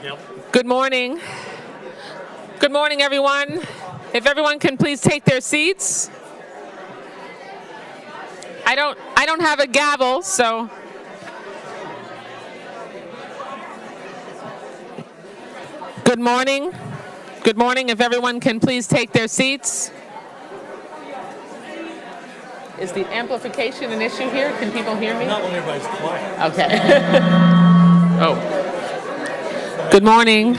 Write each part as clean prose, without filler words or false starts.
Yep. Good morning. Good morning, everyone. If everyone can please take their seats. I don't have a gavel, so. Good morning. Good morning. If everyone can please take their seats. Is the amplification an issue here? Can people hear me? Not when everybody's quiet. Okay. Oh. Good morning.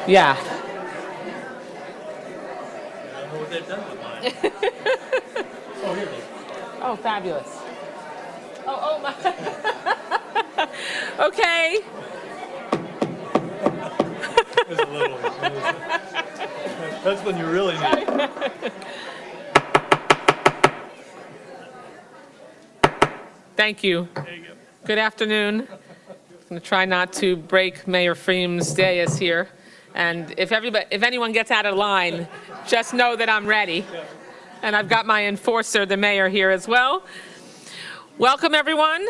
Yeah. I don't know what they've done with mine. Oh, here it is. Oh, fabulous. Oh my. Okay. There's a little. That's when you really need it. Thank you. There you go. Good afternoon. I'm going to try not to break Mayor Freem's dais here. And if anyone gets out of line, just know that I'm ready. And I've got my enforcer, the mayor, here as well. Welcome, everyone.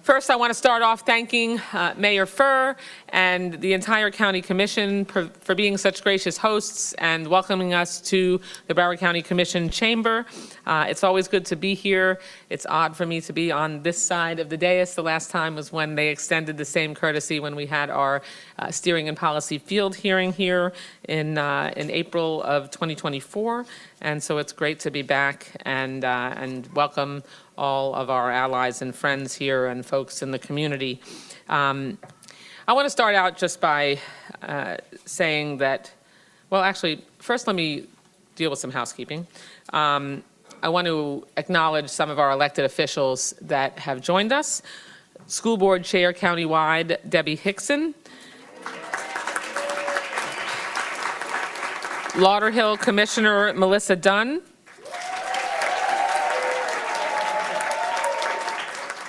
First, I want to start off thanking Mayor Furr and the entire County Commission for being such gracious hosts and welcoming us to the Broward County Commission chamber. It's always good to be here. It's odd for me to be on this side of the dais. The last time was when they extended the same courtesy when we had our steering and policy field hearing here in April of 2024. And so it's great to be back and welcome all of our allies and friends here and folks in the community. I want to start out just by saying that, well, actually, first let me deal with some housekeeping. I want to acknowledge some of our elected officials that have joined us. School Board Chair countywide, Debbie Hickson. Lauderhill Commissioner Melissa Dunn.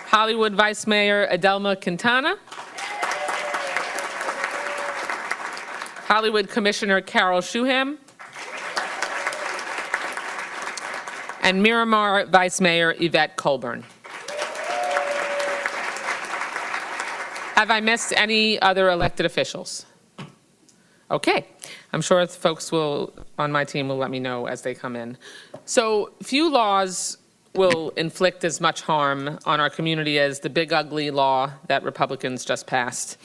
Hollywood Vice Mayor Adelma Quintana. Hollywood Commissioner Carol Shuham. And Miramar Vice Mayor Yvette Colburn. Have I missed any other elected officials? Okay. I'm sure folks on my team will let me know as they come in. So few laws will inflict as much harm on our community as the big ugly law that Republicans just passed.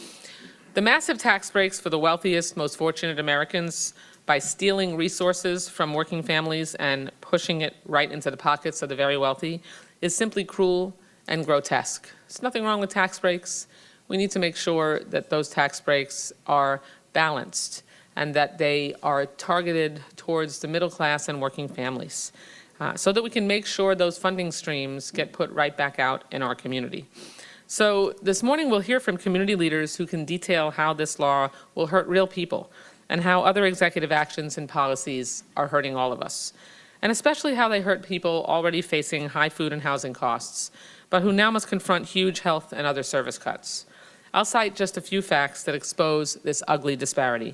The massive tax breaks for the wealthiest, most fortunate Americans by stealing resources from working families and pushing it right into the pockets of the very wealthy is simply cruel and grotesque. There's nothing wrong with tax breaks. We need to make sure that those tax breaks are balanced and that they are targeted towards the middle class and working families. So that we can make sure those funding streams get put right back out in our community. So this morning we'll hear from community leaders who can detail how this law will hurt real people and how other executive actions and policies are hurting all of us, and especially how they hurt people already facing high food and housing costs, but who now must confront huge health and other service cuts. I'll cite just a few facts that expose this ugly disparity.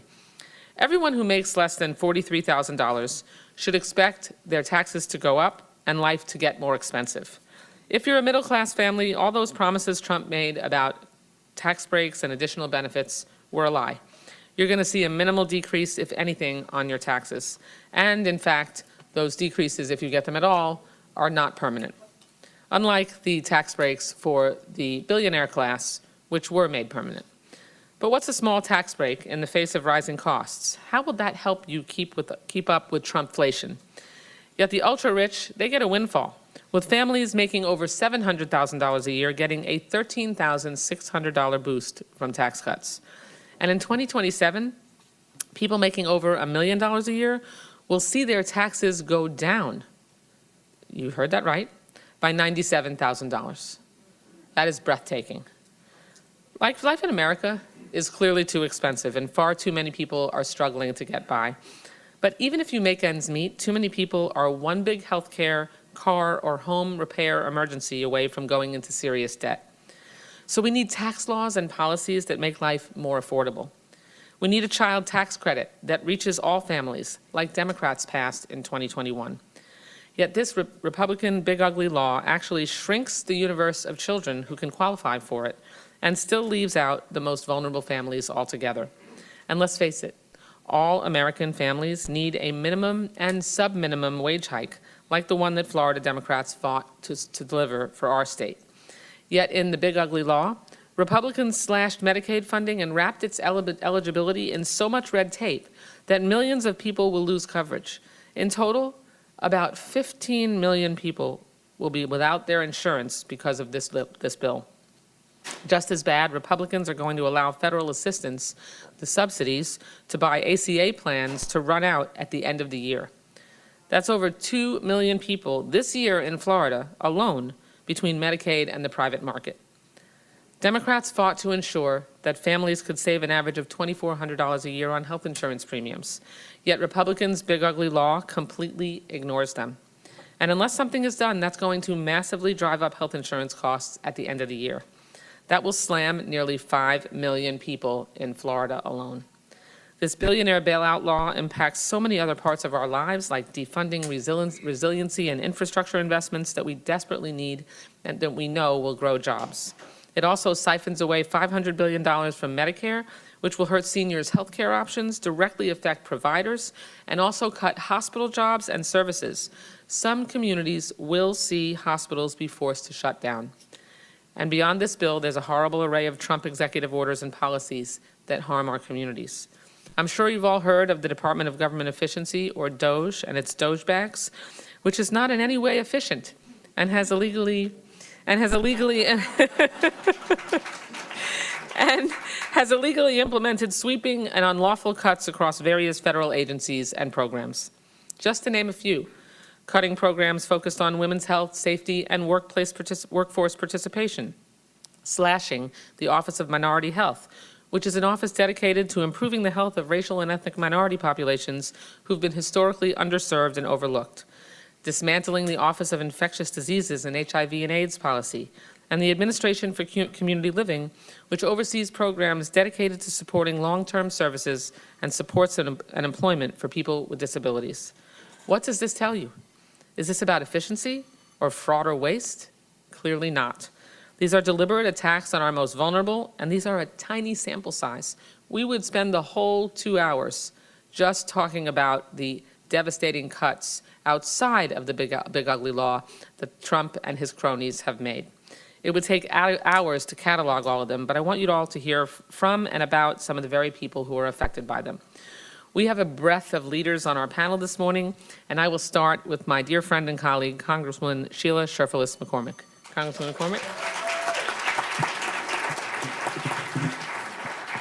Everyone who makes less than $43,000 should expect their taxes to go up and life to get more expensive. If you're a middle-class family, all those promises Trump made about tax breaks and additional benefits were a lie. You're going to see a minimal decrease, if anything, on your taxes. And in fact, those decreases, if you get them at all, are not permanent. Unlike the tax breaks for the billionaire class, which were made permanent. But what's a small tax break in the face of rising costs? How will that help you keep up with Trumpflation? Yet the ultra-rich, they get a windfall, with families making over $700,000 a year getting a $13,600 boost from tax cuts. And in 2027, people making over $1 million a year will see their taxes go down, you heard that right, by $97,000. That is breathtaking. Like life in America is clearly too expensive and far too many people are struggling to get by. But even if you make ends meet, too many people are one big healthcare, car, or home repair emergency away from going into serious debt. So we need tax laws and policies that make life more affordable. We need a child tax credit that reaches all families, like Democrats passed in 2021. Yet this Republican big ugly law actually shrinks the universe of children who can qualify for it and still leaves out the most vulnerable families altogether. And let's face it, all American families need a minimum and sub-minimum wage hike, like the one that Florida Democrats fought to deliver for our state. Yet in the big ugly law, Republicans slashed Medicaid funding and wrapped its eligibility in so much red tape that millions of people will lose coverage. In total, about 15 million people will be without their insurance because of this bill. Just as bad, Republicans are going to allow federal assistance, the subsidies, to buy ACA plans to run out at the end of the year. That's over 2 million people this year in Florida alone between Medicaid and the private market. Democrats fought to ensure that families could save an average of $2,400 a year on health insurance premiums. Yet Republicans' big ugly law completely ignores them. And unless something is done, that's going to massively drive up health insurance costs at the end of the year. That will slam nearly 5 million people in Florida alone. This billionaire bailout law impacts so many other parts of our lives, like defunding resiliency and infrastructure investments that we desperately need and that we know will grow jobs. It also siphons away $500 billion from Medicare, which will hurt seniors' health care options, directly affect providers, and also cut hospital jobs and services. Some communities will see hospitals be forced to shut down. And beyond this bill, there's a horrible array of Trump executive orders and policies that harm our communities. I'm sure you've all heard of the Department of Government Efficiency, or DOGE, and its DOGE-backs, which is not in any way efficient and has illegally implemented sweeping and unlawful cuts across various federal agencies and programs. Just to name a few, cutting programs focused on women's health, safety, and workforce participation, slashing the Office of Minority Health, which is an office dedicated to improving the health of racial and ethnic minority populations who've been historically underserved and overlooked, dismantling the Office of Infectious Diseases and HIV and AIDS policy, and the Administration for Community Living, which oversees programs dedicated to supporting long-term services and supports and employment for people with disabilities. What does this tell you? Is this about efficiency or fraud or waste? Clearly not. These are deliberate attacks on our most vulnerable, and these are a tiny sample size. We would spend the whole 2 hours just talking about the devastating cuts outside of the big ugly law that Trump and his cronies have made. It would take hours to catalog all of them, but I want you all to hear from and about some of the very people who are affected by them. We have a breadth of leaders on our panel this morning, and I will start with my dear friend and colleague, Congresswoman Sheila Sherfilis McCormick. Congresswoman McCormick.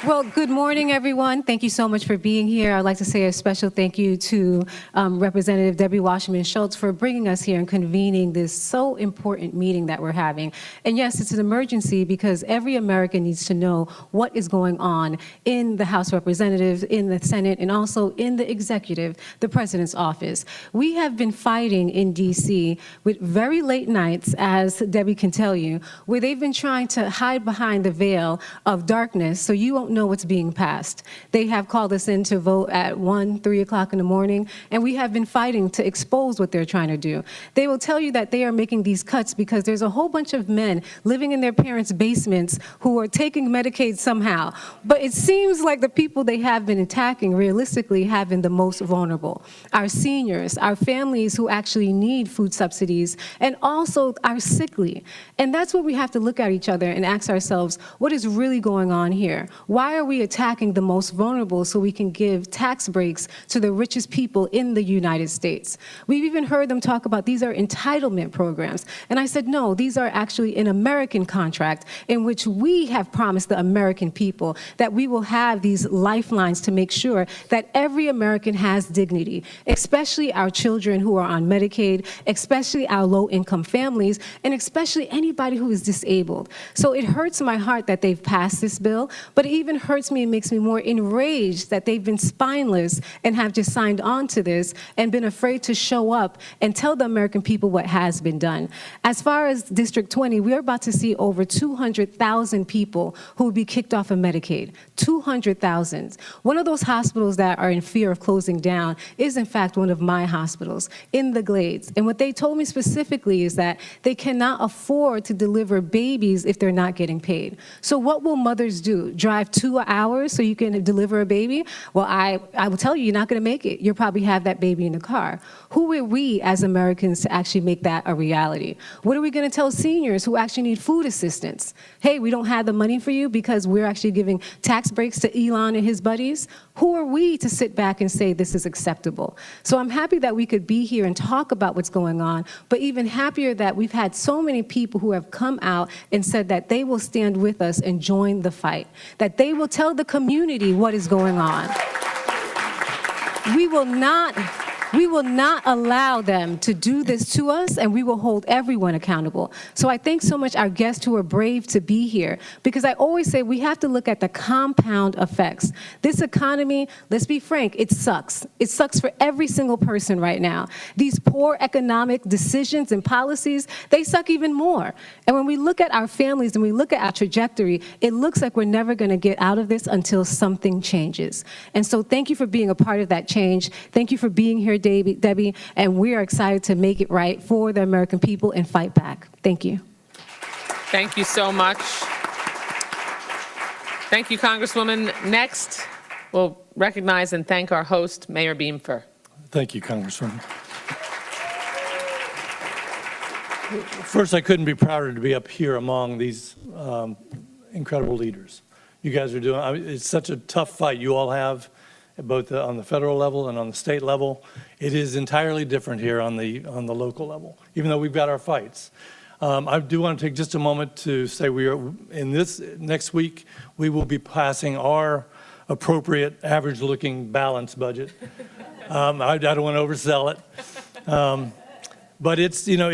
Well, good morning, everyone. Thank you so much for being here. I'd like to say a special thank you to Representative Debbie Wasserman Schultz for bringing us here and convening this so important meeting that we're having. And yes, it's an emergency because every American needs to know what is going on in the House of Representatives, in the Senate, and also in the executive, the president's office. We have been fighting in D.C. with very late nights, as Debbie can tell you, where they've been trying to hide behind the veil of darkness so you won't know what's being passed. They have called us in to vote at 1, 3 o'clock in the morning, and we have been fighting to expose what they're trying to do. They will tell you that they are making these cuts because there's a whole bunch of men living in their parents' basements who are taking Medicaid somehow. But it seems like the people they have been attacking realistically have been the most vulnerable. Our seniors, our families who actually need food subsidies, and also our sickly. And that's what we have to look at each other and ask ourselves, what is really going on here? Why are we attacking the most vulnerable so we can give tax breaks to the richest people in the United States? We've even heard them talk about these are entitlement programs. And I said, no, these are actually an American contract in which we have promised the American people that we will have these lifelines to make sure that every American has dignity, especially our children who are on Medicaid, especially our low-income families, and especially anybody who is disabled. So it hurts my heart that they've passed this bill, but it even even hurts me and makes me more enraged that they've been spineless and have just signed on to this and been afraid to show up and tell the American people what has been done. As far as District 20, we're about to see over 200,000 people who will be kicked off of Medicaid. 200,000. One of those hospitals that are in fear of closing down is, in fact, one of my hospitals in the Glades. And what they told me specifically is that they cannot afford to deliver babies if they're not getting paid. So what will mothers do? Drive 2 hours so you can deliver a baby? Well, I will tell you, you're not going to make it. You'll probably have that baby in the car. Who are we as Americans to actually make that a reality? What are we going to tell seniors who actually need food assistance? Hey, we don't have the money for you because we're actually giving tax breaks to Elon and his buddies? Who are we to sit back and say this is acceptable? So I'm happy that we could be here and talk about what's going on, but even happier that we've had so many people who have come out and said that they will stand with us and join the fight, that they will tell the community what is going on. We will not allow them to do this to us, and we will hold everyone accountable. So I thank so much our guests who are brave to be here, because I always say we have to look at the compound effects. This economy, let's be frank, it sucks. It sucks for every single person right now. These poor economic decisions and policies, they suck even more. And when we look at our families and we look at our trajectory, it looks like we're never going to get out of this until something changes. And so thank you for being a part of that change. Thank you for being here, Debbie, and we are excited to make it right for the American people and fight back. Thank you. Thank you so much. Thank you, Congresswoman. Next, we'll recognize and thank our host, Mayor Beamfer. Thank you, Congresswoman. First, I couldn't be prouder to be up here among these incredible leaders. You guys are doing, it's such a tough fight you all have, both on the federal level and on the state level. It is entirely different here on the local level, even though we've got our fights. I do want to take just a moment to say we are, in this next week, we will be passing our appropriate, average-looking, balanced budget. I don't want to oversell it. But it's, you know,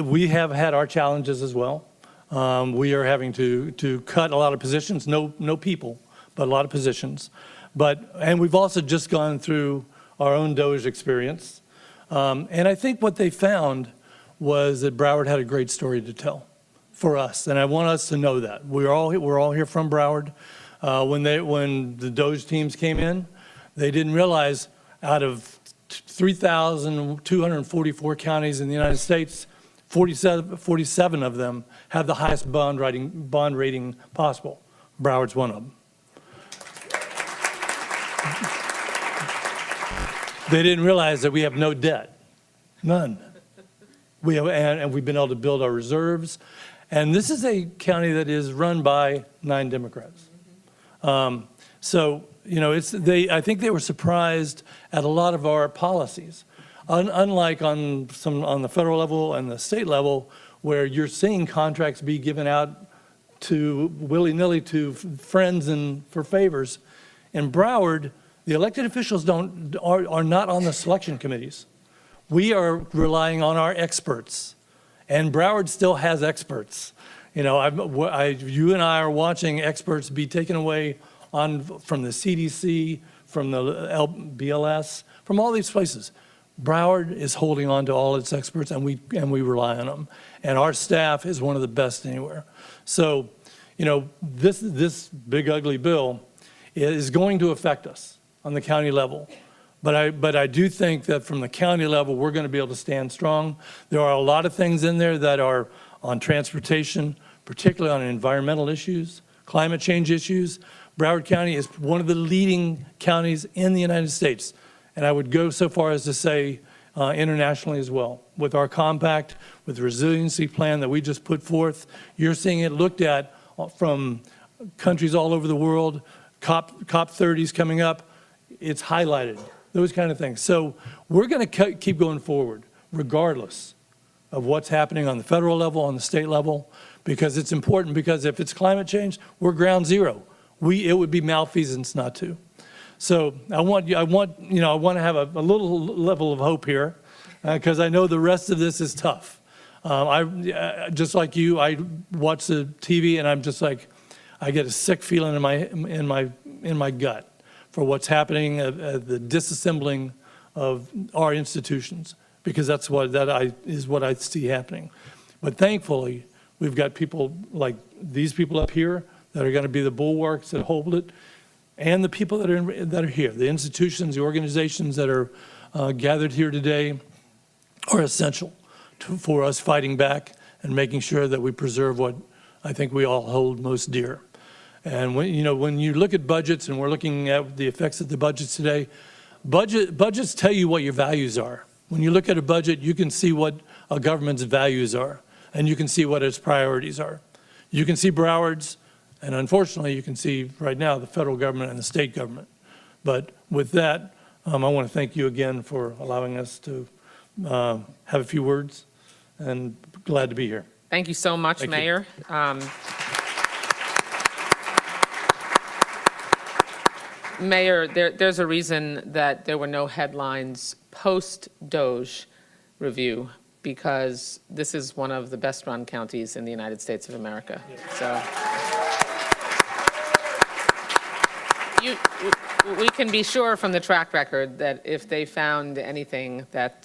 we have had our challenges as well. We are having to cut a lot of positions, no people, but a lot of positions. And we've also just gone through our own DOGE experience. And I think what they found was that Broward had a great story to tell for us. And I want us to know that. We're all here from Broward. When the DOGE teams came in, they didn't realize out of 3,244 counties in the United States, 47 of them have the highest bond rating possible. Broward's one of them. They didn't realize that we have no debt, none. And we've been able to build our reserves. And this is a county that is run by 9 Democrats. So, you know, I think they were surprised at a lot of our policies. Unlike on the federal level and the state level, where you're seeing contracts be given out to willy-nilly to friends and for favors. In Broward, the elected officials are not on the selection committees. We are relying on our experts, and Broward still has experts. You know, you and I are watching experts be taken away from the CDC, from the BLS, from all these places. Broward is holding on to all its experts, and we rely on them. And our staff is one of the best anywhere. So, you know, this big ugly bill is going to affect us on the county level. But I do think that from the county level, we're going to be able to stand strong. There are a lot of things in there that are on transportation, particularly on environmental issues, climate change issues. Broward County is one of the leading counties in the United States. And I would go so far as to say internationally as well. With our compact, with the resiliency plan that we just put forth, you're seeing it looked at from countries all over the world, COP30's coming up, it's highlighted, those kind of things. So we're going to keep going forward, regardless of what's happening on the federal level, on the state level, because it's important, because if it's climate change, we're ground zero. It would be malfeasance not to. So I want to have a little level of hope here, because I know the rest of this is tough. Just like you, I watch the TV and I'm just like, I get a sick feeling in my gut for what's happening at the disassembling of our institutions, because that's what I see happening. But thankfully, we've got people like these people up here that are going to be the bulwarks that hold it, and the people that are here, the institutions, the organizations that are gathered here today are essential for us fighting back and making sure that we preserve what I think we all hold most dear. And when you look at budgets, and we're looking at the effects of the budgets today, budgets tell you what your values are. When you look at a budget, you can see what a government's values are, and you can see what its priorities are. You can see Broward's, and unfortunately, you can see right now the federal government and the state government. But with that, I want to thank you again for allowing us to have a few words, and glad to be here. Thank you so much, Thank you. Mayor. Mayor, there's a reason that there were no headlines post-Doge review, because this is one of the best-run counties in the United States of America. So we can be sure from the track record that if they found anything that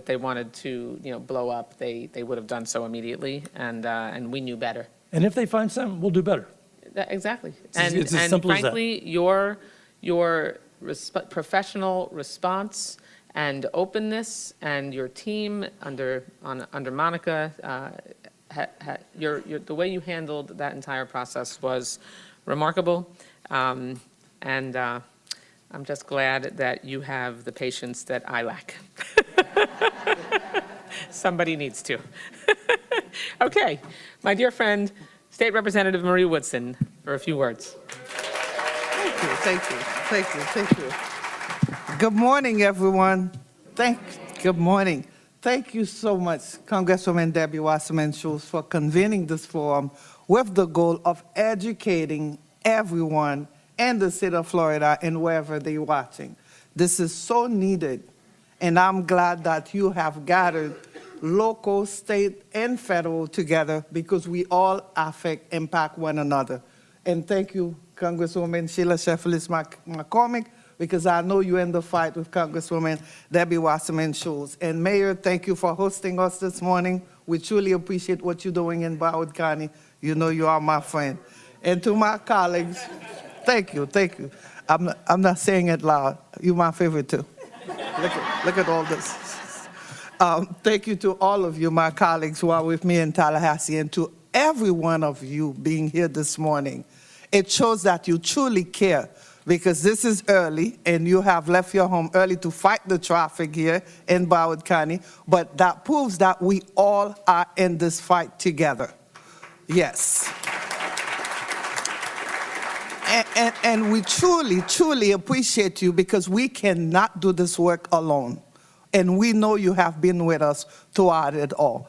they wanted to, blow up, they would have done so immediately, and we knew better. And if they find something, we'll do better. Exactly. It's as simple as that. Frankly, your professional response and openness, and your team under Monica, the way you handled that entire process was remarkable. And I'm just glad that you have the patience that I lack. Somebody needs to. Okay, my dear friend, State Representative Marie Woodson, for a few words. Thank you. Good morning, everyone. Good morning. Thank you so much, Congresswoman Debbie Wasserman Schultz, for convening this forum with the goal of educating everyone in the state of Florida and wherever they're watching. This is so needed, and I'm glad that you have gathered local, state, and federal together, because we all impact one another. And thank you, Congresswoman Sheila Sheffield-McCormick, because I know you're in the fight with Congresswoman Debbie Wasserman Schultz. And Mayor, thank you for hosting us this morning. We truly appreciate what you're doing in Broward County. You know you are my friend. And to my colleagues, thank you. I'm not saying it loud. You're my favorite too. Look at all this. Thank you to all of you, my colleagues who are with me in Tallahassee, and to every one of you being here this morning. It shows that you truly care, because this is early and you have left your home early to fight the traffic here in Broward County, but that proves that we all are in this fight together. Yes. And we truly appreciate you, because we cannot do this work alone. And we know you have been with us throughout it all.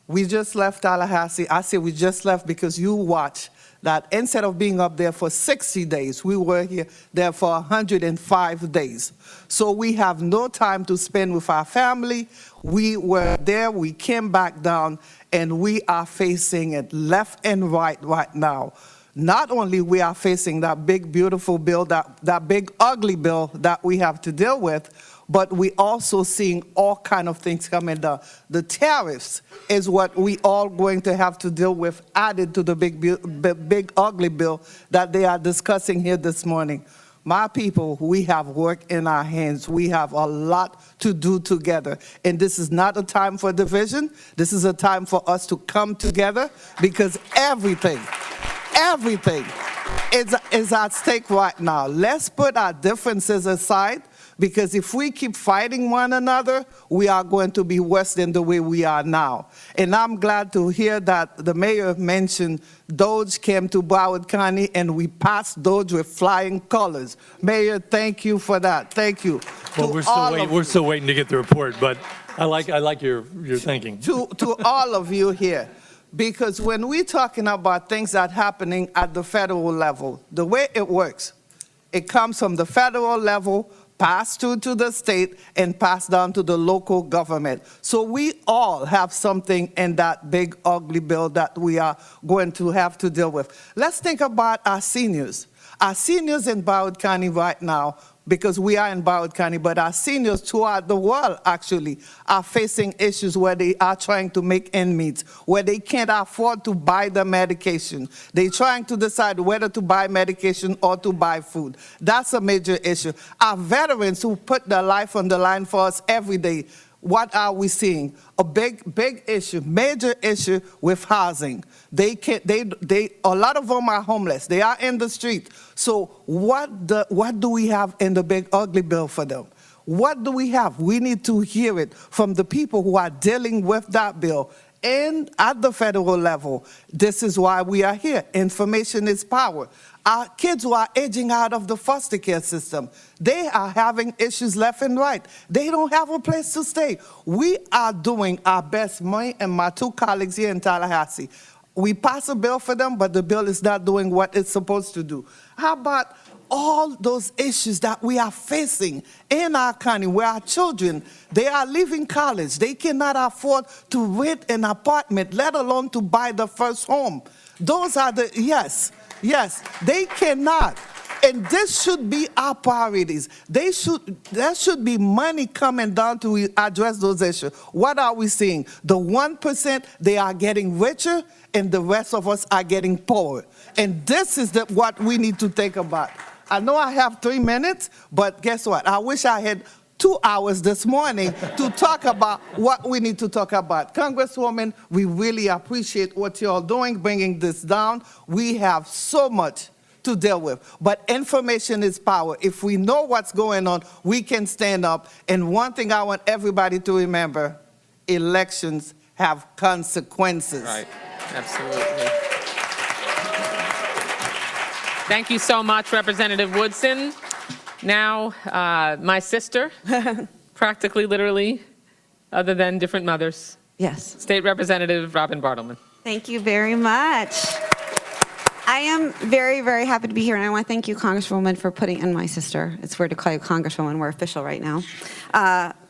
We just left Tallahassee. I say we just left because you watched that instead of being up there for 60 days, we were there for 105 days. So we have no time to spend with our family. We were there, we came back down, and we are facing it left and right now. Not only we are facing that big, beautiful bill, that big, ugly bill that we have to deal with, but we also seeing all kind of things coming. The tariffs is what we all going to have to deal with, added to the big ugly bill that they are discussing here this morning. My people, we have work in our hands. We have a lot to do together. And this is not a time for division. This is a time for us to come together, because everything is at stake right now. Let's put our differences aside, because if we keep fighting one another, we are going to be worse than the way we are now. And I'm glad to hear that the mayor mentioned Doge came to Broward County and we passed Doge with flying colors. Mayor, thank you for that. Thank you. Well, we're still waiting to get the report, but I like your thinking. To all of you here, because when we're talking about things that are happening at the federal level, the way it works, it comes from the federal level, pass through to the state, and pass down to the local government. So we all have something in that big ugly bill that we are going to have to deal with. Let's think about our seniors. Our seniors in Broward County right now, because we are in Broward County, but our seniors throughout the world actually are facing issues where they are trying to make ends meet, where they can't afford to buy the medication. They're trying to decide whether to buy medication or to buy food. That's a major issue. Our veterans who put their life on the line for us every day, what are we seeing? A big issue, major issue with housing. A lot of them are homeless. They are in the street. So what do we have in the big ugly bill for them? What do we have? We need to hear it from the people who are dealing with that bill. And at the federal level, this is why we are here. Information is power. Our kids who are aging out of the foster care system, they are having issues left and right. They don't have a place to stay. We are doing our best, me and my two colleagues here in Tallahassee. We pass a bill for them, but the bill is not doing what it's supposed to do. How about all those issues that we are facing in our county where our children, they are leaving college. They cannot afford to rent an apartment, let alone to buy the first home. Those are the, yes, they cannot. And this should be our priorities. There should be money coming down to address those issues. What are we seeing? The 1%, they are getting richer, and the rest of us are getting poorer. And this is what we need to think about. I know I have 3 minutes, but guess what? I wish I had 2 hours this morning to talk about what we need to talk about. Congresswoman, we really appreciate what you're doing, bringing this down. We have so much to deal with. But information is power. If we know what's going on, we can stand up. And one thing I want everybody to remember, elections have consequences. Right, absolutely. Thank you so much, Representative Woodson. Now, my sister, practically, literally, other than different mothers, Yes. State Representative Robin Bartleman. Thank you very much. I am very, very happy to be here, and I want to thank you, Congresswoman, for putting, and my sister, it's weird to call you Congresswoman, we're official right now,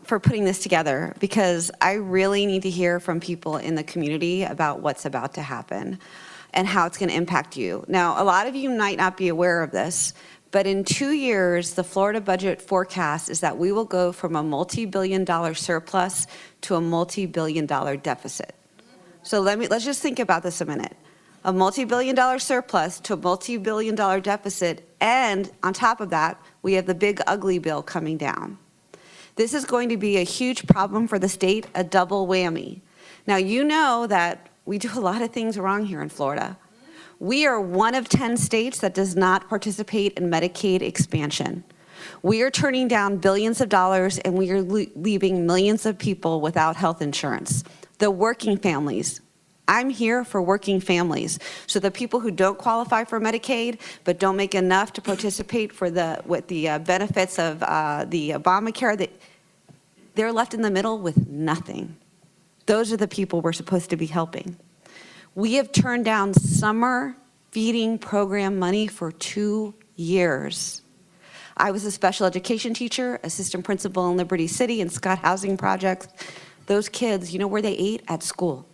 for putting this together, because I really need to hear from people in the community about what's about to happen and how it's going to impact you. Now, a lot of you might not be aware of this, but in 2 years, the Florida budget forecast is that we will go from a multi-billion-dollar surplus to a multi-billion-dollar deficit. So let's just think about this a minute. A multi-billion-dollar surplus to a multi-billion-dollar deficit, and on top of that, we have the big ugly bill coming down. This is going to be a huge problem for the state, a double whammy. Now, you know that we do a lot of things wrong here in Florida. We are one of 10 states that does not participate in Medicaid expansion. We are turning down billions of dollars, and we are leaving millions of people without health insurance. The working families. I'm here for working families. So the people who don't qualify for Medicaid but don't make enough to participate for with the benefits of the Obamacare, they're left in the middle with nothing. Those are the people we're supposed to be helping. We have turned down summer feeding program money for 2 years. I was a special education teacher, assistant principal in Liberty City and Scott Housing Projects. Those kids, you know where they ate? At school.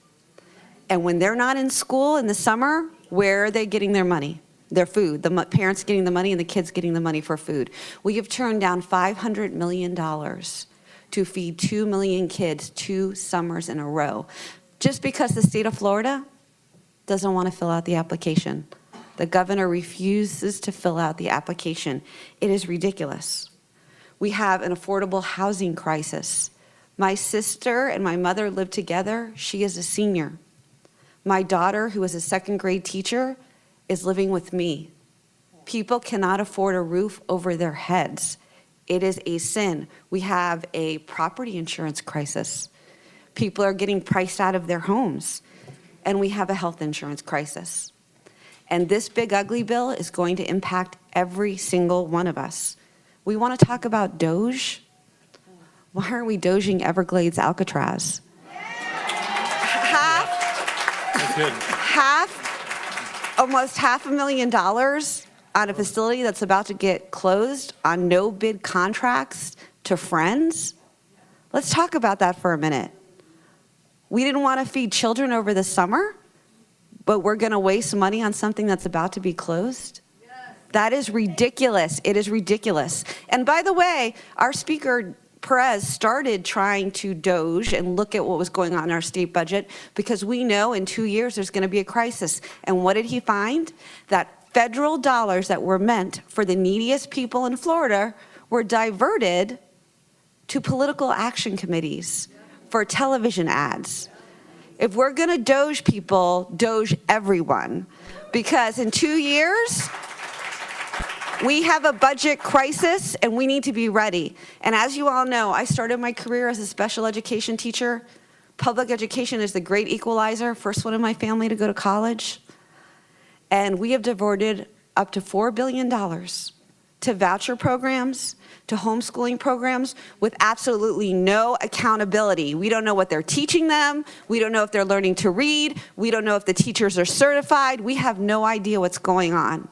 And when they're not in school in the summer, where are they getting their money? Their food. The parents getting the money and the kids getting the money for food. We have turned down $500 million to feed 2 million kids 2 summers in a row. Just because the state of Florida doesn't want to fill out the application. The governor refuses to fill out the application. It is ridiculous. We have an affordable housing crisis. My sister and my mother live together. She is a senior. My daughter, who is a second grade teacher, is living with me. People cannot afford a roof over their heads. It is a sin. We have a property insurance crisis. People are getting priced out of their homes. And we have a health insurance crisis. And this big ugly bill is going to impact every single one of us. We want to talk about Doge. Why aren't we Doging Everglades Alcatraz? That's good. Almost $500,000 on a facility that's about to get closed on no bid contracts to friends? Let's talk about that for a minute. We didn't want to feed children over the summer, but we're going to waste money on something that's about to be closed? That is ridiculous. It is ridiculous. And by the way, our speaker, Perez, started trying to doge and look at what was going on in our state budget because we know in 2 years there's going to be a crisis. And what did he find? That federal dollars that were meant for the neediest people in Florida were diverted to political action committees for television ads. If we're going to doge people, doge everyone. Because in 2 years, we have a budget crisis and we need to be ready. And as you all know, I started my career as a special education teacher. Public education is the great equalizer, first one in my family to go to college. And we have diverted up to $4 billion to voucher programs, to homeschooling programs with absolutely no accountability. We don't know what they're teaching them. We don't know if they're learning to read. We don't know if the teachers are certified. We have no idea what's going on.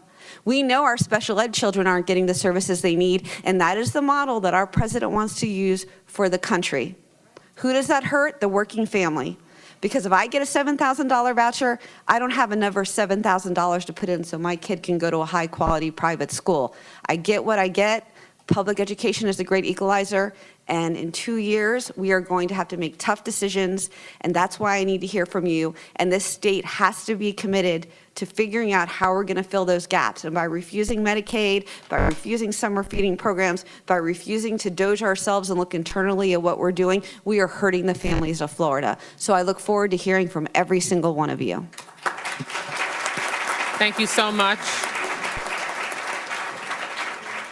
We know our special ed children aren't getting the services they need, and that is the model that our president wants to use for the country. Who does that hurt? The working family. Because if I get a $7,000 voucher, I don't have another $7,000 to put in so my kid can go to a high-quality private school. I get what I get. Public education is the great equalizer, and in 2 years, we are going to have to make tough decisions, and that's why I need to hear from you. And this state has to be committed to figuring out how we're going to fill those gaps. And by refusing Medicaid, by refusing summer feeding programs, by refusing to doge ourselves and look internally at what we're doing, we are hurting the families of Florida. So I look forward to hearing from every single one of you. Thank you so much.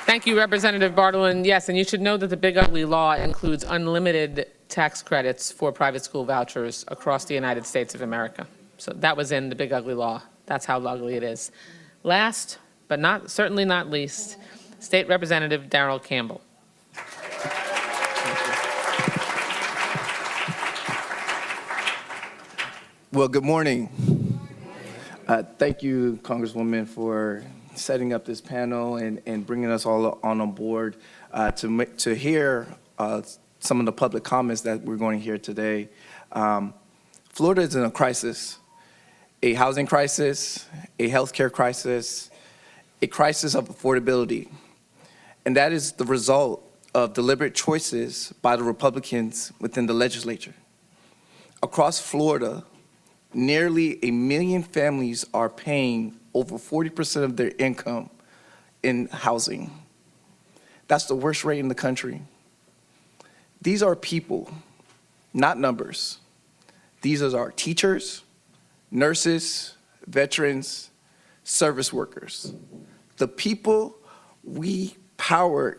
Thank you, Representative Bartle. And yes, and you should know that the Big Ugly Law includes unlimited tax credits for private school vouchers across the United States of America. So that was in the Big Ugly Law. That's how ugly it is. Last, but certainly not least, State Representative Darrell Campbell. Well, good morning. Thank you, Congresswoman, for setting up this panel and bringing us all on board to hear some of the public comments that we're going to hear today. Florida is in a crisis, a housing crisis, a healthcare crisis, a crisis of affordability. And that is the result of deliberate choices by the Republicans within the legislature. Across Florida, nearly 1 million families are paying over 40% of their income in housing. That's the worst rate in the country. These are people, not numbers. These are our teachers, nurses, veterans, service workers. The people who power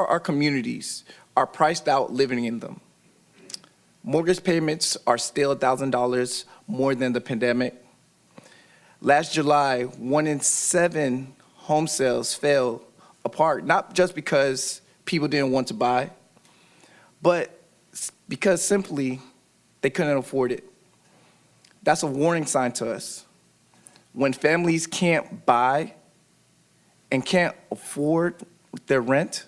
our communities are priced out living in them. Mortgage payments are still $1,000 more than the pandemic. Last July, 1 in 7 home sales fell apart, not just because people didn't want to buy, but because simply they couldn't afford it. That's a warning sign to us. When families can't buy and can't afford their rent,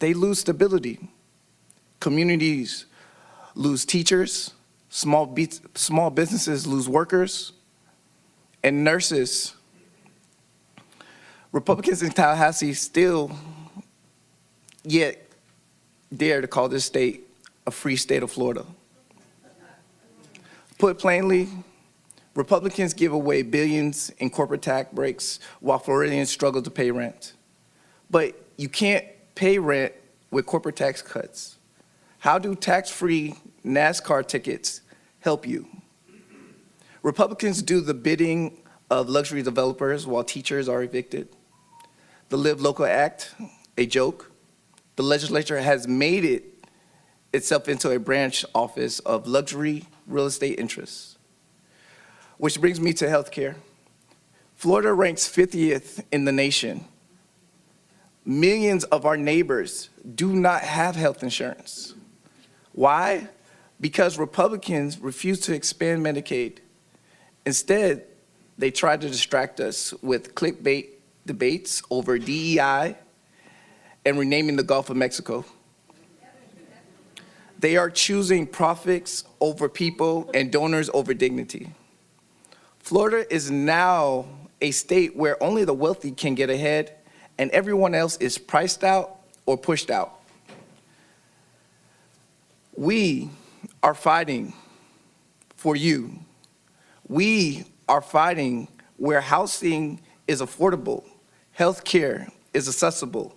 they lose stability. Communities lose teachers, small businesses lose workers, and nurses. Republicans in Tallahassee still yet dare to call this state a free state of Florida. Put plainly, Republicans give away billions in corporate tax breaks while Floridians struggle to pay rent. But you can't pay rent with corporate tax cuts. How do tax-free NASCAR tickets help you? Republicans do the bidding of luxury developers while teachers are evicted. The Live Local Act, a joke. The legislature has made itself into a branch office of luxury real estate interests. Which brings me to healthcare. Florida ranks 50th in the nation. Millions of our neighbors do not have health insurance. Why? Because Republicans refuse to expand Medicaid. Instead, they try to distract us with clickbait debates over DEI and renaming the Gulf of Mexico. They are choosing profits over people and donors over dignity. Florida is now a state where only the wealthy can get ahead and everyone else is priced out or pushed out. We are fighting for you. We are fighting where housing is affordable, healthcare is accessible,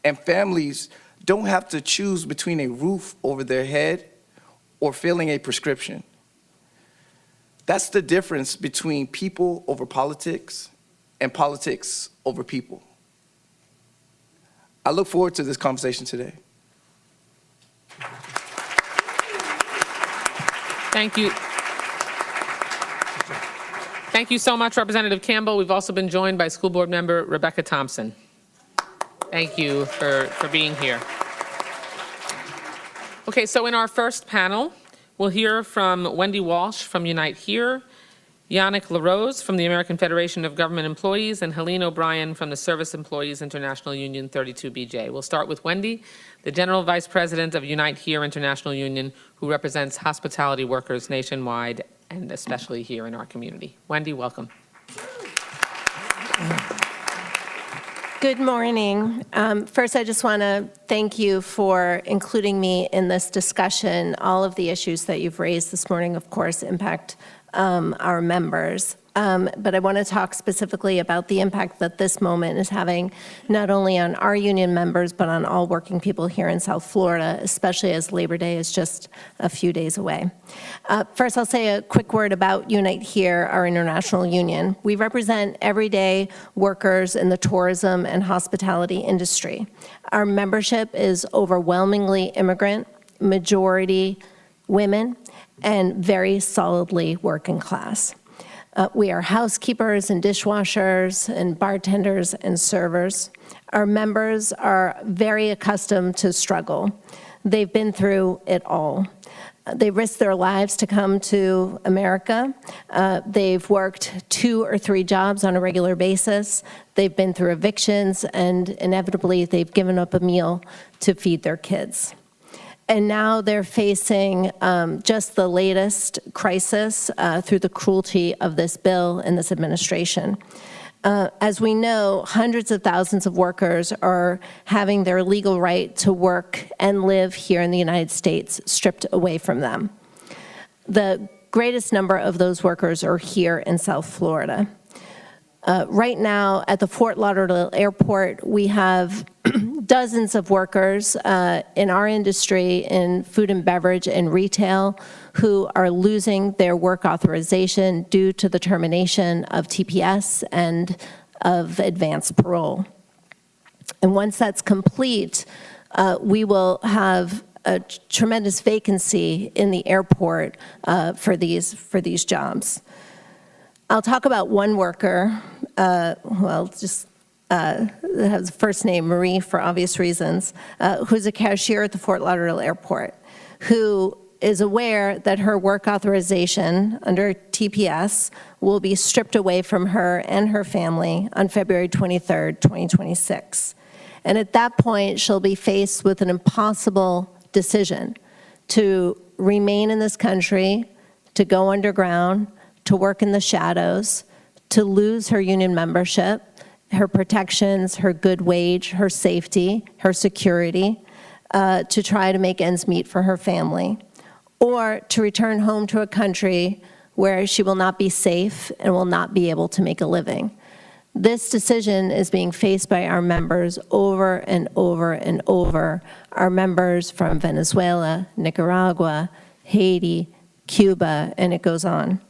and families don't have to choose between a roof over their head or filling a prescription. That's the difference between people over politics and politics over people. I look forward to this conversation today. Thank you. Thank you so much, Representative Campbell. We've also been joined by School Board Member Rebecca Thompson. Thank you for being here. Okay, so in our first panel, we'll hear from Wendy Walsh from Unite Here, Yannick LaRose from the American Federation of Government Employees, and Helene O'Brien from the Service Employees International Union 32BJ. We'll start with Wendy, the General Vice President of Unite Here International Union, who represents hospitality workers nationwide and especially here in our community. Wendy, welcome. Good morning. First, I just want to thank you for including me in this discussion. All of the issues that you've raised this morning, of course, impact our members. But I want to talk specifically about the impact that this moment is having not only on our union members, but on all working people here in South Florida, especially as Labor Day is just a few days away. First, I'll say a quick word about Unite Here, our international union. We represent everyday workers in the tourism and hospitality industry. Our membership is overwhelmingly immigrant, majority women, and very solidly working class. We are housekeepers and dishwashers and bartenders and servers. Our members are very accustomed to struggle. They've been through it all. They risked their lives to come to America. They've worked 2 or 3 jobs on a regular basis. They've been through evictions, and inevitably they've given up a meal to feed their kids. And now they're facing just the latest crisis through the cruelty of this bill and this administration. As we know, hundreds of thousands of workers are having their legal right to work and live here in the United States stripped away from them. The greatest number of those workers are here in South Florida. Right now at the Fort Lauderdale Airport, we have dozens of workers in our industry in food and beverage and retail who are losing their work authorization due to the termination of TPS and of advanced parole. And once that's complete, we will have a tremendous vacancy in the airport for these jobs. I'll talk about one worker, that has the first name Marie for obvious reasons, who's a cashier at the Fort Lauderdale Airport, who is aware that her work authorization under TPS will be stripped away from her and her family on February 23rd, 2026. And at that point, she'll be faced with an impossible decision to remain in this country, to go underground, to work in the shadows, to lose her union membership, her protections, her good wage, her safety, her security, to try to make ends meet for her family, or to return home to a country where she will not be safe and will not be able to make a living. This decision is being faced by our members over and over and over, our members from Venezuela, Nicaragua, Haiti, Cuba, and it goes on.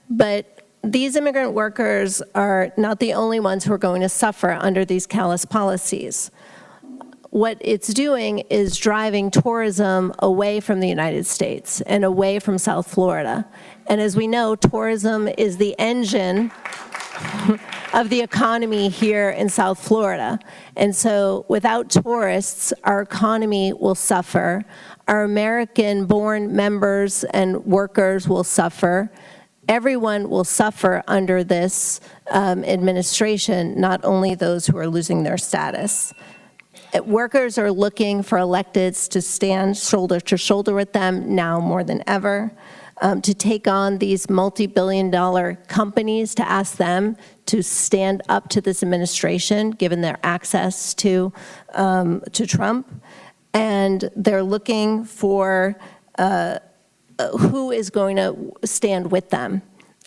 But these immigrant workers are not the only ones who are going to suffer under these callous policies. What it's doing is driving tourism away from the United States and away from South Florida. And as we know, tourism is the engine of the economy here in South Florida. And so without tourists, our economy will suffer. Our American-born members and workers will suffer. everyone will suffer under this administration, not only those who are losing their status. Workers are looking for electeds to stand shoulder to shoulder with them now more than ever, to take on these multi-billion-dollar companies, to ask them to stand up to this administration, given their access to Trump. And they're looking for who is going to stand with them.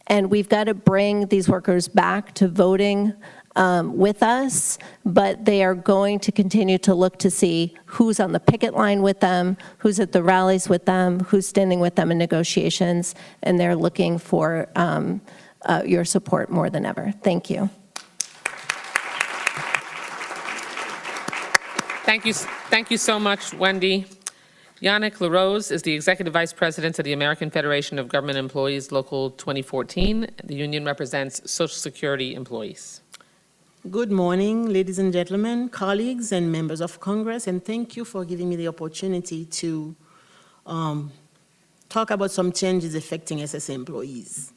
And we've got to bring these workers back to voting with us, but they are going to continue to look to see who's on the picket line with them, who's at the rallies with them, who's standing with them in negotiations, and they're looking for your support more than ever. Thank you. Thank you so much, Wendy. Yannick LaRose is the Executive Vice President of the American Federation of Government Employees, Local 2014. The union represents Social Security employees. Good morning, ladies and gentlemen, colleagues and members of Congress, and thank you for giving me the opportunity to talk about some changes affecting SSA employees.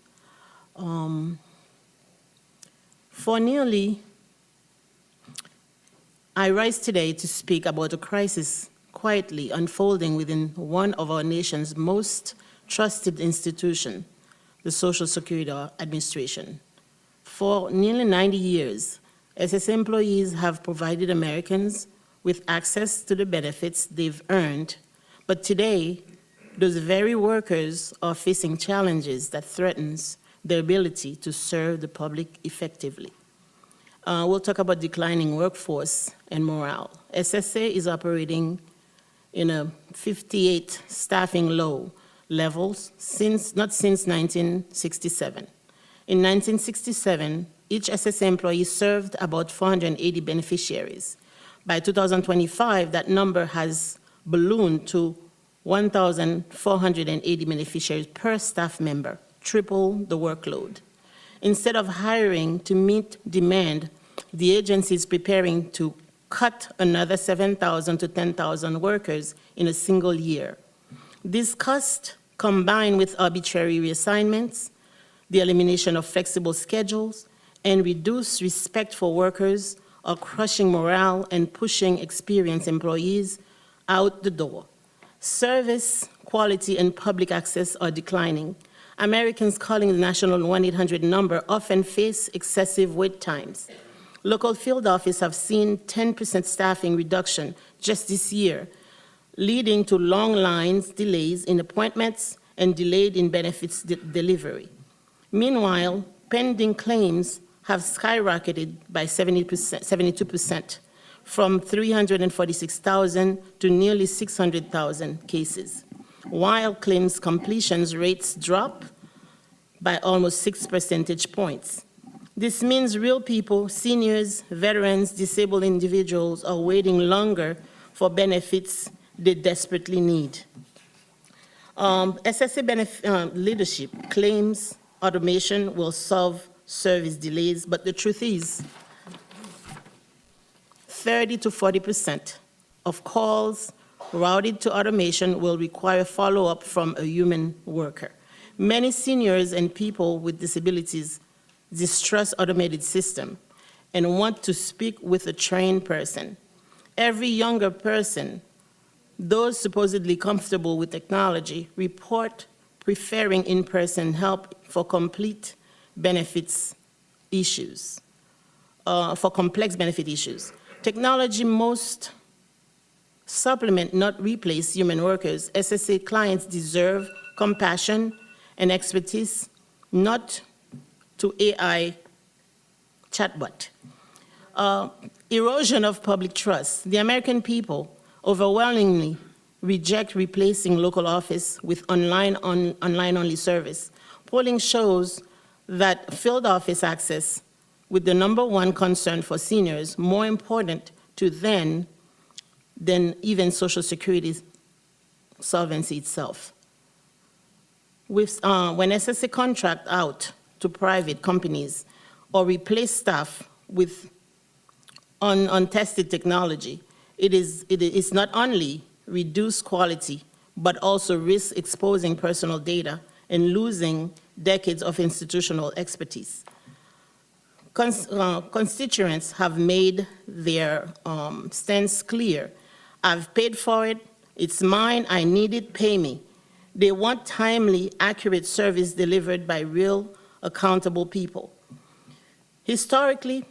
I rise today to speak about a crisis quietly unfolding within one of our nation's most trusted institutions, the Social Security Administration. For nearly 90 years, SSA employees have provided Americans with access to the benefits they've earned, but today, those very workers are facing challenges that threatens their ability to serve the public effectively. We'll talk about declining workforce and morale. SSA is operating in a 58 staffing low levels not since 1967. In 1967, each SSA employee served about 480 beneficiaries. By 2025, that number has ballooned to 1,480 beneficiaries per staff member, triple the workload. Instead of hiring to meet demand, the agency is preparing to cut another 7,000 to 10,000 workers in a single year. This cost, combined with arbitrary reassignments, the elimination of flexible schedules, and reduced respect for workers, are crushing morale and pushing experienced employees out the door. Service, quality, and public access are declining. Americans calling the national 1-800 number often face excessive wait times. Local field offices have seen 10% staffing reduction just this year, leading to long lines, delays in appointments, and delayed in benefits delivery. Meanwhile, pending claims have skyrocketed by 72%, from 346,000 to nearly 600,000 cases, while claims completions rates drop by almost 6 percentage points. This means real people, seniors, veterans, disabled individuals are waiting longer for benefits they desperately need. SSA leadership claims automation will solve service delays, but the truth is 30 to 40% of calls routed to automation will require follow-up from a human worker. Many seniors and people with disabilities distrust automated system and want to speak with a trained person. Every younger person, those supposedly comfortable with technology, report preferring in-person help for complete benefits issues, for complex benefit issues. Technology must supplement, not replace human workers. SSA clients deserve compassion and expertise, not to AI chatbot. Erosion of public trust. The American people overwhelmingly reject replacing local office with online-only service. Polling shows that field office access with the #1 concern for seniors, more important to them than even Social Security solvency itself. When SSA contract out to private companies or replace staff with untested technology, it is not only reduced quality, but also risk exposing personal data and losing decades of institutional expertise. Constituents have made their stance clear. I've paid for it, it's mine, I need it, pay me. They want timely, accurate service delivered by real, accountable people. Historically,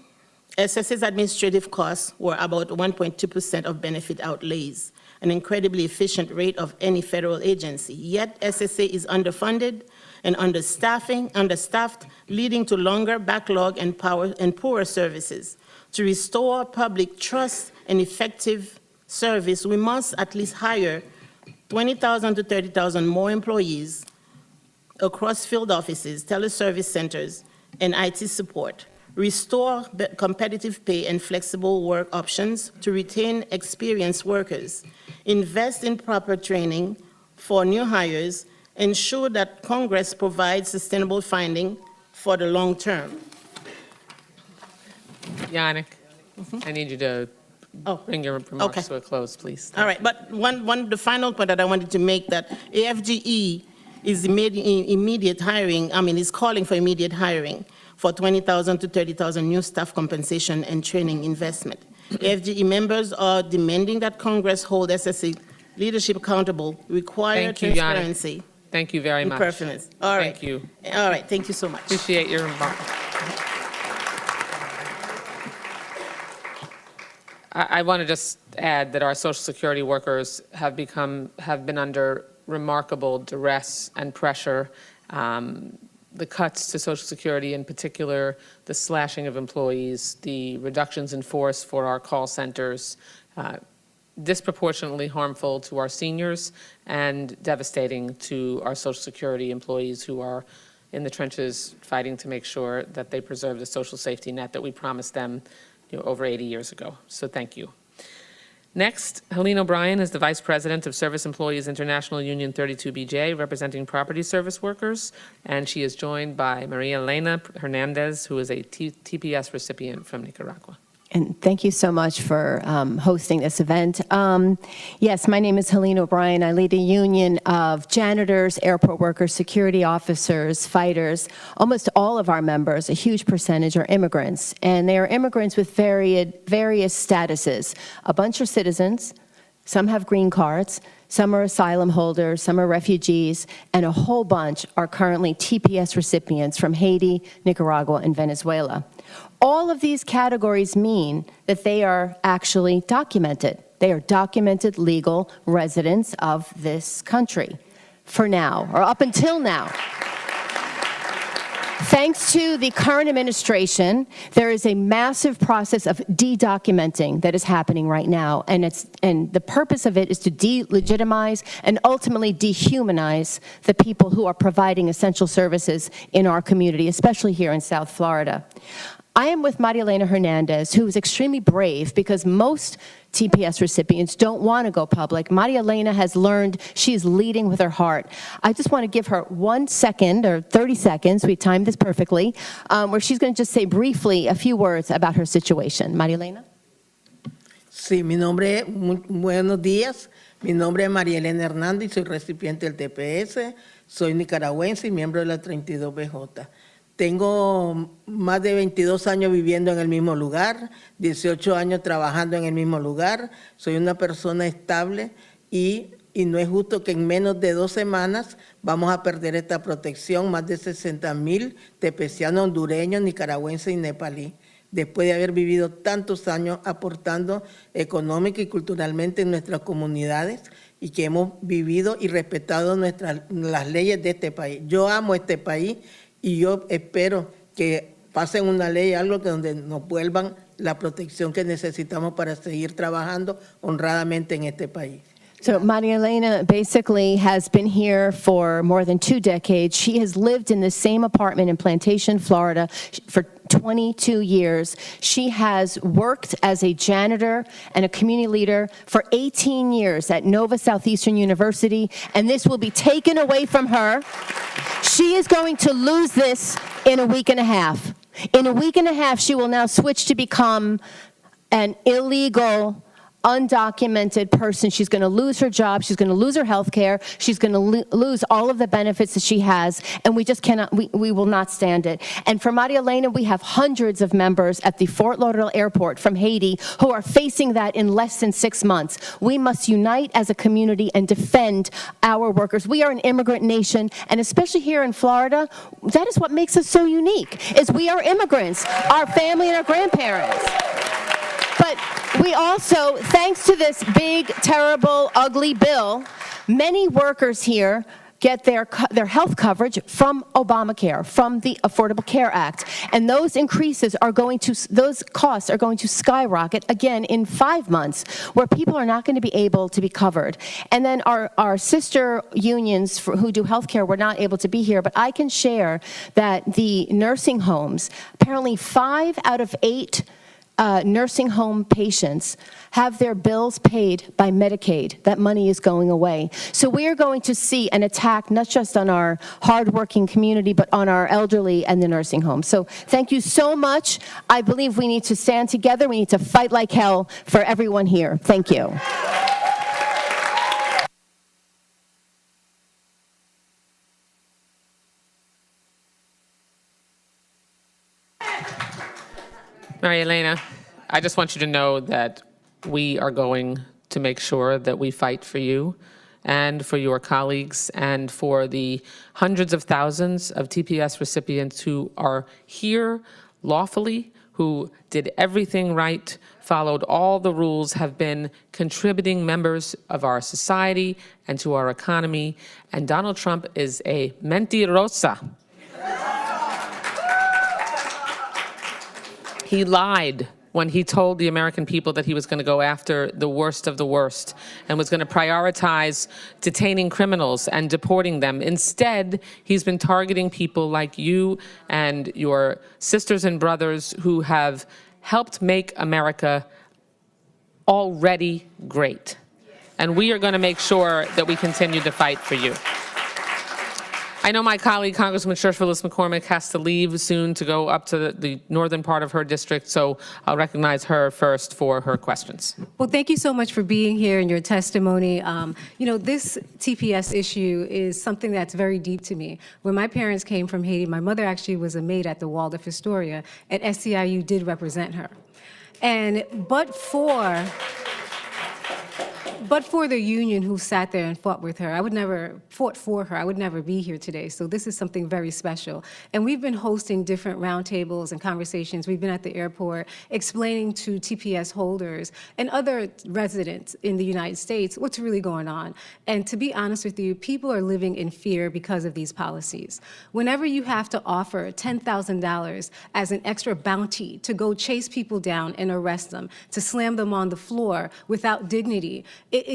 SSA's administrative costs were about 1.2% of benefit outlays, an incredibly efficient rate of any federal agency. Yet SSA is underfunded and understaffed, leading to longer backlog and poorer services. To restore public trust and effective service, we must at least hire 20,000 to 30,000 more employees across field offices, teleservice centers, and IT support. Restore competitive pay and flexible work options to retain experienced workers. Invest in proper training for new hires. Ensure that Congress provides sustainable funding for the long term. Yannick, I need you to bring your remarks Okay. to a close, please. All right, but the final point that I wanted to make, that AFGE is immediate hiring, is calling for immediate hiring for 20,000 to 30,000 new staff compensation and training investment. AFGE members are demanding that Congress hold SSA leadership accountable, require Thank you, Yannick. transparency. Thank you very and much. performance. All right. Thank you. All right, thank you so much. Appreciate your remark. I want to just add that our Social Security workers have been under remarkable duress and pressure. The cuts to Social Security, in particular, the slashing of employees, the reductions in force for our call centers, disproportionately harmful to our seniors and devastating to our Social Security employees who are in the trenches fighting to make sure that they preserve the social safety net that we promised them over 80 years ago. So thank you. Next, Helene O'Brien is the Vice President of Service Employees International Union 32BJ, representing property service workers, and she is joined by Maria Elena Hernandez, who is a TPS recipient from Nicaragua. And thank you so much for hosting this event. Yes, my name is Helene O'Brien. I lead a union of janitors, airport workers, security officers, fighters. Almost all of our members, a huge percentage, are immigrants. And they are immigrants with various statuses. A bunch are citizens, some have green cards, some are asylum holders, some are refugees, and a whole bunch are currently TPS recipients from Haiti, Nicaragua, and Venezuela. All of these categories mean that they are actually documented. They are documented legal residents of this country for now, or up until now. Thanks to the current administration, there is a massive process of de-documenting that is happening right now, and the purpose of it is to delegitimize and ultimately dehumanize the people who are providing essential services in our community, especially here in South Florida. I am with Maria Elena Hernandez, who is extremely brave because most TPS recipients don't want to go public. Maria Elena has learned she is leading with her heart. I just want to give her 1 second or 30 seconds, we timed this perfectly, where she's going to just say briefly a few words about her situation. Maria Elena? Sí, mi nombre es, buenos días, mi nombre es María Elena Hernández, soy recipiente del TPS, soy nicaragüense y miembro de la 32BJ. Tengo más de 22 años viviendo en el mismo lugar, 18 años trabajando en el mismo lugar, soy una persona estable y no es justo que en menos de 2 semanas vamos a perder esta protección, más de 60,000 tepecianos, hondureños, nicaragüenses y nepalíes, después de haber vivido tantos años aportando económica y culturalmente en nuestras comunidades y que hemos vivido y respetado las leyes de este país. Yo amo este país y yo espero que pasen una ley, algo que donde nos vuelvan la protección que necesitamos para seguir trabajando honradamente en este país. So Maria Elena basically has been here for more than 2 decades. She has lived in the same apartment in Plantation, Florida for 22 years. She has worked as a janitor and a community leader for 18 years at Nova Southeastern University, and this will be taken away from her. She is going to lose this in a week and a half. In a week and a half, she will now switch to become an illegal undocumented person. She's going to lose her job. She's going to lose her health care. She's going to lose all of the benefits that she has, and we just cannot, we will not stand it. And for Maria Elena, we have hundreds of members at the Fort Lauderdale Airport from Haiti who are facing that in less than 6 months. We must unite as a community and defend our workers. We are an immigrant nation, and especially here in Florida, that is what makes us so unique, is we are immigrants, our family and our grandparents. But we also, thanks to this big, terrible, ugly bill, many workers here get their health coverage from Obamacare, from the Affordable Care Act. And those increases are going to, those costs are going to skyrocket again in 5 months, where people are not going to be able to be covered. And then our sister unions who do health care were not able to be here, but I can share that the nursing homes, apparently 5 out of 8 nursing home patients have their bills paid by Medicaid. That money is going away. So we are going to see an attack not just on our hardworking community, but on our elderly and the nursing homes. So thank you so much. I believe we need to stand together. We need to fight like hell for everyone here. Thank you. Maria Elena, I just want you to know that we are going to make sure that we fight for you and for your colleagues and for the hundreds of thousands of TPS recipients who are here lawfully, who did everything right, followed all the rules, have been contributing members of our society and to our economy. And Donald Trump is a mentirosa. He lied when he told the American people that he was going to go after the worst of the worst and was going to prioritize detaining criminals and deporting them. Instead, he's been targeting people like you and your sisters and brothers who have helped make America already great. And we are going to make sure that we continue to fight for you. I know my colleague, Congresswoman Shershwillis McCormick, has to leave soon to go up to the northern part of her district, so I'll recognize her first for her questions. Well, thank you so much for being here and your testimony. You know, this TPS issue is something that's very deep to me. When my parents came from Haiti, my mother actually was a maid at the Waldorf Astoria, and SEIU did represent her. And but for the union who sat there and fought with her, I would never, fought for her, I would never be here today. So this is something very special. And we've been hosting different roundtables and conversations. We've been at the airport explaining to TPS holders and other residents in the United States what's really going on. And to be honest with you, people are living in fear because of these policies. Whenever you have to offer $10,000 as an extra bounty to go chase people down and arrest them, to slam them on the floor without dignity,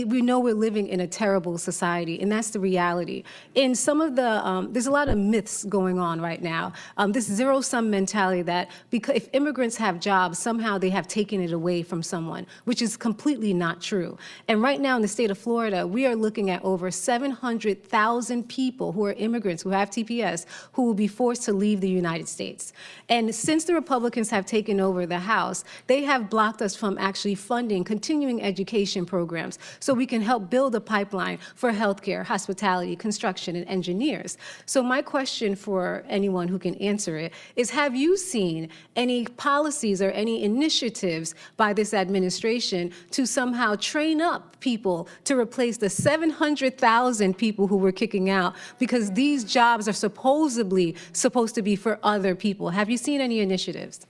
we know we're living in a terrible society, and that's the reality. In some of the, there's a lot of myths going on right now. This zero-sum mentality that because if immigrants have jobs, somehow they have taken it away from someone, which is completely not true. And right now in the state of Florida, we are looking at over 700,000 people who are immigrants who have TPS who will be forced to leave the United States. And since the Republicans have taken over the House, they have blocked us from actually funding continuing education programs so we can help build a pipeline for healthcare, hospitality, construction, and engineers. So my question for anyone who can answer it is, have you seen any policies or any initiatives by this administration to somehow train up people to replace the 700,000 people who we're kicking out because these jobs are supposedly supposed to be for other people? Have you seen any initiatives?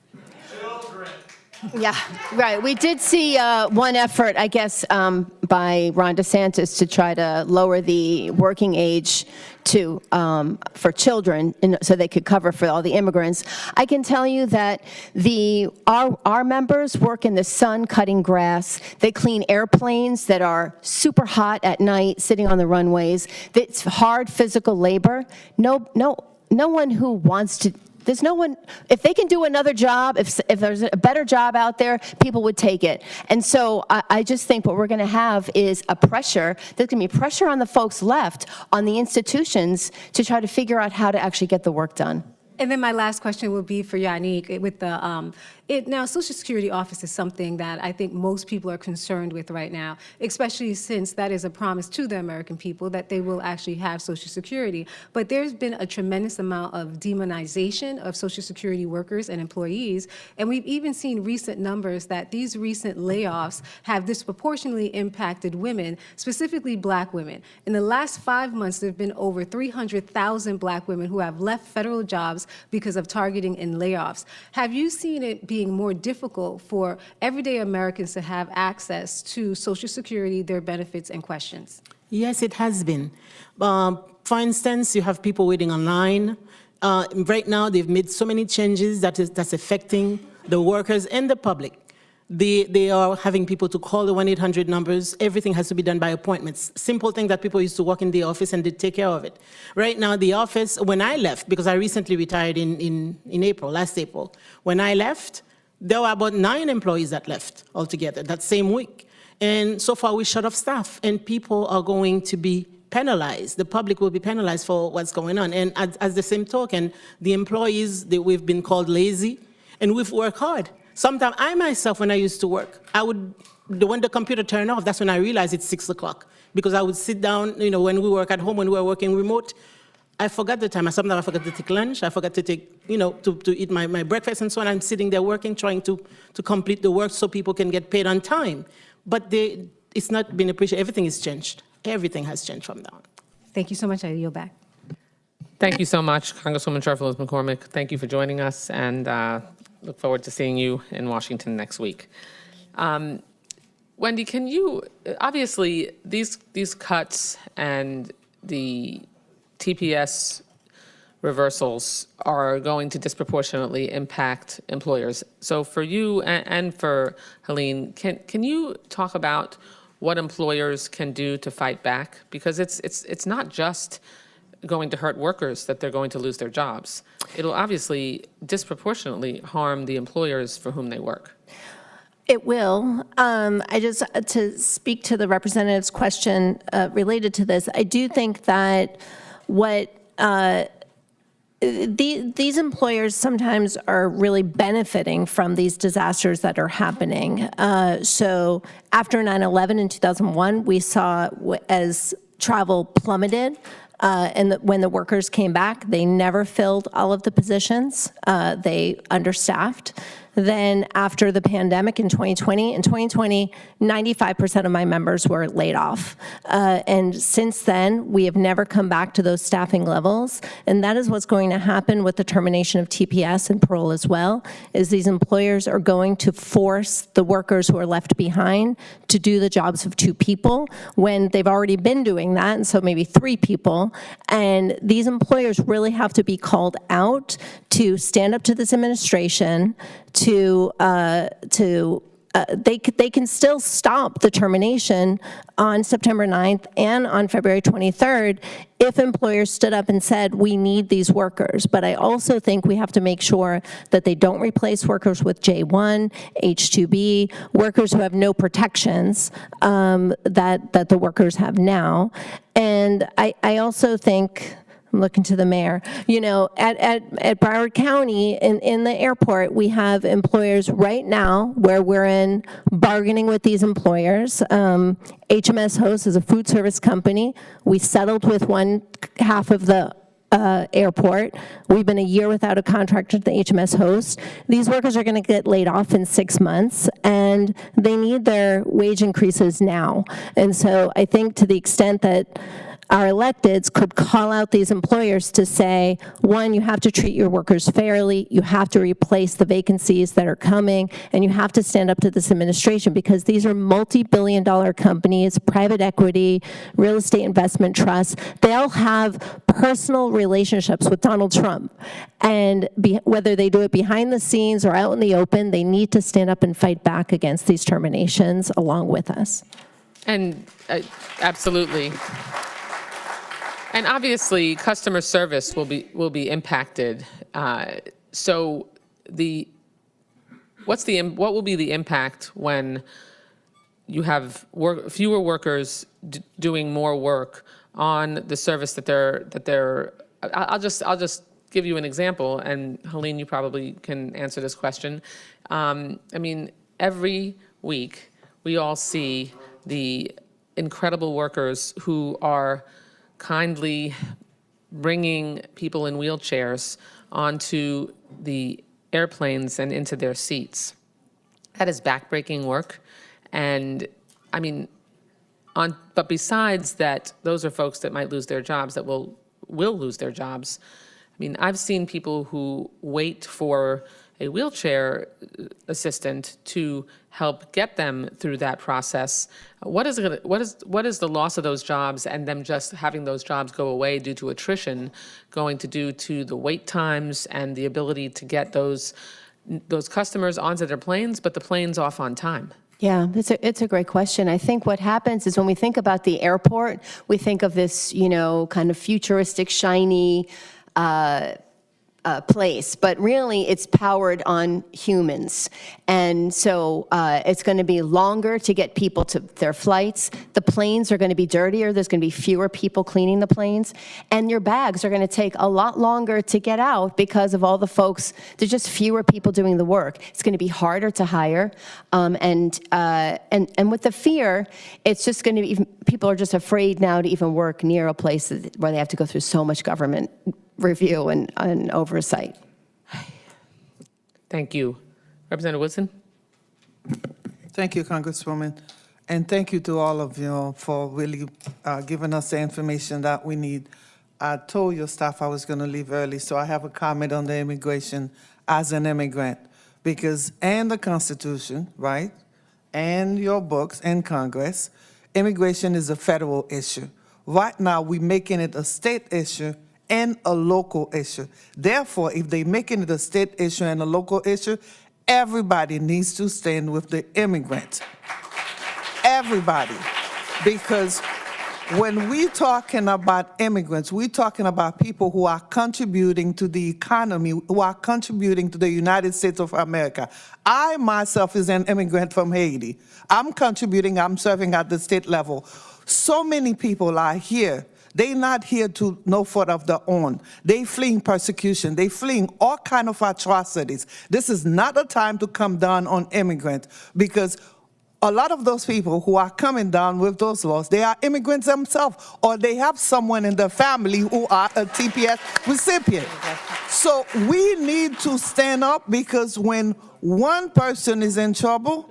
Yeah, right. We did see one effort, I guess, by Ron DeSantis to try to lower the working age to for children, so they could cover for all the immigrants. I can tell you that our members work in the sun cutting grass. They clean airplanes that are super hot at night, sitting on the runways. It's hard physical labor. No one who wants to. There's no one, if they can do another job, if there's a better job out there, people would take it. And so I just think what we're going to have is a pressure, there's going to be pressure on the folks left, on the institutions, to try to figure out how to actually get the work done. And then my last question would be for Yannick with the Now, Social Security office is something that I think most people are concerned with right now, especially since that is a promise to the American people that they will actually have Social Security. But there's been a tremendous amount of demonization of Social Security workers and employees, and we've even seen recent numbers that these recent layoffs have disproportionately impacted women, specifically Black women. In the last 5 months, there have been over 300,000 Black women who have left federal jobs because of targeting and layoffs. Have you seen it being more difficult for everyday Americans to have access to Social Security, their benefits, and questions? Yes, it has been. For instance, you have people waiting online. Right now, they've made so many changes that's affecting the workers and the public. They are having people to call the 1-800 numbers. Everything has to be done by appointments. Simple thing that people used to walk in the office and they'd take care of it. Right now, the office, when I left, because I recently retired in April, last April, when I left, there were about 9 employees that left altogether that same week. And so far, we shut off staff, and people are going to be penalized. The public will be penalized for what's going on. And as the same token, the employees, we've been called lazy, and we've worked hard. Sometimes I myself, when I used to work, when the computer turned off, that's when I realized it's 6 o'clock. Because I would sit down, when we work at home, when we were working remote, I forgot the time. Sometimes I forgot to take lunch. I forgot to take, to eat my breakfast and so on. I'm sitting there working, trying to complete the work so people can get paid on time. But it's not been appreciated. Everything has changed. Everything has changed from now on. Thank you so much. I yield back. Thank you so much, Congresswoman Sharfield McCormick. Thank you for joining us, and look forward to seeing you in Washington next week. Wendy, can you, obviously, these cuts and the TPS reversals are going to disproportionately impact employers. So for you and for Helene, can you talk about what employers can do to fight back? Because it's not just going to hurt workers that they're going to lose their jobs. It'll obviously disproportionately harm the employers for whom they work. It will. To speak to the representative's question related to this, I do think that these employers sometimes are really benefiting from these disasters that are happening. So after 9/11 in 2001, we saw as travel plummeted, and when the workers came back, they never filled all of the positions. They understaffed. Then after the pandemic in 2020, 95% of my members were laid off. And since then, we have never come back to those staffing levels. And that is what's going to happen with the termination of TPS and parole as well, is these employers are going to force the workers who are left behind to do the jobs of 2 people when they've already been doing that, and so maybe 3 people. And these employers really have to be called out to stand up to this administration, they can still stop the termination on September 9th and on February 23rd if employers stood up and said, we need these workers. But I also think we have to make sure that they don't replace workers with J1, H2B, workers who have no protections that the workers have now. And I also think, I'm looking to the mayor, at Broward County in the airport, we have employers right now where we're in bargaining with these employers. HMS Host is a food service company. We settled with one half of the airport. We've been a year without a contract at the HMS Host. These workers are going to get laid off in 6 months, and they need their wage increases now. And so I think to the extent that our electeds could call out these employers to say, 1, you have to treat your workers fairly, you have to replace the vacancies that are coming, and you have to stand up to this administration, because these are multi-billion-dollar companies, private equity, real estate investment trusts. They all have personal relationships with Donald Trump. And whether they do it behind the scenes or out in the open, they need to stand up and fight back against these terminations along with us. And absolutely. And obviously, customer service will be impacted. So what will be the impact when you have fewer workers doing more work on the service that they're? I'll just give you an example, and Helene, you probably can answer this question. I mean, every week, we all see the incredible workers who are kindly bringing people in wheelchairs onto the airplanes and into their seats. That is backbreaking work. And I mean, but besides that, those are folks that might lose their jobs, that will lose their jobs. I mean, I've seen people who wait for a wheelchair assistant to help get them through that process. What is the loss of those jobs and them just having those jobs go away due to attrition going to do to the wait times and the ability to get those customers onto their planes, but the planes off on time? Yeah, it's a great question. I think what happens is when we think about the airport, we think of this, kind of futuristic, shiny place, but really it's powered on humans. And so it's going to be longer to get people to their flights. The planes are going to be dirtier. There's going to be fewer people cleaning the planes. And your bags are going to take a lot longer to get out because of all the folks. There's just fewer people doing the work. It's going to be harder to hire. And with the fear, it's just going to be, people are just afraid now to even work near a place where they have to go through so much government review and oversight. Thank you. Representative Woodson? Thank you, Congresswoman. And thank you to all of you for really giving us the information that we need. I told your staff I was going to leave early, so I have a comment on the immigration as an immigrant. Because in the Constitution, right, and your books in Congress, immigration is a federal issue. Right now, we're making it a state issue and a local issue. Therefore, if they're making it a state issue and a local issue, everybody needs to stand with the immigrant. Everybody. Because when we're talking about immigrants, we're talking about people who are contributing to the economy, who are contributing to the United States of America. I myself is an immigrant from Haiti. I'm contributing, I'm serving at the state level. So many people are here. They're not here to no fault of their own. They fleeing persecution. They fleeing all kind of atrocities. This is not a time to come down on immigrants because a lot of those people who are coming down with those laws, they are immigrants themselves, or they have someone in their family who are a TPS recipient. So we need to stand up because when one person is in trouble,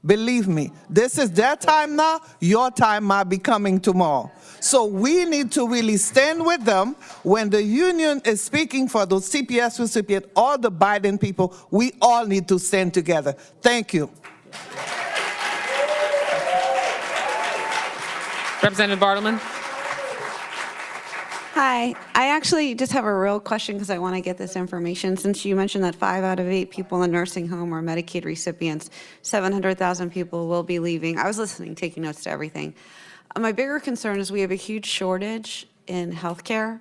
believe me, this is their time now, your time might be coming tomorrow. So we need to really stand with them. When the union is speaking for those CPS recipients or the Biden people, we all need to stand together. Thank you. Representative Bartleman? Hi, I actually just have a real question because I want to get this information. Since you mentioned that 5 out of 8 people in a nursing home are Medicaid recipients, 700,000 people will be leaving. I was listening, taking notes to everything. My bigger concern is we have a huge shortage in healthcare,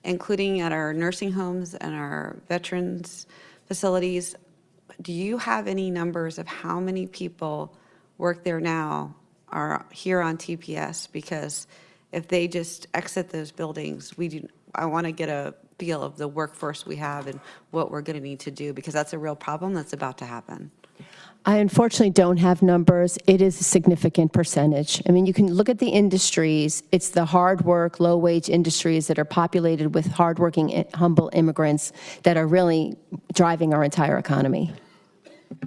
including at our nursing homes and our veterans facilities. Do you have any numbers of how many people work there now are here on TPS? Because if they just exit those buildings, I want to get a feel of the workforce we have and what we're going to need to do, because that's a real problem that's about to happen. I unfortunately don't have numbers. It is a significant percentage. I mean, you can look at the industries. It's the hard work, low-wage industries that are populated with hardworking, humble immigrants that are really driving our entire economy.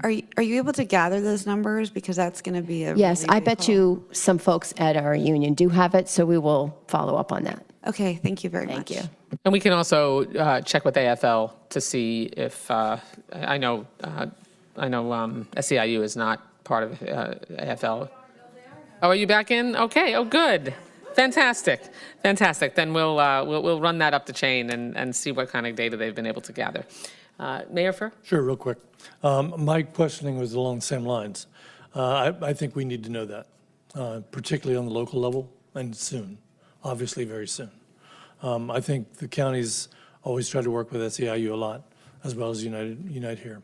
Are you able to gather those numbers? Because that's going to be a Yes, really I big bet call. you some folks at our union do have it, so we will follow up on that. Okay, thank you very much. Thank you. And we can also check with AFL to see if, I know SEIU is not part of AFL. Oh, are you back in? Okay, oh, good. Fantastic, fantastic. Then we'll run that up the chain and see what kind of data they've been able to gather. Mayor Furr? Sure, real quick. My questioning was along the same lines. I think we need to know that, particularly on the local level, and soon, obviously very soon. I think the counties always try to work with SEIU a lot, as well as Unite Here.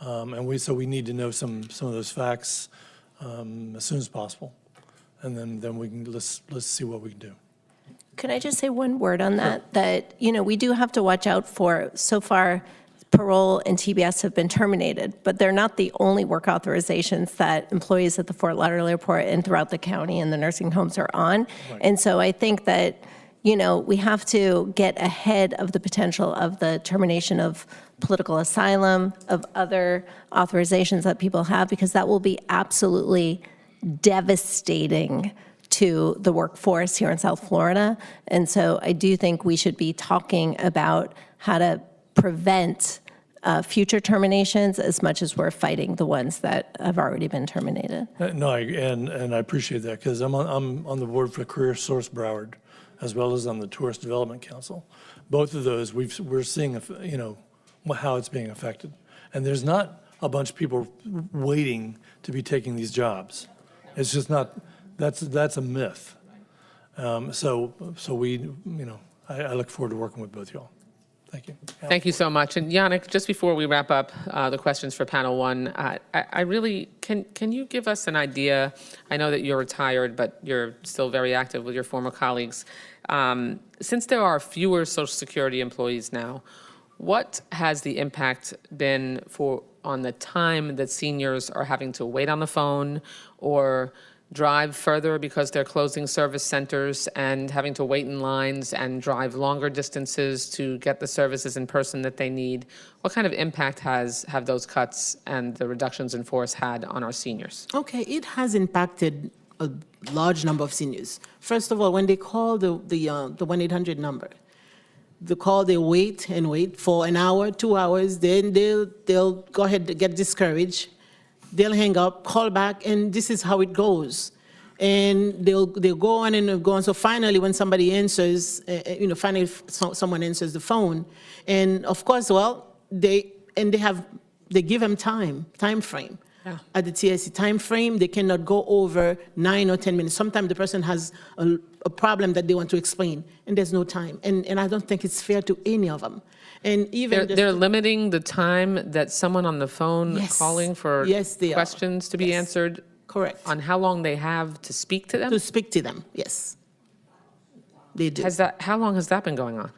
So we need to know some of those facts as soon as possible, and then we can let's see what we can do. Can I just say one word on that? That, we do have to watch out for, so far, parole and TBS have been terminated, but they're not the only work authorizations that employees at the Fort Lauderdale Airport and throughout the county and the nursing homes are on. And so I think that, we have to get ahead of the potential of the termination of political asylum, of other authorizations that people have, because that will be absolutely devastating to the workforce here in South Florida. And so I do think we should be talking about how to prevent future terminations as much as we're fighting the ones that have already been terminated. No, and I appreciate that, because I'm on the board for Career Source Broward, as well as on the Tourist Development Council. Both of those, we're seeing, how it's being affected. And there's not a bunch of people waiting to be taking these jobs. It's just not, that's a myth. So we, I look forward to working with both y'all. Thank you. Thank you so much. And Yannick, just before we wrap up the questions for panel one, I really, can you give us an idea? I know that you're retired, but you're still very active with your former colleagues. Since there are fewer Social Security employees now, what has the impact been on the time that seniors are having to wait on the phone or drive further because they're closing service centers and having to wait in lines and drive longer distances to get the services in person that they need? What kind of impact have those cuts and the reductions in force had on our seniors? Okay, it has impacted a large number of seniors. First of all, when they call the 1-800 number, they wait and wait for an hour, 2 hours, then they'll go ahead and get discouraged. They'll hang up, call back, and this is how it goes. And they'll go on and go on. So finally, when somebody answers, someone answers the phone, and of course, they give them time frame. Yeah. At the TSC time frame, they cannot go over 9 or 10 minutes. Sometimes the person has a problem that they want to explain, and there's no time. And I don't think it's fair to any of them. And even They're limiting the time that someone on the phone Yes. calling for Yes, they are. questions to be Yes. answered correct on how long they have to speak to them? to speak to them. Yes, they do. How long has that been going on?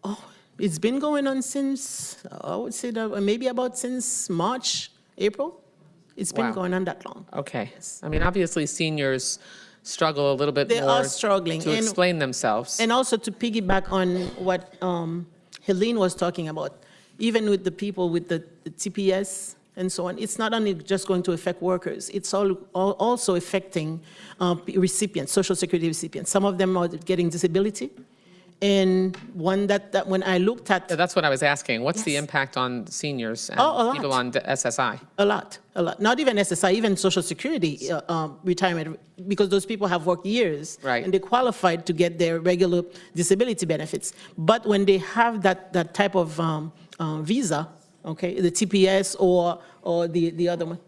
Oh, it's been going on since, I would say that maybe about since March, April. It's been Wow. going on that long. Okay. I mean, obviously, seniors struggle a little bit They more are struggling. to explain themselves. And also to piggyback on what Helene was talking about, even with the people with the TPS and so on, it's not only just going to affect workers, it's also affecting recipients, Social Security recipients. Some of them are getting disability. And one that when I looked at That's what I was asking. What's the Yes. impact on seniors and Oh, a lot. people on SSI? a lot, not even SSI, even Social Security retirement, because those people have worked years. Right. And they qualified to get their regular disability benefits. But when they have that type of visa, okay, the TPS or the other one,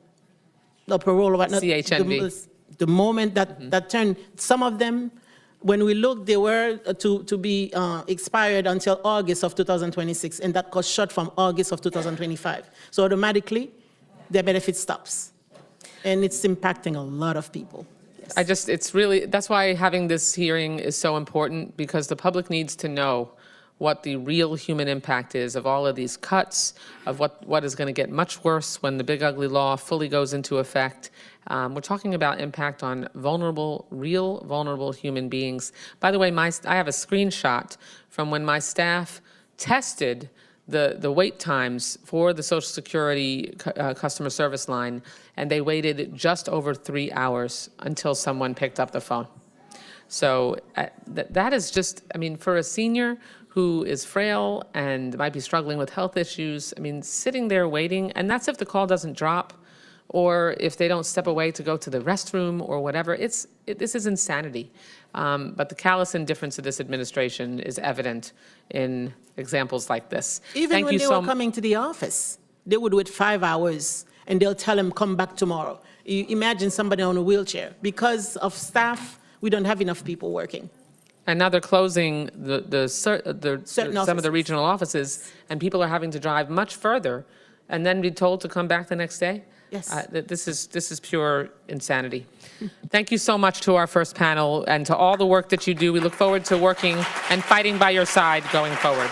the parole or whatnot. CHNV. The moment that turned, some of them, when we looked, they were to be expired until August of 2026, and that got shut from August of 2025. So automatically, their benefit stops. And it's impacting a lot of people. Yes. That's why having this hearing is so important, because the public needs to know what the real human impact is of all of these cuts, of what is going to get much worse when the big ugly law fully goes into effect. We're talking about impact on real vulnerable human beings. By the way, I have a screenshot from when my staff tested the wait times for the Social Security customer service line, and they waited just over 3 hours until someone picked up the phone. So that is just, I mean, for a senior who is frail and might be struggling with health issues, I mean, sitting there waiting, and that's if the call doesn't drop or if they don't step away to go to the restroom or whatever. This is insanity. But the callous indifference of this administration is evident in examples like this. Even when they were coming to the office, they would wait 5 hours and they'll tell them, come back tomorrow. You imagine somebody on a wheelchair. Because of staff, we don't have enough people working. And now they're closing some of the regional offices, and people are having to drive much further and then be told to come back the next day. Yes. This is pure insanity. Thank you so much to our first panel and to all the work that you do. We look forward to working and fighting by your side going forward.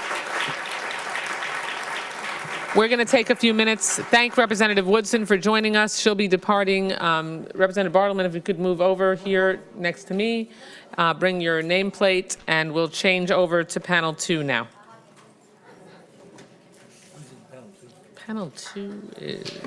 We're going to take a few minutes. Thank Representative Woodson for joining us. She'll be departing. Representative Bartleman, if you could move over here next to me, bring your nameplate, and we'll change over to panel 2 now. Panel 2 is...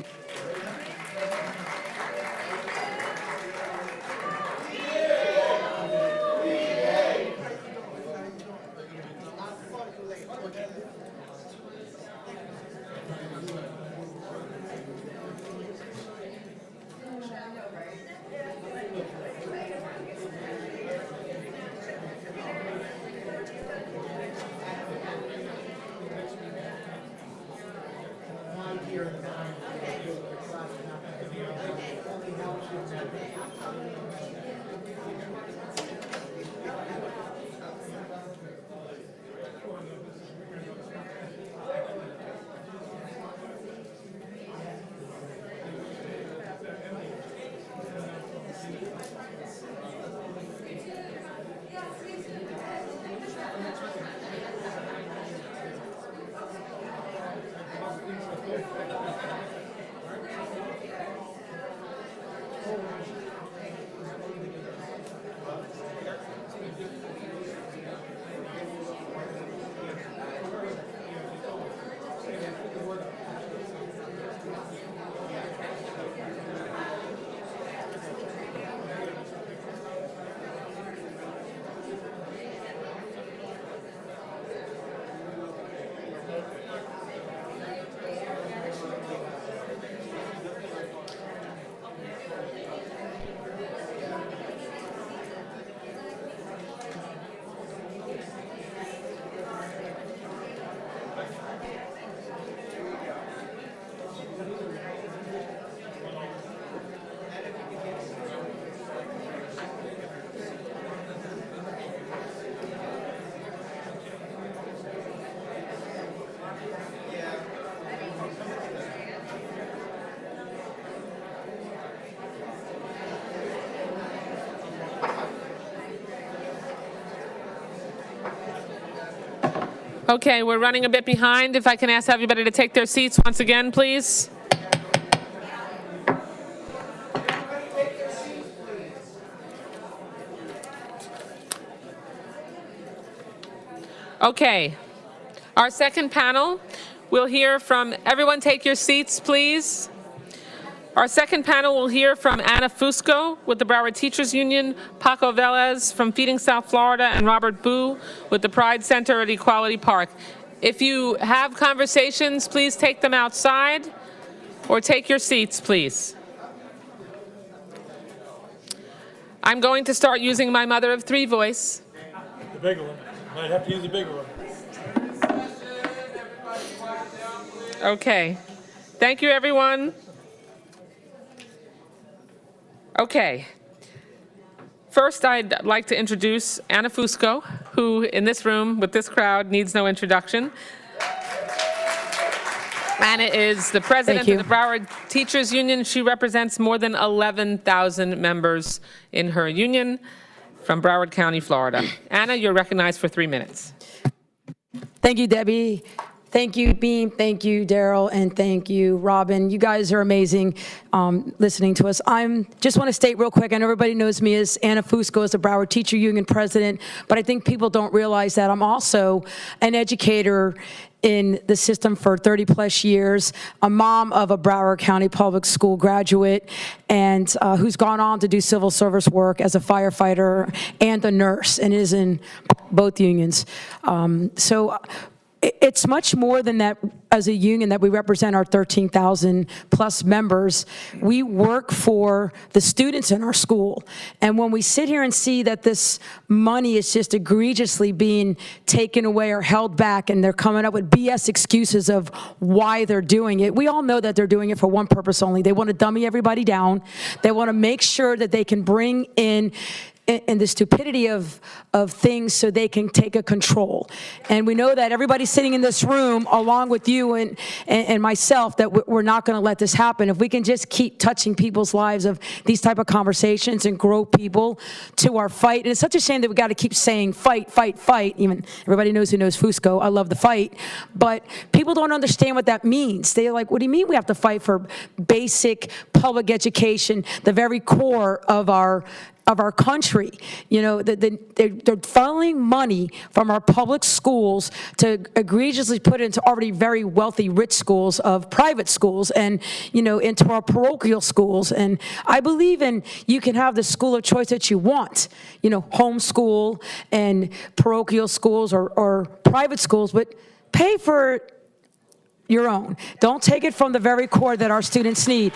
Okay, we're running a bit behind. If I can ask everybody to take their seats once again, please. Okay, our second panel, we'll hear from, everyone take your seats, please. Our second panel will hear from Anna Fusco with the Broward Teachers Union, Paco Velez from Feeding South Florida, and Robert Boo with the Pride Center at Equality Park. If you have conversations, please take them outside or take your seats, please. I'm going to start using my mother of three voice. The bigger one. Might have to use the bigger one. Okay. Thank you, everyone. Okay. First, I'd like to introduce Anna Fusco, who in this room with this crowd needs no introduction. Anna is the president of the Broward Teachers Union. She represents more than 11,000 members in her union from Broward County, Florida. Anna, you're recognized for 3 minutes. Thank you, Debbie. Thank you, Beam. Thank you, Daryl. And thank you, Robin. You guys are amazing listening to us. Just want to state real quick, and everybody knows me as Anna Fusco, as the Broward Teacher Union president, but I think people don't realize that I'm also an educator in the system for 30 plus years, a mom of a Broward County public school graduate, and who's gone on to do civil service work as a firefighter and a nurse, and is in both unions. So it's much more than that. As a union that we represent our 13,000 plus members, we work for the students in our school. And when we sit here and see that this money is just egregiously being taken away or held back, and they're coming up with BS excuses of why they're doing it, we all know that they're doing it for one purpose only. They want to dummy everybody down. They want to make sure that they can bring in and the stupidity of things so they can take a control. And we know that everybody sitting in this room, along with you and myself, that we're not going to let this happen. If we can just keep touching people's lives of these type of conversations and grow people to our fight. And it's such a shame that we got to keep saying fight, fight, fight. Even everybody knows who knows Fusco. I love the fight. But people don't understand what that means. They're like, what do you mean we have to fight for basic public education, the very core of our country? You know, they're funneling money from our public schools to egregiously put into already very wealthy, rich schools of private schools and, you know, into our parochial schools. And I believe in you can have the school of choice that you want, you know, homeschool and parochial schools or private schools, but pay for your own. Don't take it from the very core that our students need.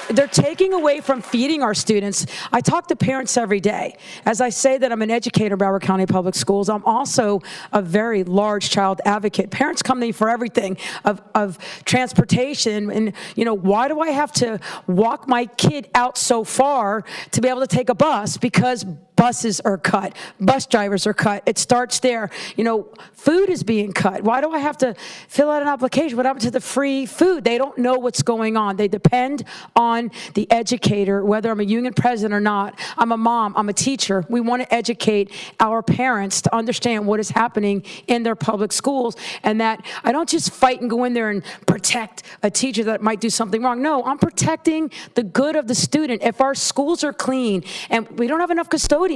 They're taking away from feeding our students. I talk to parents every day. As I say that I'm an educator in Broward County Public Schools, I'm also a very large child advocate. Parents come to me for everything of transportation and, you know, why do I have to walk my kid out so far to be able to take a bus? Because buses are cut, bus drivers are cut. It starts there. You know, food is being cut. Why do I have to fill out an application? What happened to the free food? They don't know what's going on. They depend on the educator, whether I'm a union president or not. I'm a mom, I'm a teacher. We want to educate our parents to understand what is happening in their public schools, and that I don't just fight and go in there and protect a teacher that might do something wrong. No, I'm protecting the good of the student. If our schools are clean and we don't have enough custodians,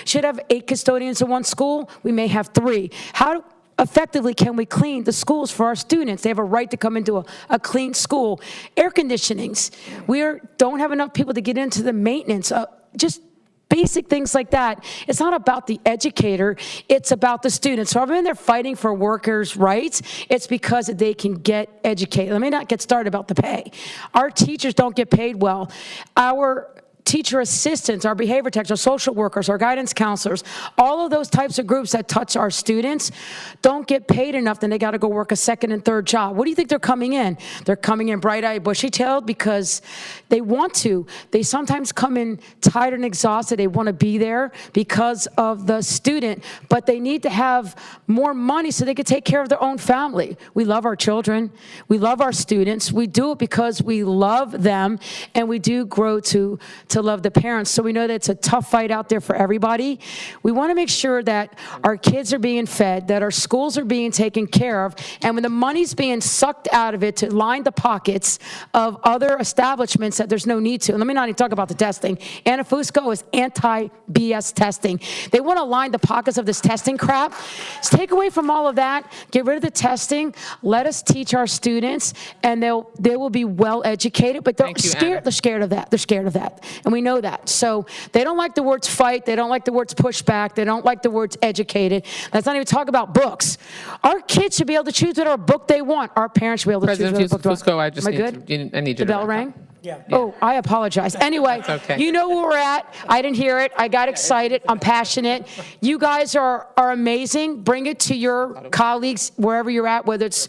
should have 8 custodians in one school, we may have 3. How effectively can we clean the schools for our students? They have a right to come into a clean school. Air conditionings. We don't have enough people to get into the maintenance. Just basic things like that. It's not about the educator, it's about the students. So I've been there fighting for workers' rights. It's because they can get educated. Let me not get started about the pay. Our teachers don't get paid well. Our teacher assistants, our behavior techs, our social workers, our guidance counselors, all of those types of groups that touch our students don't get paid enough, then they got to go work a second and third job. What do you think they're coming in? They're coming in bright-eyed, bushy-tailed because they want to. They sometimes come in tired and exhausted. They want to be there because of the student, but they need to have more money so they can take care of their own family. We love our children. We love our students. We do it because we love them, and we do grow to love the parents. So we know that it's a tough fight out there for everybody. We want to make sure that our kids are being fed, that our schools are being taken care of, and when the money's being sucked out of it to line the pockets of other establishments that there's no need to. And let me not even talk about the testing. Anna Fusco is anti-BS testing. They want to line the pockets of this testing crap. Just take away from all of that, get rid of the testing, let us teach our students, and they will be well educated, but they're scared. They're scared of that. They're scared of that. And we know that. So they don't like the words fight. They don't like the words pushback. They don't like the words educated. Let's not even talk about books. Our kids should be able to choose whatever book they want. Our parents should be able to choose whatever book they want. Fusco, I just Am I need good? I need you The to bell wrap rang? up. Yeah. Oh, I apologize. Anyway, okay. You know where we're at. I didn't hear it. I got excited. I'm passionate. You guys are amazing. Bring it to your colleagues wherever you're at, whether it's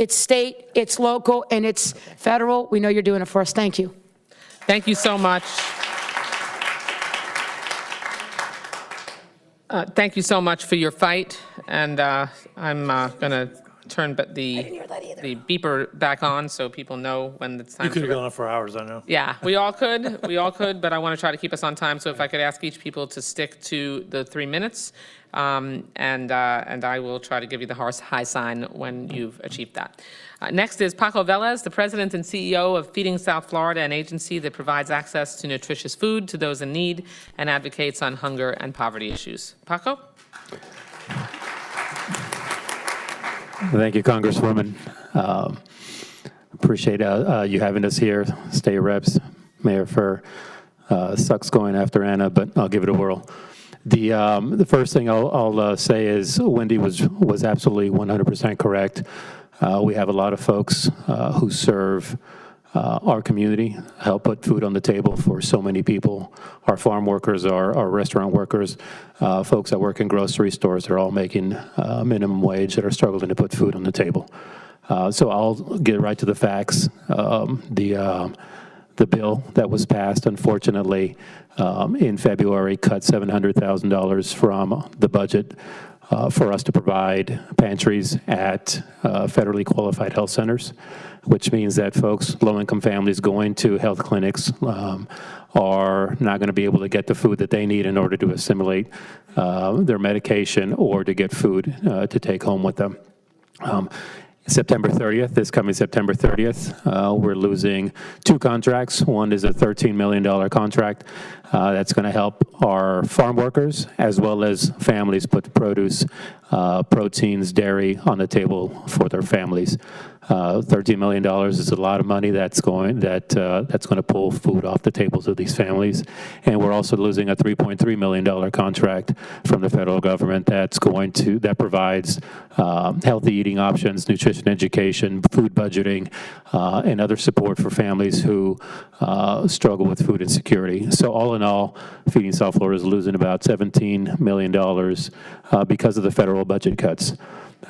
state, it's local, and it's federal. We know you're doing it for us. Thank you. Thank you so much. Thank you so much for your fight, and I'm going to turn the beeper back on so people know when it's time You could to have gone on for hours, I know. Yeah, we all could, but I want to try to keep us on time, so if I could ask each people to stick to the 3 minutes, and I will try to give you the high sign when you've achieved that. Next is Paco Velez, the president and CEO of Feeding South Florida, an agency that provides access to nutritious food to those in need and advocates on hunger and poverty issues. Paco? Thank you, Congresswoman. Appreciate you having us here. State reps, Mayor Furr. Sucks going after Anna, but I'll give it a whirl. The first thing I'll say is Wendy was absolutely 100% correct. We have a lot of folks who serve our community, help put food on the table for so many people. Our farm workers, our restaurant workers, folks that work in grocery stores, they're all making minimum wage that are struggling to put food on the table. So I'll get right to the facts. The bill that was passed, unfortunately, in February, cut $700,000 from the budget for us to provide pantries at federally qualified health centers, which means that folks, low-income families going to health clinics are not going to be able to get the food that they need in order to assimilate their medication or to get food to take home with them. September 30th, this coming September 30th, we're losing 2 contracts. One is a $13 million contract that's going to help our farm workers as well as families put produce, proteins, dairy on the table for their families. $13 million is a lot of money that's going to pull food off the tables of these families. And we're also losing a $3.3 million contract from the federal government that provides healthy eating options, nutrition education, food budgeting, and other support for families who struggle with food insecurity. So all in all, Feeding South Florida is losing about $17 million because of the federal budget cuts.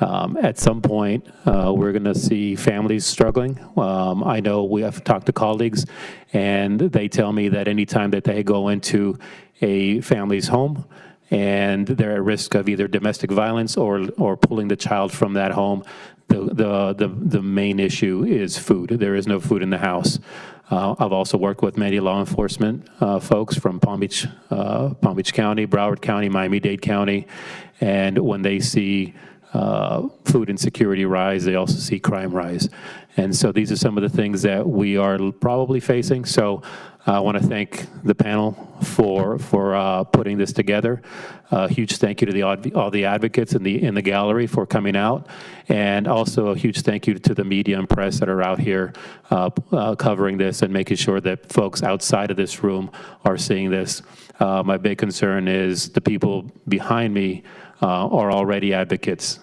At some point, we're going to see families struggling. I know we have talked to colleagues, and they tell me that anytime that they go into a family's home and they're at risk of either domestic violence or pulling the child from that home, the main issue is food. There is no food in the house. I've also worked with many law enforcement folks from Palm Beach County, Broward County, Miami-Dade County, and when they see food insecurity rise, they also see crime rise. And so these are some of the things that we are probably facing. So I want to thank the panel for putting this together. A huge thank you to all the advocates in the gallery for coming out, and also a huge thank you to the media and press that are out here covering this and making sure that folks outside of this room are seeing this. My big concern is the people behind me are already advocates.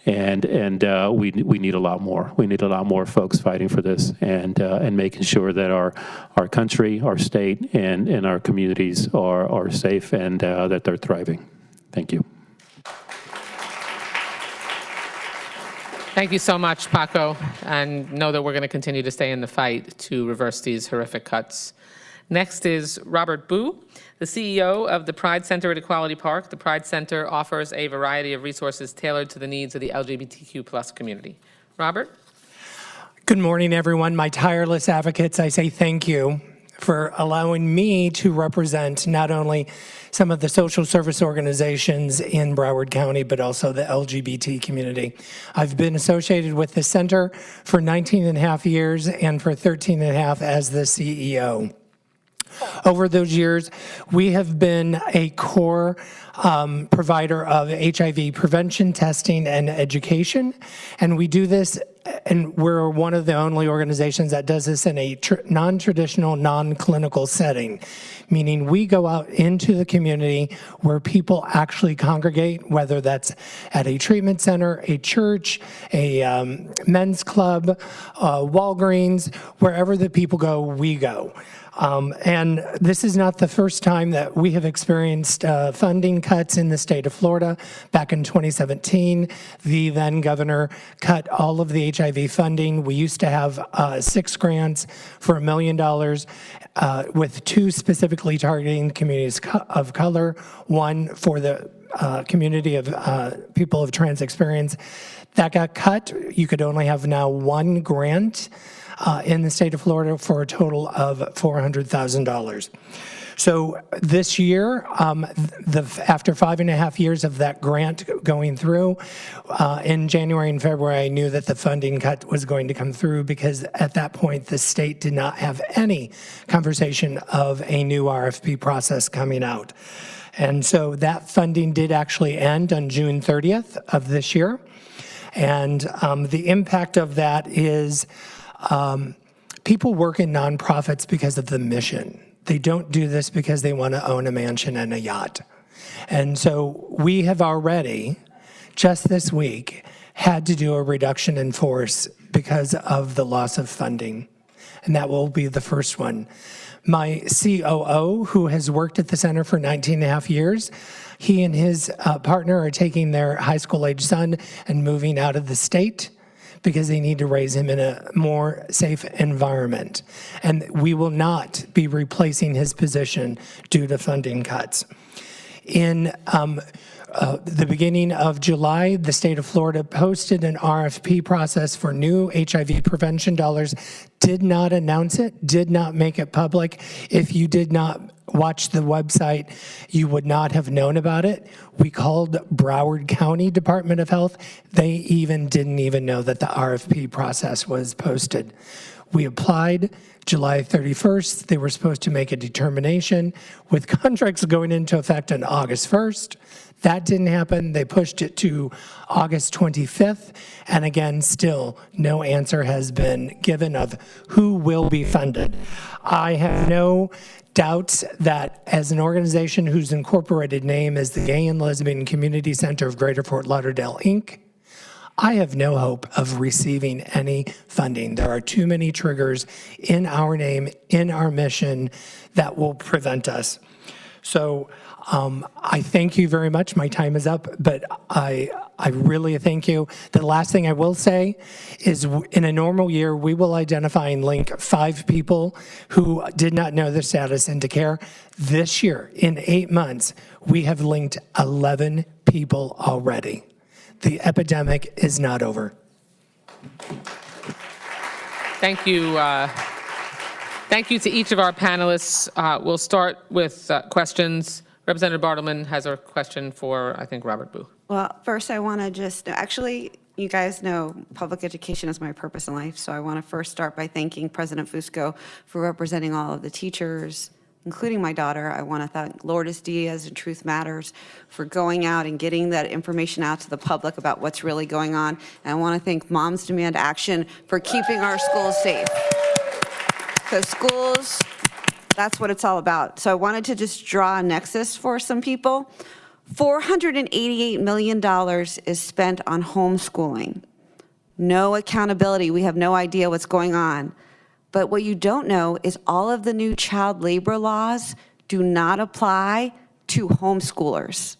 And we need a lot more. We need a lot more folks fighting for this and making sure that our country, our state, and our communities are safe and that they're thriving. Thank you. Thank you so much, Paco, and know that we're going to continue to stay in the fight to reverse these horrific cuts. Next is Robert Boo, the CEO of the Pride Center at Equality Park. The Pride Center offers a variety of resources tailored to the needs of the LGBTQ+ community. Robert? Good morning, everyone. My tireless advocates, I say thank you for allowing me to represent not only some of the social service organizations in Broward County, but also the LGBT community. I've been associated with the center for 19 and a half years and for 13 and a half as the CEO. Over those years, we have been a core provider of HIV prevention, testing, and education. And we do this, and we're one of the only organizations that does this in a non-traditional, non-clinical setting, meaning we go out into the community where people actually congregate, whether that's at a treatment center, a church, a men's club, Walgreens, wherever the people go, we go. And this is not the first time that we have experienced funding cuts in the state of Florida. Back in 2017, the then governor cut all of the HIV funding. We used to have 6 grants for $1 million with 2 specifically targeting communities of color, 1 for the community of people of trans experience. That got cut. You could only have now 1 grant in the state of Florida for a total of $400,000. So this year, after 5.5 years of that grant going through, in January and February, I knew that the funding cut was going to come through because at that point, the state did not have any conversation of a new RFP process coming out. And so that funding did actually end on June 30th of this year. And the impact of that is people work in nonprofits because of the mission. They don't do this because they want to own a mansion and a yacht. And so we have already, just this week, had to do a reduction in force because of the loss of funding. And that will be the first one. My COO, who has worked at the center for 19 and a half years, he and his partner are taking their high school age son and moving out of the state because they need to raise him in a more safe environment. And we will not be replacing his position due to funding cuts. In the beginning of July, the state of Florida posted an RFP process for new HIV prevention dollars, did not announce it, did not make it public. If you did not watch the website, you would not have known about it. We called Broward County Department of Health. They didn't even know that the RFP process was posted. We applied July 31st. They were supposed to make a determination with contracts going into effect on August 1st. That didn't happen. They pushed it to August 25th. And again, still no answer has been given of who will be funded. I have no doubts that as an organization whose incorporated name is the Gay and Lesbian Community Center of Greater Fort Lauderdale, Inc., I have no hope of receiving any funding. There are too many triggers in our name, in our mission, that will prevent us. So I thank you very much. My time is up, but I really thank you. The last thing I will say is in a normal year, we will identify and link 5 people who did not know their status into care. This year, in 8 months, we have linked 11 people already. The epidemic is not over. Thank you. Thank you to each of our panelists. We'll start with questions. Representative Bartleman has a question for, I think, Robert Booth. Well, first I want to actually, you guys know public education is my purpose in life, so I want to first start by thanking President Fusco for representing all of the teachers, including my daughter. I want to thank Lourdes Diaz and Truth Matters for going out and getting that information out to the public about what's really going on. And I want to thank Moms Demand Action for keeping our schools safe. Because schools, that's what it's all about. So I wanted to just draw a nexus for some people. $488 million is spent on homeschooling. No accountability. We have no idea what's going on. But what you don't know is all of the new child labor laws do not apply to homeschoolers.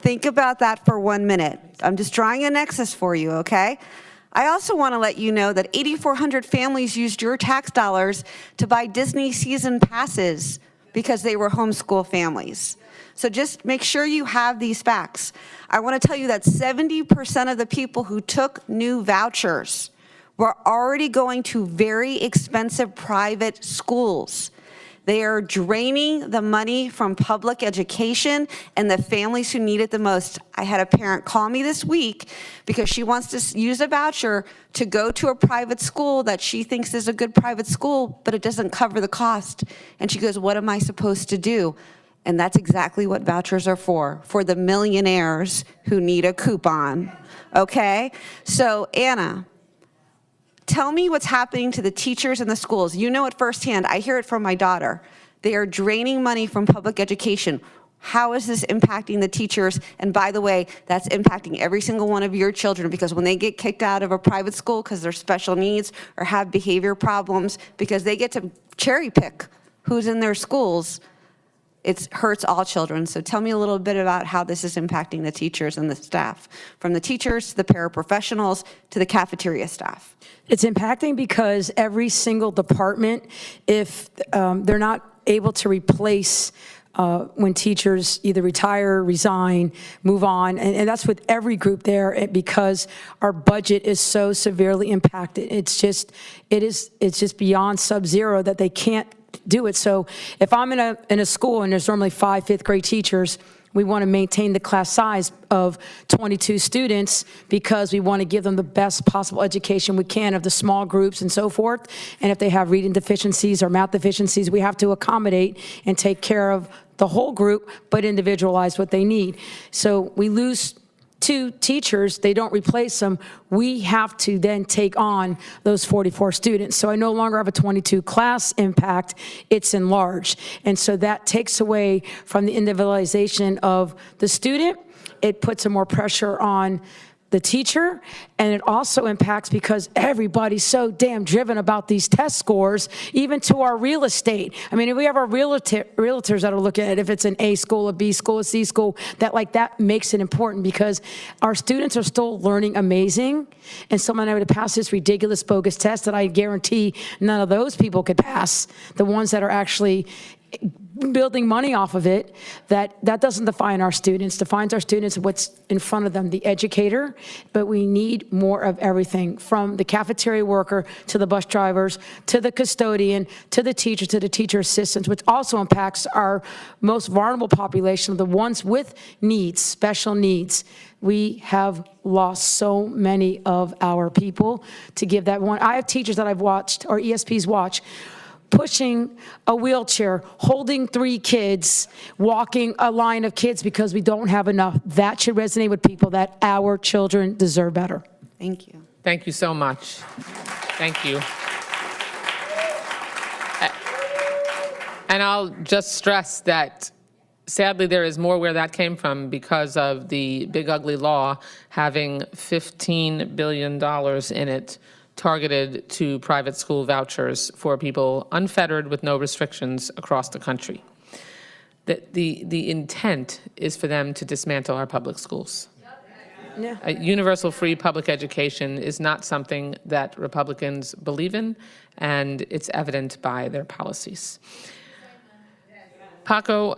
Think about that for 1 minute. I'm just drawing a nexus for you, okay? I also want to let you know that 8,400 families used your tax dollars to buy Disney season passes because they were homeschool families. So just make sure you have these facts. I want to tell you that 70% of the people who took new vouchers were already going to very expensive private schools. They are draining the money from public education and the families who need it the most. I had a parent call me this week because she wants to use a voucher to go to a private school that she thinks is a good private school, but it doesn't cover the cost. And she goes, what am I supposed to do? And that's exactly what vouchers are for the millionaires who need a coupon, okay? So Anna, tell me what's happening to the teachers in the schools. You know it firsthand. I hear it from my daughter. They are draining money from public education. How is this impacting the teachers? And by the way, that's impacting every single one of your children, because when they get kicked out of a private school because they're special needs or have behavior problems, because they get to cherry pick who's in their schools, it hurts all children. So tell me a little bit about how this is impacting the teachers and the staff, from the teachers to the paraprofessionals to the cafeteria staff. It's impacting because every single department, if they're not able to replace when teachers either retire, resign, move on, and that's with every group there, because our budget is so severely impacted. It's just beyond sub-zero that they can't do it. So if I'm in a school and there's normally 5 fifth grade teachers, we want to maintain the class size of 22 students because we want to give them the best possible education we can of the small groups and so forth. And if they have reading deficiencies or math deficiencies, we have to accommodate and take care of the whole group, but individualize what they need. So we lose 2 teachers, they don't replace them, we have to then take on those 44 students. So I no longer have a 22 class impact, it's enlarged. And so that takes away from the individualization of the student. It puts some more pressure on the teacher, and it also impacts because everybody's so damn driven about these test scores, even to our real estate. I mean, if we have our realtors that are looking at it, if it's an A school, a B school, a C school, that makes it important because our students are still learning amazing, and someone able to pass this ridiculous bogus test that I guarantee none of those people could pass, the ones that are actually building money off of it, that doesn't define our students. Defines our students what's in front of them, the educator, but we need more of everything, from the cafeteria worker to the bus drivers to the custodian to the teacher assistants, which also impacts our most vulnerable population, the ones with needs, special needs. We have lost so many of our people to give that one. I have teachers that I've watched, or ESPs watch, pushing a wheelchair, holding 3 kids, walking a line of kids because we don't have enough. That should resonate with people, that our children deserve better. Thank you. Thank you so much. Thank you. And I'll just stress that sadly there is more where that came from because of the big ugly law having $15 billion in it targeted to private school vouchers for people unfettered with no restrictions across the country. The intent is for them to dismantle our public schools. Yeah. A universal free public education is not something that Republicans believe in, and it's evident by their policies. Paco,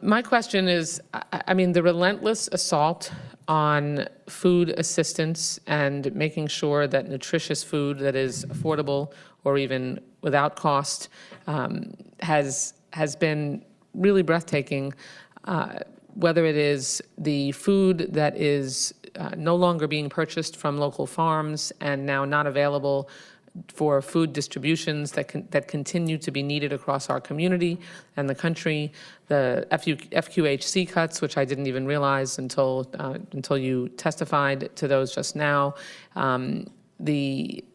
my question is, I mean, the relentless assault on food assistance and making sure that nutritious food that is affordable or even without cost has been really breathtaking, whether it is the food that is no longer being purchased from local farms and now not available for food distributions that continue to be needed across our community and the country, the FQHC cuts, which I didn't even realize until you testified to those just now, the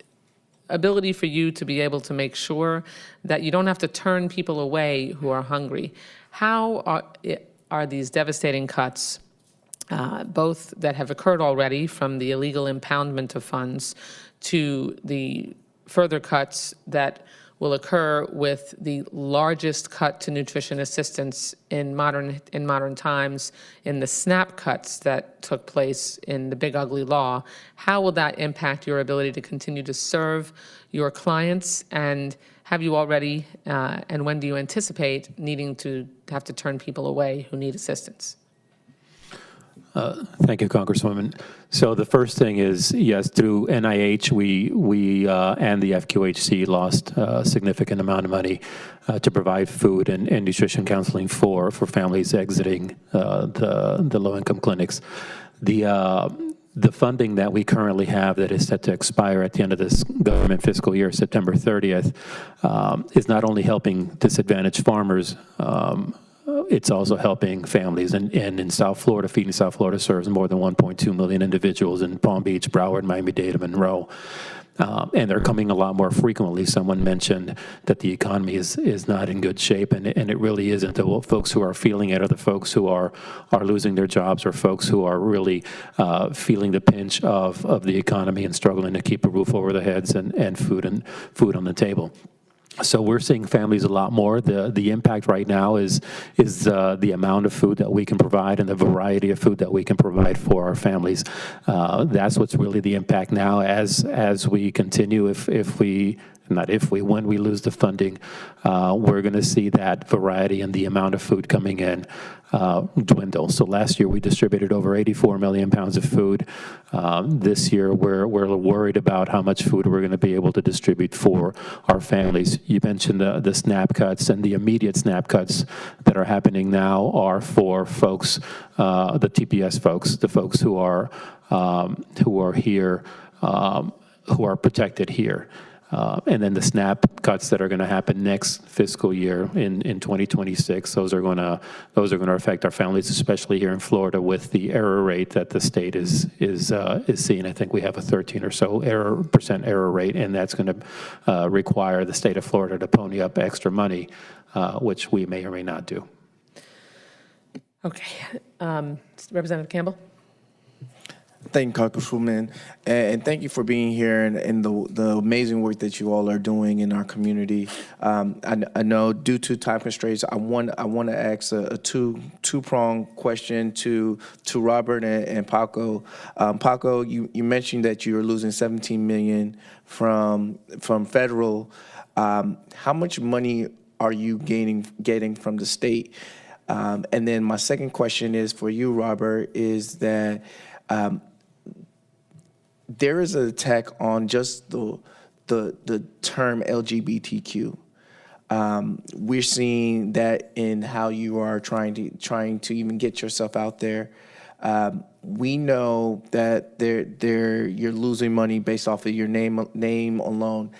ability for you to be able to make sure that you don't have to turn people away who are hungry. How are these devastating cuts, both that have occurred already from the illegal impoundment of funds to the further cuts that will occur with the largest cut to nutrition assistance in modern times, in the SNAP cuts that took place in the big ugly law? How will that impact your ability to continue to serve your clients? And have you already, and when do you anticipate needing to have to turn people away who need assistance? Thank you, Congresswoman. So the first thing is, yes, through NIH, we and the FQHC lost a significant amount of money to provide food and nutrition counseling for families exiting the low-income clinics. The funding that we currently have that is set to expire at the end of this government fiscal year, September 30th, is not only helping disadvantaged farmers, it's also helping families. And in South Florida, Feeding South Florida serves more than 1.2 million individuals in Palm Beach, Broward, Miami-Dade, Monroe. And they're coming a lot more frequently. Someone mentioned that the economy is not in good shape, and it really isn't. The folks who are feeling it are the folks who are losing their jobs, or folks who are really feeling the pinch of the economy and struggling to keep a roof over their heads and food on the table. So we're seeing families a lot more. The impact right now is the amount of food that we can provide and the variety of food that we can provide for our families. That's what's really the impact now. As we continue, when we lose the funding, we're going to see that variety and the amount of food coming in dwindle. So last year we distributed over 84 million pounds of food. This year we're worried about how much food we're going to be able to distribute for our families. You mentioned the SNAP cuts, and the immediate SNAP cuts that are happening now are for folks, the TPS folks, the folks who are here, who are protected here. And then the SNAP cuts that are going to happen next fiscal year in 2026, those are going to affect our families, especially here in Florida, with the error rate that the state is seeing. I think we have a 13% or so error rate, and that's going to require the state of Florida to pony up extra money, which we may or may not do. Okay, Representative Campbell. Thank you, Congresswoman, and thank you for being here and the amazing work that you all are doing in our community. I know due to time constraints, I want to ask a two-pronged question to Robert and Paco. Paco, you mentioned that you're losing $17 million from federal. How much money are you getting from the state? And then my second question is for you, Robert, is that there is an attack on just the term LGBTQ. We're seeing that in how you are trying to even get yourself out there. We know that you're losing money based off of your name alone.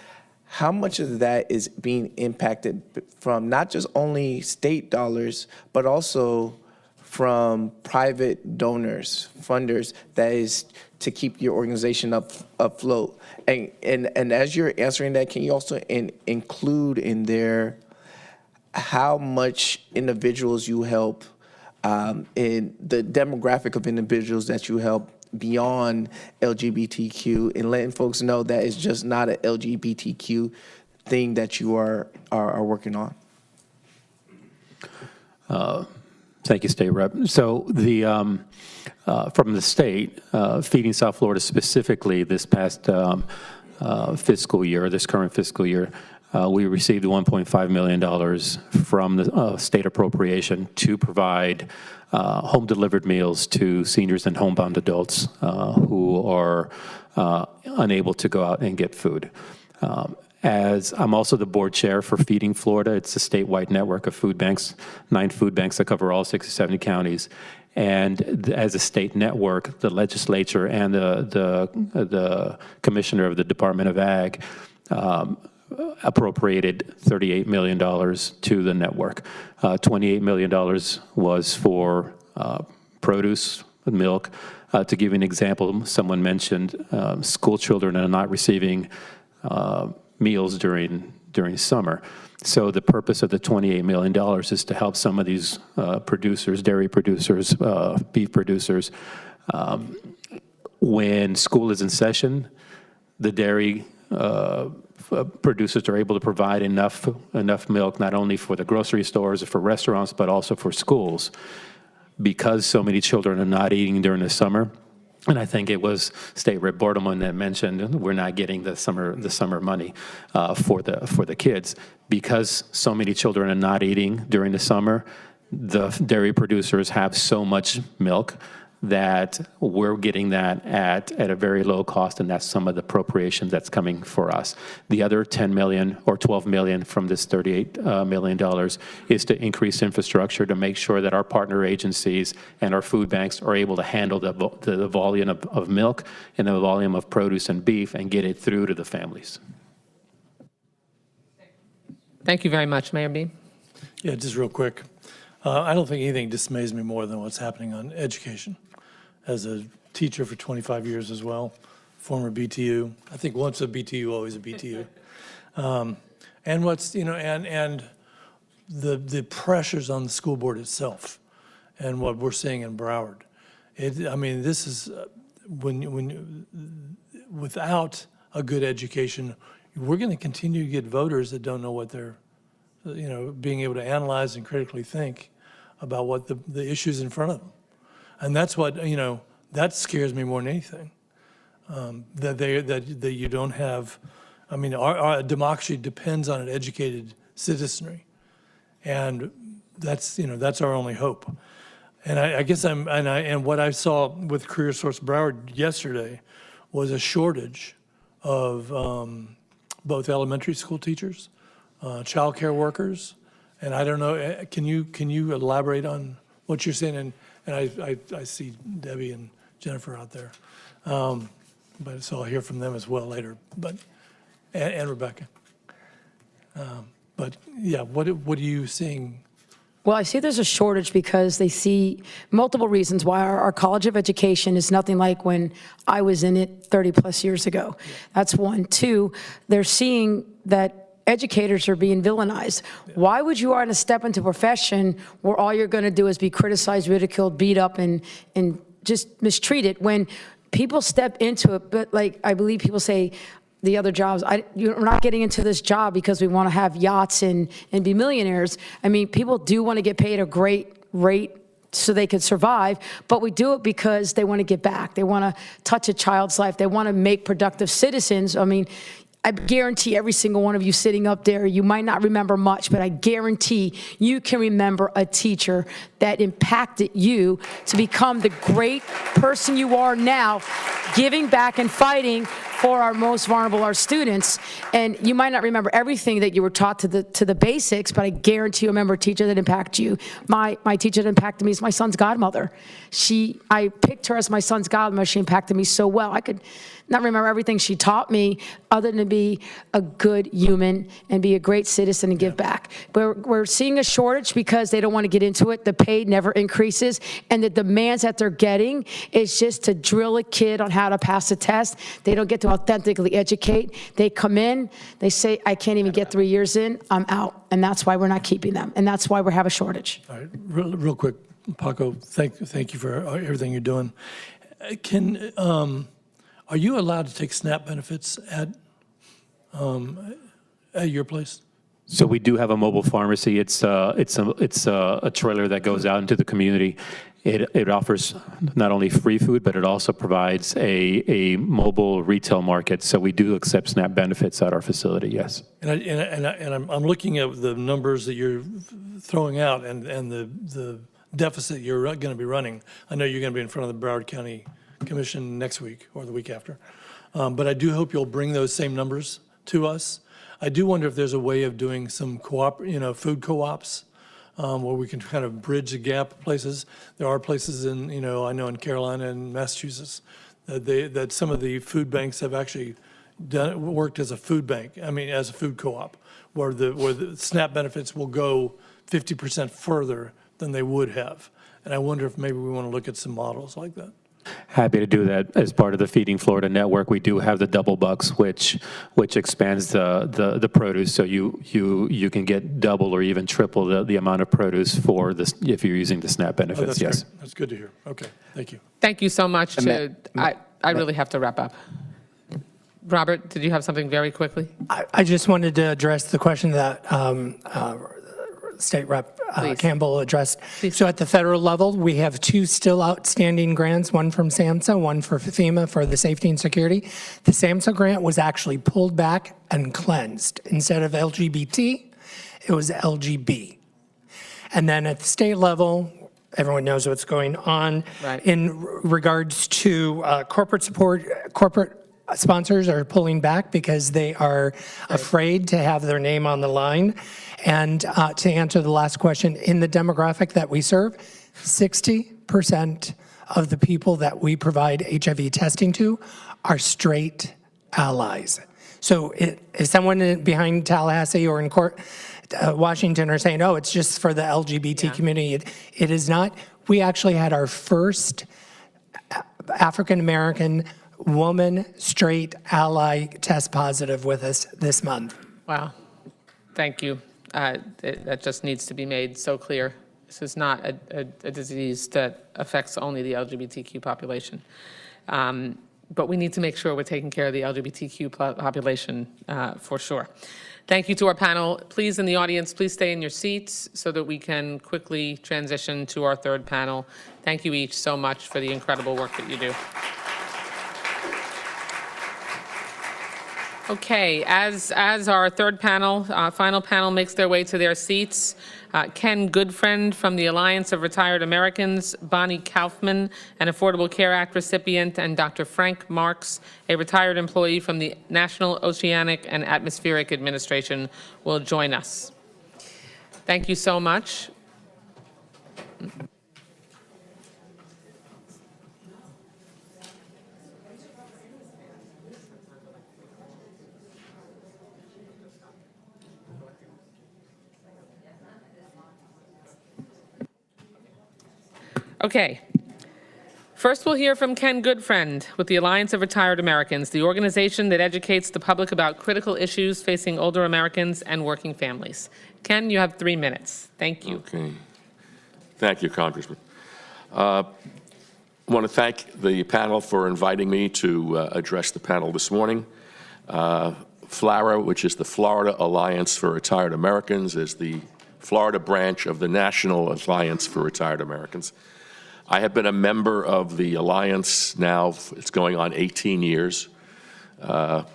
How much of that is being impacted from not just only state dollars, but also from private donors, funders, that is to keep your organization afloat? And as you're answering that, can you also include in there how much individuals you help, in the demographic of individuals that you help beyond LGBTQ, and letting folks know that it's just not an LGBTQ thing that you are working on? Thank you, State Rep. So from the state, Feeding South Florida specifically this past fiscal year, this current fiscal year, we received $1.5 million from the state appropriation to provide home-delivered meals to seniors and homebound adults who are unable to go out and get food. As I'm also the board chair for Feeding Florida. It's a statewide network of food banks, 9 food banks that cover all 67 counties. And as a state network, the legislature and the commissioner of the Department of Ag appropriated $38 million to the network. $28 million was for produce, milk. To give you an example, someone mentioned school children are not receiving meals during summer. So the purpose of the $28 million is to help some of these producers, dairy producers, beef producers. When school is in session, the dairy producers are able to provide enough milk, not only for the grocery stores or for restaurants, but also for schools. Because so many children are not eating during the summer, and I think it was State Rep. Bordelman that mentioned we're not getting the summer money for the kids. Because so many children are not eating during the summer, the dairy producers have so much milk that we're getting that at a very low cost, and that's some of the appropriations that's coming for us. The other $10 million or $12 million from this $38 million is to increase infrastructure to make sure that our partner agencies and our food banks are able to handle the volume of milk and the volume of produce and beef and get it through to the families. Thank you very much, Mayor Beam. Yeah, just real quick. I don't think anything dismays me more than what's happening on education. As a teacher for 25 years as well, former BTU. I think once a BTU, always a BTU. And what's, and the pressures on the school board itself and what we're seeing in Broward. This is, without a good education, we're going to continue to get voters that don't know what they're, being able to analyze and critically think about what the issues in front of them. And that's what, that scares me more than anything. That you don't have, our democracy depends on an educated citizenry. And that's our only hope. And I guess and what I saw with Career Source Broward yesterday was a shortage of both elementary school teachers, child care workers, and I don't know, can you elaborate on what you're saying? And I see Debbie and Jennifer out there, but so I'll hear from them as well later. But and Rebecca. But yeah, what are you seeing? Well, I see there's a shortage because they see multiple reasons why our College of Education is nothing like when I was in it 30 plus years ago. That's one. Two, they're seeing that educators are being villainized. Why would you want to step into a profession where all you're going to do is be criticized, ridiculed, beat up, and just mistreated when people step into it, but like, I believe people say, the other jobs, we're not getting into this job because we want to have yachts and be millionaires. I mean, people do want to get paid a great rate so they can survive, but we do it because they want to give back. They want to touch a child's life. They want to make productive citizens. I mean, I guarantee every single one of you sitting up there, you might not remember much, but I guarantee you can remember a teacher that impacted you to become the great person you are now, giving back and fighting for our most vulnerable, our students. And you might not remember everything that you were taught to the basics, but I guarantee you remember a teacher that impacted you. My teacher that impacted me is my son's godmother. I picked her as my son's godmother. She impacted me so well. I could not remember everything she taught me other than be a good human and be a great citizen and give back. We're seeing a shortage because they don't want to get into it. The pay never increases, and the demands that they're getting is just to drill a kid on how to pass a test. They don't get to authentically educate. They come in, they say, I can't even get 3 years in, I'm out. And that's why we're not keeping them. And that's why we have a shortage. All right, real quick, Paco, thank you for everything you're doing. Are you allowed to take SNAP benefits at your place? So we do have a mobile pharmacy. It's a trailer that goes out into the community. It offers not only free food, but it also provides a mobile retail market. So we do accept SNAP benefits at our facility, yes. And I'm looking at the numbers that you're throwing out and the deficit you're going to be running. I know you're going to be in front of the Broward County Commission next week or the week after. But I do hope you'll bring those same numbers to us. I do wonder if there's a way of doing some food co-ops where we can kind of bridge the gap places. There are places in, I know in Carolina and Massachusetts that some of the food banks have actually worked as a food bank, as a food co-op, where the SNAP benefits will go 50% further than they would have. And I wonder if maybe we want to look at some models like that. Happy to do that as part of the Feeding Florida network. We do have the double bucks, which expands the produce, so you can get double or even triple the amount of produce for this if you're using the SNAP benefits. That's yes, great. That's good to hear. Okay, thank you. Thank you so much. I really have to wrap up. Robert, did you have something very quickly? I just wanted to address the question that State Rep Campbell addressed. Please. So at the federal level, we have 2 still outstanding grants, one from SAMHSA, one for FEMA for the safety and security. The SAMHSA grant was actually pulled back and cleansed. Instead of LGBT, it was LGB. And then at the state level, everyone knows what's going on. Right. In regards to corporate support, corporate sponsors are pulling back because they are afraid to have their name on the line. And to answer the last question, in the demographic that we serve, 60% of the people that we provide HIV testing to are straight allies. So if someone behind Tallahassee or in Washington are saying, oh, it's just for the LGBT community, it is not. We actually had our first African-American woman straight ally test positive with us this month. Wow. Thank you. That just needs to be made so clear. This is not a disease that affects only the LGBTQ population. But we need to make sure we're taking care of the LGBTQ population for sure. Thank you to our panel. Please, in the audience, please stay in your seats so that we can quickly transition to our third panel. Thank you each so much for the incredible work that you do. Okay, as our third panel, final panel makes their way to their seats, Ken Goodfriend from the Alliance of Retired Americans, Bonnie Kaufman, an Affordable Care Act recipient, and Dr. Frank Marks, a retired employee from the National Oceanic and Atmospheric Administration, will join us. Thank you so much. Okay. First, we'll hear from Ken Goodfriend with the Alliance of Retired Americans, the organization that educates the public about critical issues facing older Americans and working families. Ken, you have 3 minutes. Thank you. Okay. Thank you, Congressman. want to thank the panel for inviting me to address the panel this morning. FLARA, which is the Florida Alliance for Retired Americans, is the Florida branch of the National Alliance for Retired Americans. I have been a member of the Alliance now, it's going on 18 years. I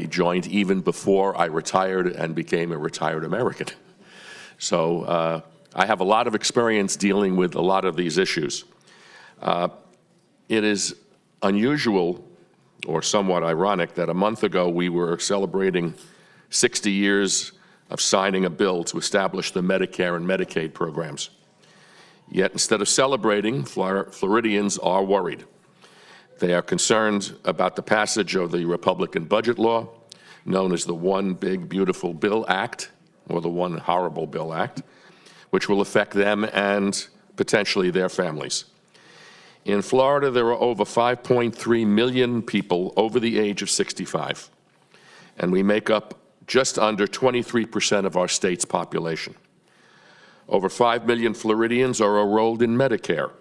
joined even before I retired and became a retired American. So I have a lot of experience dealing with a lot of these issues. It is unusual or somewhat ironic that a month ago we were celebrating 60 years of signing a bill to establish the Medicare and Medicaid programs. Yet instead of celebrating, Floridians are worried. They are concerned about the passage of the Republican budget law, known as the One Big Beautiful Bill Act, or the One Horrible Bill Act, which will affect them and potentially their families. In Florida, there are over 5.3 million people over the age of 65, and we make up just under 23% of our state's population. Over 5 million Floridians are enrolled in Medicare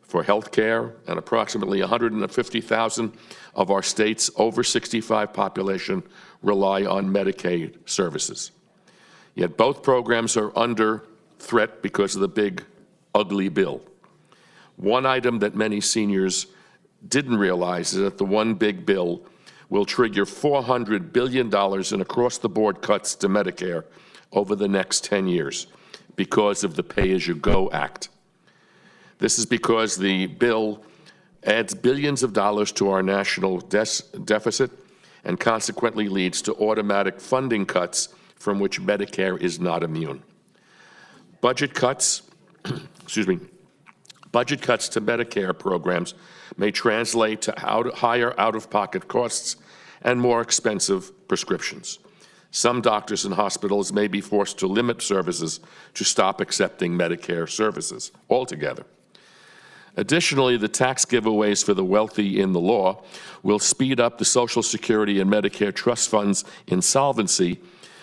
for health care, and approximately 150,000 of our state's over 65 population rely on Medicaid services. Yet both programs are under threat because of the big, ugly bill. One item that many seniors didn't realize is that the One Big Bill will trigger $400 billion in across-the-board cuts to Medicare over the next 10 years because of the Pay-As-You-Go Act. This is because the bill adds billions of dollars to our national deficit and consequently leads to automatic funding cuts from which Medicare is not immune. Budget cuts, budget cuts to Medicare programs may translate to higher out-of-pocket costs and more expensive prescriptions. Some doctors and hospitals may be forced to limit services to stop accepting Medicare services altogether. Additionally, the tax giveaways for the wealthy in the law will speed up the Social Security and Medicare trust funds insolvency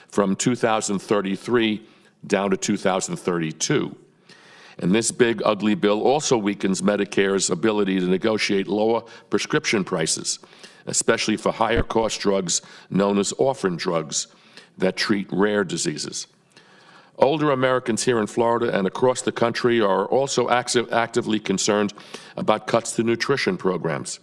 from 2033 down to 2032. And this big, ugly bill also weakens Medicare's ability to negotiate lower prescription prices, especially for higher-cost drugs known as orphan drugs that treat rare diseases. Older Americans here in Florida and across the country are also actively concerned about cuts to nutrition programs.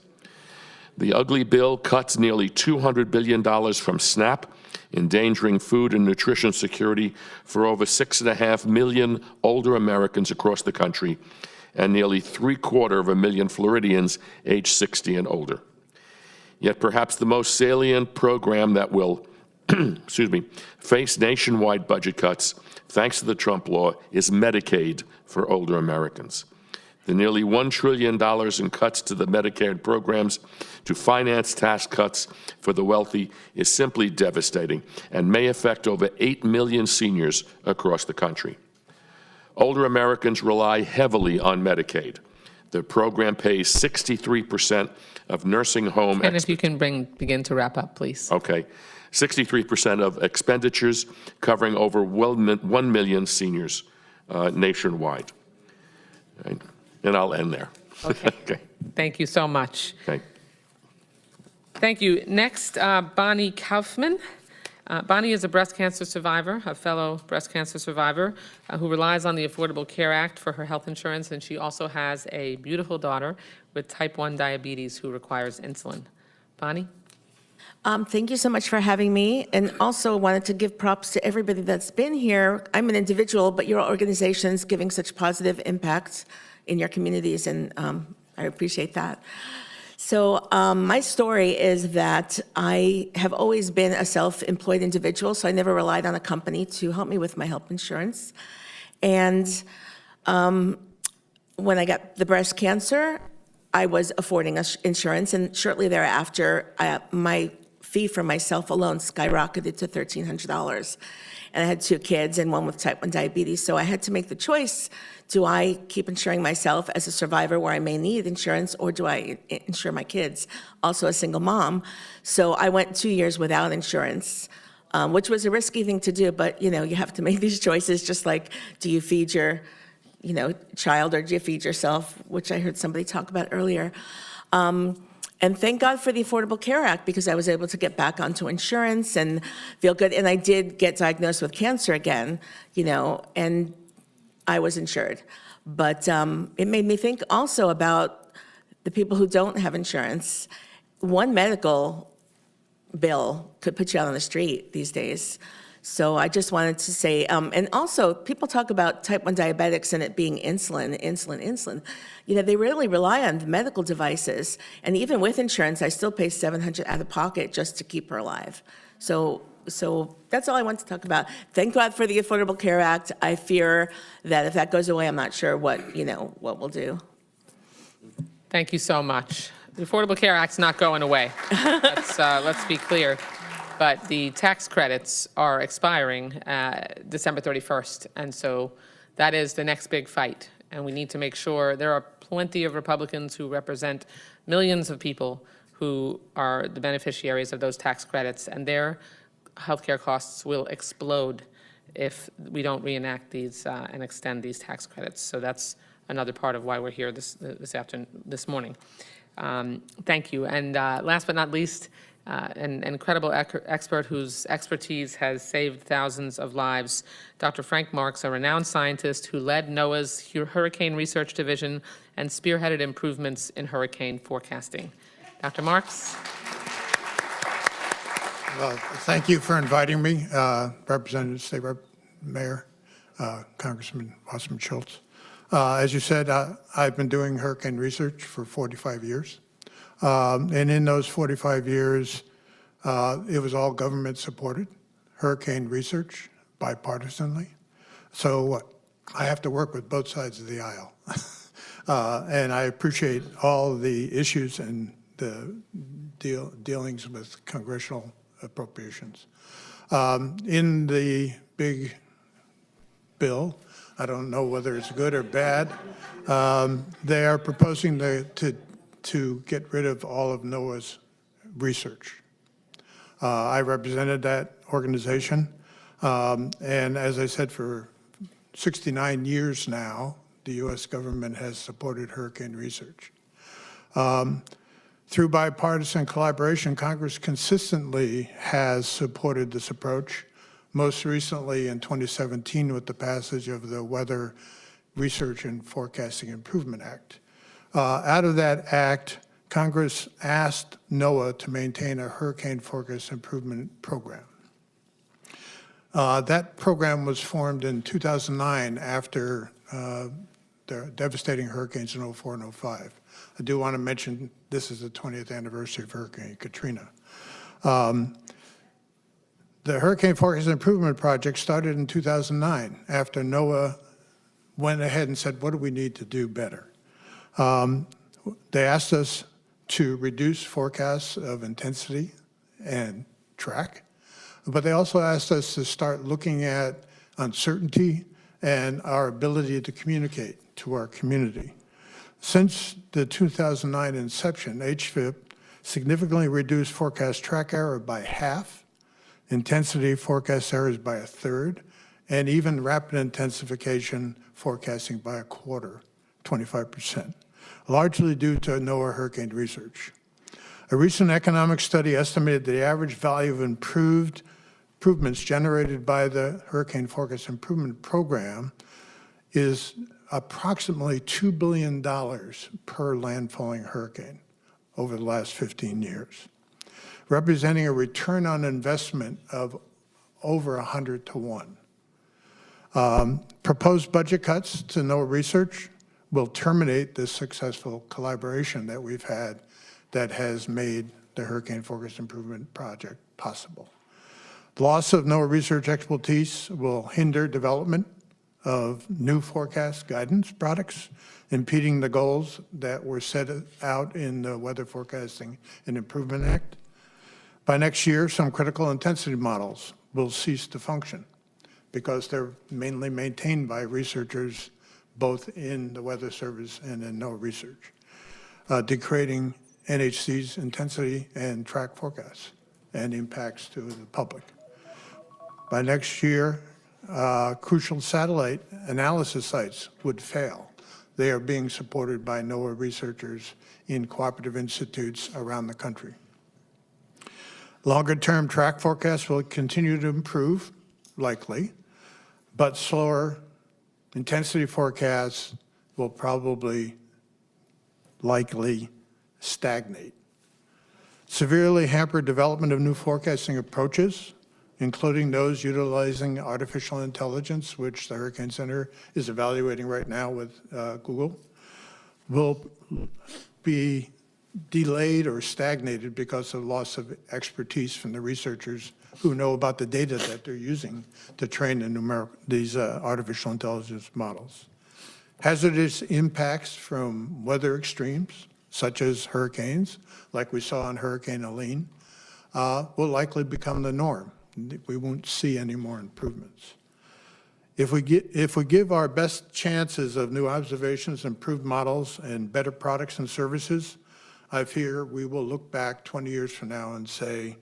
The ugly bill cuts nearly $200 billion from SNAP, endangering food and nutrition security for over 6.5 million older Americans across the country and nearly 750,000 Floridians age 60 and older. Yet perhaps the most salient program that will face nationwide budget cuts, thanks to the Trump law, is Medicaid for older Americans. The nearly $1 trillion in cuts to the Medicaid programs to finance tax cuts for the wealthy is simply devastating and may affect over 8 million seniors across the country. Older Americans rely heavily on Medicaid. The program pays 63% of nursing home... And if you can begin to wrap up, please. Okay. 63% of expenditures, covering over 1 million seniors nationwide. Right. And I'll end there. Okay. Okay. Thank you so much. Okay. Thank you. Next, Bonnie Kaufman. Bonnie is a breast cancer survivor, a fellow breast cancer survivor who relies on the Affordable Care Act for her health insurance, and she also has a beautiful daughter with type 1 diabetes who requires insulin. Bonnie? Thank you so much for having me, and also wanted to give props to everybody that's been here. I'm an individual, but your organization's giving such positive impacts in your communities, and I appreciate that. So my story is that I have always been a self-employed individual, so I never relied on a company to help me with my health insurance. And when I got the breast cancer, I was affording insurance, and shortly thereafter, my fee for myself alone skyrocketed to $1,300. And I had 2 kids and one with type 1 diabetes, so I had to make the choice. Do I keep insuring myself as a survivor where I may need insurance, or do I insure my kids? Also a single mom. So I went 2 years without insurance, which was a risky thing to do, but you know, you have to make these choices, just like, do you feed your child, or do you feed yourself, which I heard somebody talk about earlier. And thank God for the Affordable Care Act, because I was able to get back onto insurance and feel good. And I did get diagnosed with cancer again, and I was insured. But it made me think also about the people who don't have insurance. One medical bill could put you out on the street these days. So I just wanted to say, and also people talk about type 1 diabetics and it being insulin. They really rely on medical devices. And even with insurance, I still pay $700 out of pocket just to keep her alive. So that's all I want to talk about. Thank God for the Affordable Care Act. I fear that if that goes away, I'm not sure what we'll do. Thank you so much. The Affordable Care Act's not going away. Let's be clear. But the tax credits are expiring December 31st. And so that is the next big fight. And we need to make sure there are plenty of Republicans who represent millions of people who are the beneficiaries of those tax credits. And their healthcare costs will explode if we don't reenact these and extend these tax credits. So that's another part of why we're here this morning. Thank you. And last but not least, an incredible expert whose expertise has saved thousands of lives, Dr. Frank Marks, a renowned scientist who led NOAA's Hurricane Research Division and spearheaded improvements in hurricane forecasting. Dr. Marks. Well, thank you for inviting me, Representative, State Rep, Mayor, Congressman Wasserman Schultz. As you said, I've been doing hurricane research for 45 years. And in those 45 years, it was all government supported, hurricane research, bipartisanly. So I have to work with both sides of the aisle. And I appreciate all the issues and the dealings with congressional appropriations. In the big bill, I don't know whether it's good or bad, they are proposing to get rid of all of NOAA's research. I represented that organization, and as I said, for 69 years now, the U.S. government has supported hurricane research. Through bipartisan collaboration, Congress consistently has supported this approach, most recently in 2017 with the passage of the Weather Research and Forecasting Improvement Act. Out of that act, Congress asked NOAA to maintain a hurricane forecast improvement program. That program was formed in 2009 after the devastating hurricanes in 2004 and 2005. I do want to mention this is the 20th anniversary of Hurricane Katrina. The Hurricane Forecast Improvement Project started in 2009 after NOAA went ahead and said, what do we need to do better? They asked us to reduce forecasts of intensity and track, but they also asked us to start looking at uncertainty and our ability to communicate to our community. Since the 2009 inception, HFIP significantly reduced forecast track error by half, intensity forecast errors by 1/3, and even rapid intensification forecasting by 1/4, 25%, largely due to NOAA hurricane research. A recent economic study estimated the average value of improvements generated by the Hurricane Forecast Improvement Program is approximately $2 billion per landfalling hurricane over the last 15 years, representing a return on investment of over 100 to 1. Proposed budget cuts to NOAA research will terminate this successful collaboration that we've had that has made the Hurricane Forecast Improvement Project possible. The loss of NOAA research expertise will hinder development of new forecast guidance products, impeding the goals that were set out in the Weather Forecasting and Improvement Act. By next year, some critical intensity models will cease to function because they're mainly maintained by researchers both in the Weather Service and in NOAA research, degrading NHC's intensity and track forecasts and impacts to the public. By next year, crucial satellite analysis sites would fail. They are being supported by NOAA researchers in cooperative institutes around the country. Longer-term track forecasts will continue to improve, likely, but slower intensity forecasts will likely stagnate. Severely hampered development of new forecasting approaches, including those utilizing artificial intelligence, which the Hurricane Center is evaluating right now with Google, will be delayed or stagnated because of loss of expertise from the researchers who know about the data that they're using to train these artificial intelligence models. Hazardous impacts from weather extremes, such as hurricanes, like we saw on Hurricane Helene, will likely become the norm. We won't see any more improvements. If we give our best chances of new observations, improved models, and better products and services, I fear we will look back 20 years from now and say,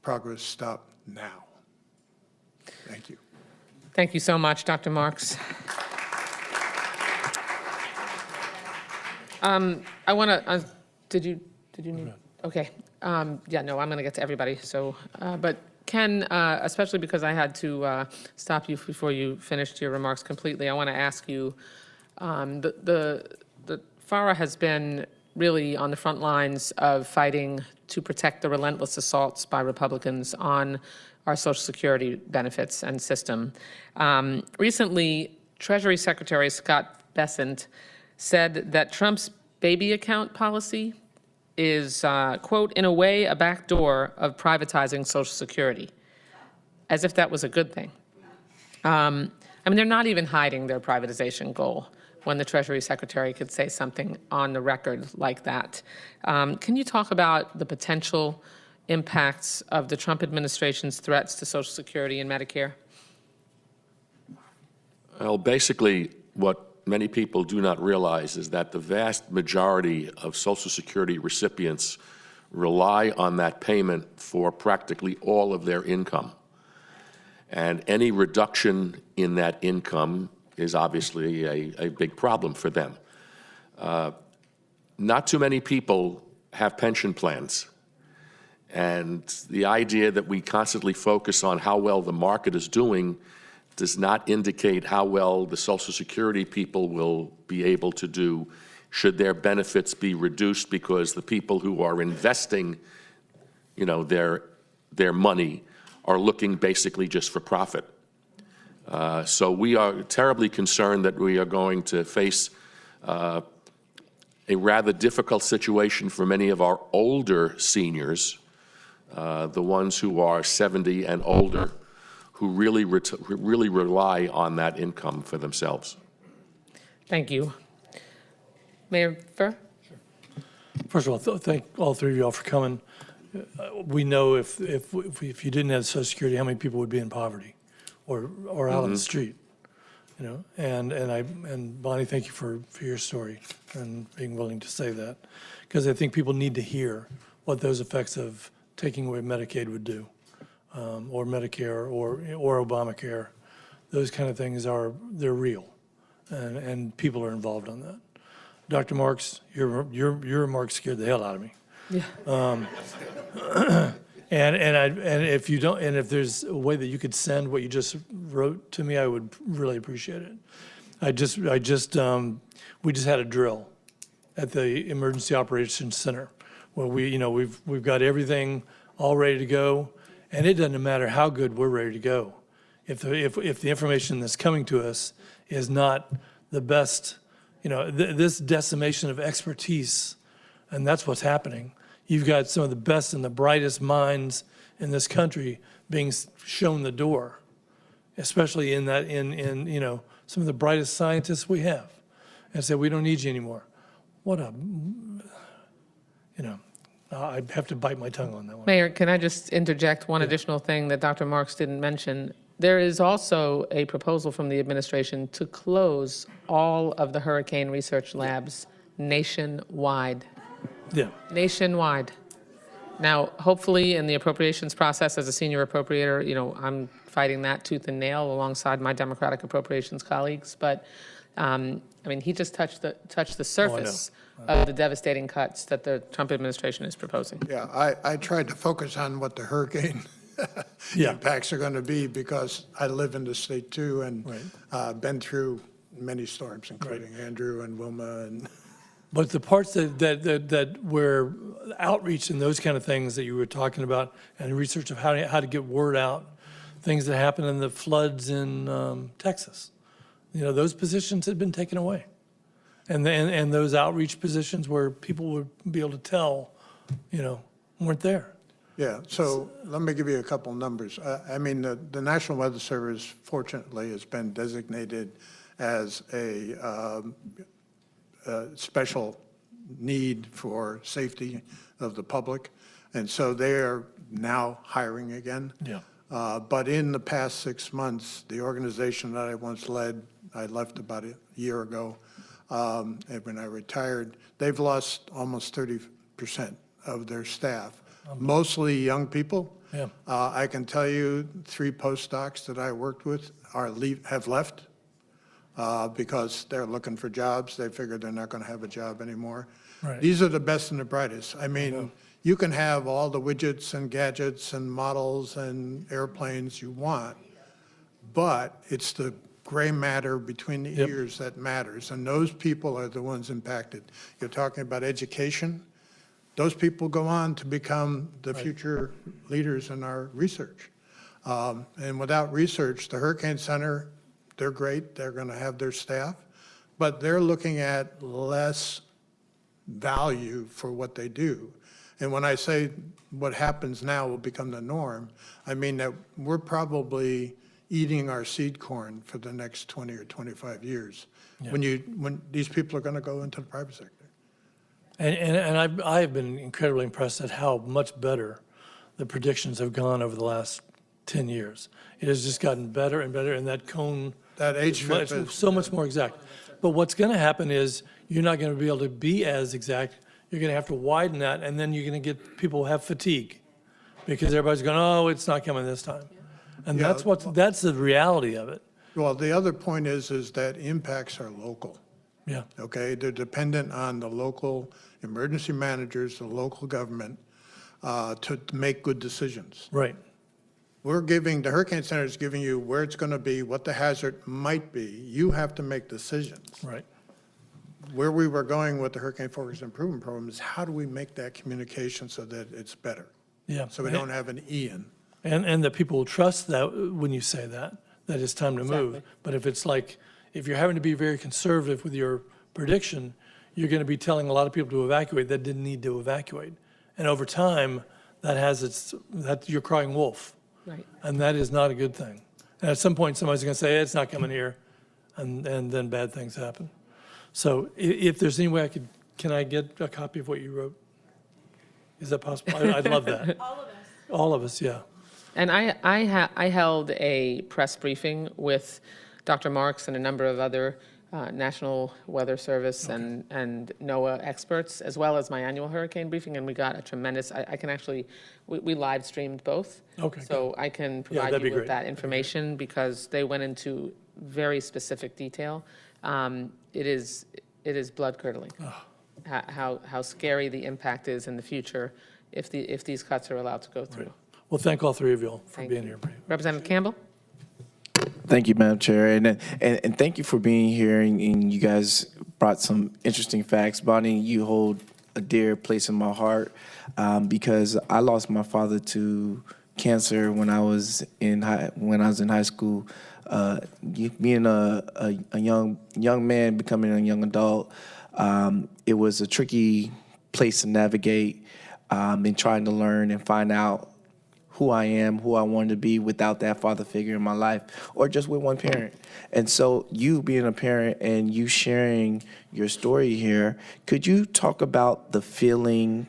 progress stopped now. Thank you. Thank you so much, Dr. Marks. I want to, did you need, okay. Yeah, no, I'm going to get to everybody. So, but Ken, especially because I had to stop you before you finished your remarks completely, I want to ask you, the FARA has been really on the front lines of fighting to protect the relentless assaults by Republicans on our Social Security benefits and system. Recently, Treasury Secretary Scott Bessent said that Trump's baby account policy is, quote, in a way, a backdoor of privatizing Social Security, as if that was a good thing. I mean, they're not even hiding their privatization goal when the Treasury Secretary could say something on the record like that. Can you talk about the potential impacts of the Trump administration's threats to Social Security and Medicare? Well, basically, what many people do not realize is that the vast majority of Social Security recipients rely on that payment for practically all of their income. And any reduction in that income is obviously a big problem for them. Not too many people have pension plans. And the idea that we constantly focus on how well the market is doing does not indicate how well the Social Security people will be able to do should their benefits be reduced because the people who are investing, you know, their money are looking basically just for profit. So we are terribly concerned that we are going to face a rather difficult situation for many of our older seniors, the ones who are 70 and older, who really rely on that income for themselves. Thank you. Mayor Furr? First of all, thank all three of y'all for coming. We know if you didn't have Social Security, how many people would be in poverty or out on the street, you know? And Bonnie, thank you for your story and being willing to say that, because I think people need to hear what those effects of taking away Medicaid would do, or Medicare or Obamacare. Those kind of things they're real, and people are involved on that. Dr. Marks, your remarks scared the hell out of me. Yeah. And if you don't, and if there's a way that you could send what you just wrote to me, I would really appreciate it. We just had a drill at the Emergency Operations Center where we've got everything all ready to go, and it doesn't matter how good we're ready to go. If the information that's coming to us is not the best, this decimation of expertise, and that's what's happening. You've got some of the best and the brightest minds in this country being shown the door, especially in some of the brightest scientists we have, and say, we don't need you anymore. I have to bite my tongue on that one. Mayor, can I just interject one additional thing that Dr. Marks didn't mention? There is also a proposal from the administration to close all of the hurricane research labs nationwide. Yeah. Nationwide. Now, hopefully, in the appropriations process, as a senior appropriator, I'm fighting that tooth and nail alongside my Democratic appropriations colleagues. But, he just touched the surface of the devastating cuts that the Trump administration is proposing. Yeah, I tried to focus on what the hurricane impacts are going to be because I live in the state too and been through many storms, including Andrew and Wilma and. But the parts that where outreach and those kind of things that you were talking about and research of how to get word out, things that happened in the floods in Texas, those positions had been taken away. And those outreach positions where people would be able to tell, weren't there. Yeah, so let me give you a couple numbers. The National Weather Service, fortunately, has been designated as a special need for safety of the public, and so they are now hiring again. Yeah. But in the past 6 months, the organization that I once led, I left about a year ago, and when I retired, they've lost almost 30% of their staff, mostly young people. Yeah. I can tell you 3 postdocs that I worked with have left because they're looking for jobs. They figure they're not going to have a job anymore. Right. These are the best and the brightest. You can have all the widgets and gadgets and models and airplanes you want, but it's the gray matter between the ears that matters, and those people are the ones impacted. You're talking about education. Those people go on to become the future leaders in our research. And without research, the Hurricane Center, they're great. They're going to have their staff, but they're looking at less value for what they do. And when I say what happens now will become the norm, I mean that we're probably eating our seed corn for the next 20 or 25 years when these people are going to go into the private sector. And I've been incredibly impressed at how much better the predictions have gone over the last 10 years. It has just gotten better and better, and that cone, that HFIP is so much more exact. But what's going to happen is you're not going to be able to be as exact. You're going to have to widen that, and then you're going to get people who have fatigue because everybody's going, oh, it's not coming this time. And that's the reality of it. Well, the other point is that impacts are local. Yeah. Okay, they're dependent on the local emergency managers, the local government, to make good decisions. Right. The Hurricane Center is giving you where it's going to be, what the hazard might be. You have to make decisions. Right. Where we were going with the Hurricane Focus Improvement Program is how do we make that communication so that it's better? Yeah. So we don't have an Ian. And that people will trust that when you say that it's time to move. But if it's like, if you're having to be very conservative with your prediction, you're going to be telling a lot of people to evacuate that didn't need to evacuate. And over time, that you're crying wolf. Right. And that is not a good thing. And at some point, somebody's going to say, hey, it's not coming here. And then bad things happen. So if there's any way can I get a copy of what you wrote? Is that possible? I'd love that. All of us. All of us, yeah. And I held a press briefing with Dr. Marks and a number of other National Weather Service and NOAA experts, as well as my annual hurricane briefing, and we got a tremendous, I can actually, we live streamed both. Okay. So I can provide that'd be you with great. that information because they went into very specific detail. It is blood curdling. How scary the impact is in the future if these cuts are allowed to go through. Right. Well, thank all three of you all for Thank being you. here. Representative Campbell? Thank you, Madam Chair, and thank you for being here, and you guys brought some interesting facts. Bonnie, you hold a dear place in my heart because I lost my father to cancer when I was in high school. Being a young man, becoming a young adult, it was a tricky place to navigate and trying to learn and find out who I am, who I wanted to be without that father figure in my life, or just with one parent. And so you being a parent and you sharing your story here, could you talk about the feeling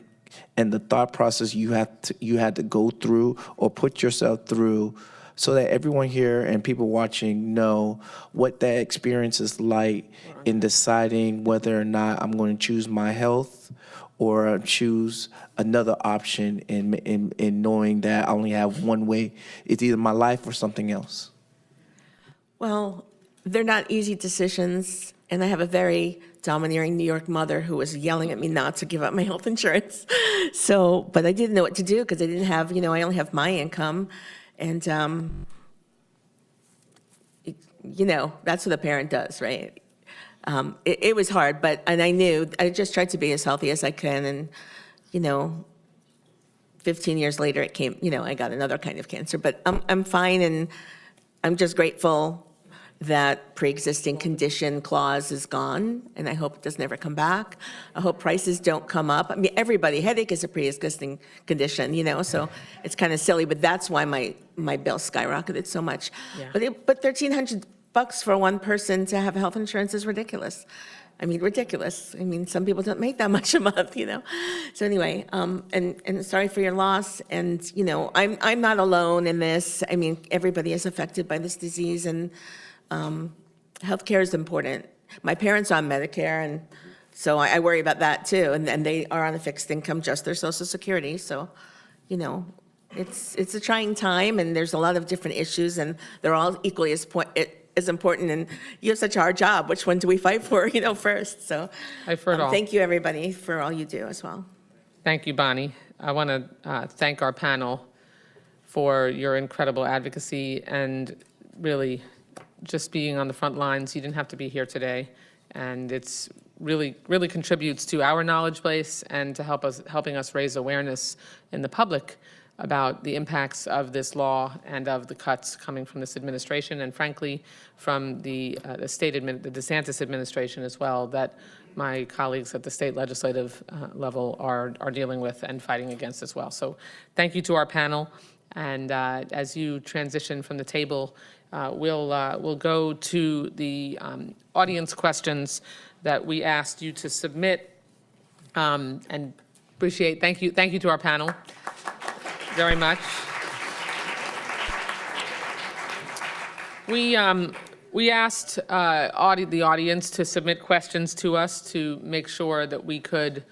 and the thought process you had to go through or put yourself through so that everyone here and people watching know what that experience is like in deciding whether or not I'm going to choose my health or choose another option in knowing that I only have one way? It's either my life or something else. Well, they're not easy decisions, and I have a very domineering New York mother who was yelling at me not to give up my health insurance. So, but I didn't know what to do because I didn't have, I only have my income, and that's what a parent does, right? It was hard, and I knew I just tried to be as healthy as I can, and 15 years later it came. I got another kind of cancer, but I'm fine, and I'm just grateful that pre-existing condition clause is gone, and I hope it does never come back. I hope prices don't come up. I mean, headache is a pre-existing condition, so it's kind of silly, but that's why my bill skyrocketed so much. Yeah. But $1,300 for one person to have health insurance is ridiculous. I mean, ridiculous. I mean, some people don't make that much a month, So anyway, and sorry for your loss. And, I'm not alone in this. I mean, everybody is affected by this disease, and healthcare is important. My parents are on Medicare, and so I worry about that too. And they are on a fixed income, just their Social Security. So, it's a trying time, and there's a lot of different issues, and they're all equally as important, and you have such a hard job. Which one do we fight for, first? So I've heard all. Thank you, everybody, for all you do as well. Thank you, Bonnie. I want to thank our panel for your incredible advocacy and really just being on the front lines. You didn't have to be here today, and it's really contributes to our knowledge base and to helping us raise awareness in the public about the impacts of this law and of the cuts coming from this administration, and frankly, from the DeSantis administration as well, that my colleagues at the state legislative level are dealing with and fighting against as well. So thank you to our panel. And as you transition from the table, we'll go to the audience questions that we asked you to submit, and thank you to our panel very much. We asked the audience to submit questions to us to make sure that we could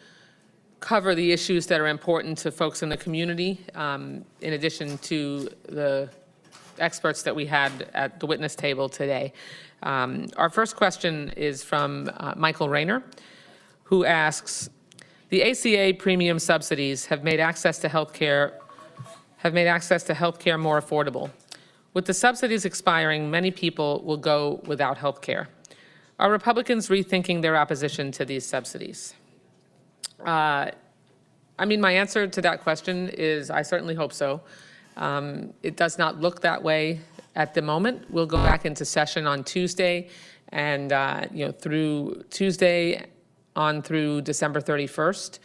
cover the issues that are important to folks in the community, in addition to the experts that we had at the witness table today. Our first question is from Michael Rayner, who asks, the ACA premium subsidies have made access to health care more affordable. With the subsidies expiring, many people will go without health care. Are Republicans rethinking their opposition to these subsidies? I mean, my answer to that question is I certainly hope so. It does not look that way at the moment. We'll go back into session on Tuesday, and through Tuesday on through December 31st,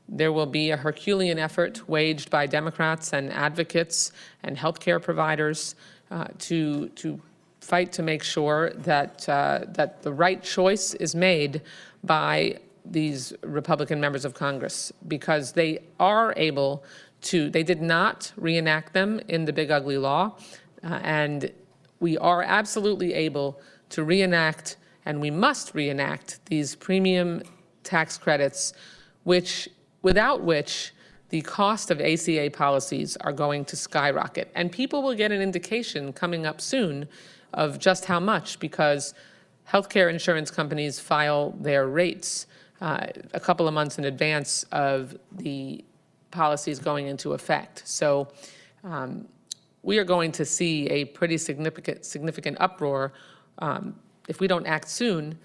there will be a Herculean effort waged by Democrats and advocates and healthcare providers to fight to make sure that that the right choice is made by these Republican members of Congress, because they are able to. They did not reenact them in the big ugly law, and we are absolutely able to reenact, and we must reenact these premium tax credits, without which the cost of ACA policies are going to skyrocket. And people will get an indication coming up soon of just how much, because healthcare insurance companies file their rates a couple of months in advance of the policies going into effect. So we are going to see a pretty significant uproar if we don't act soon,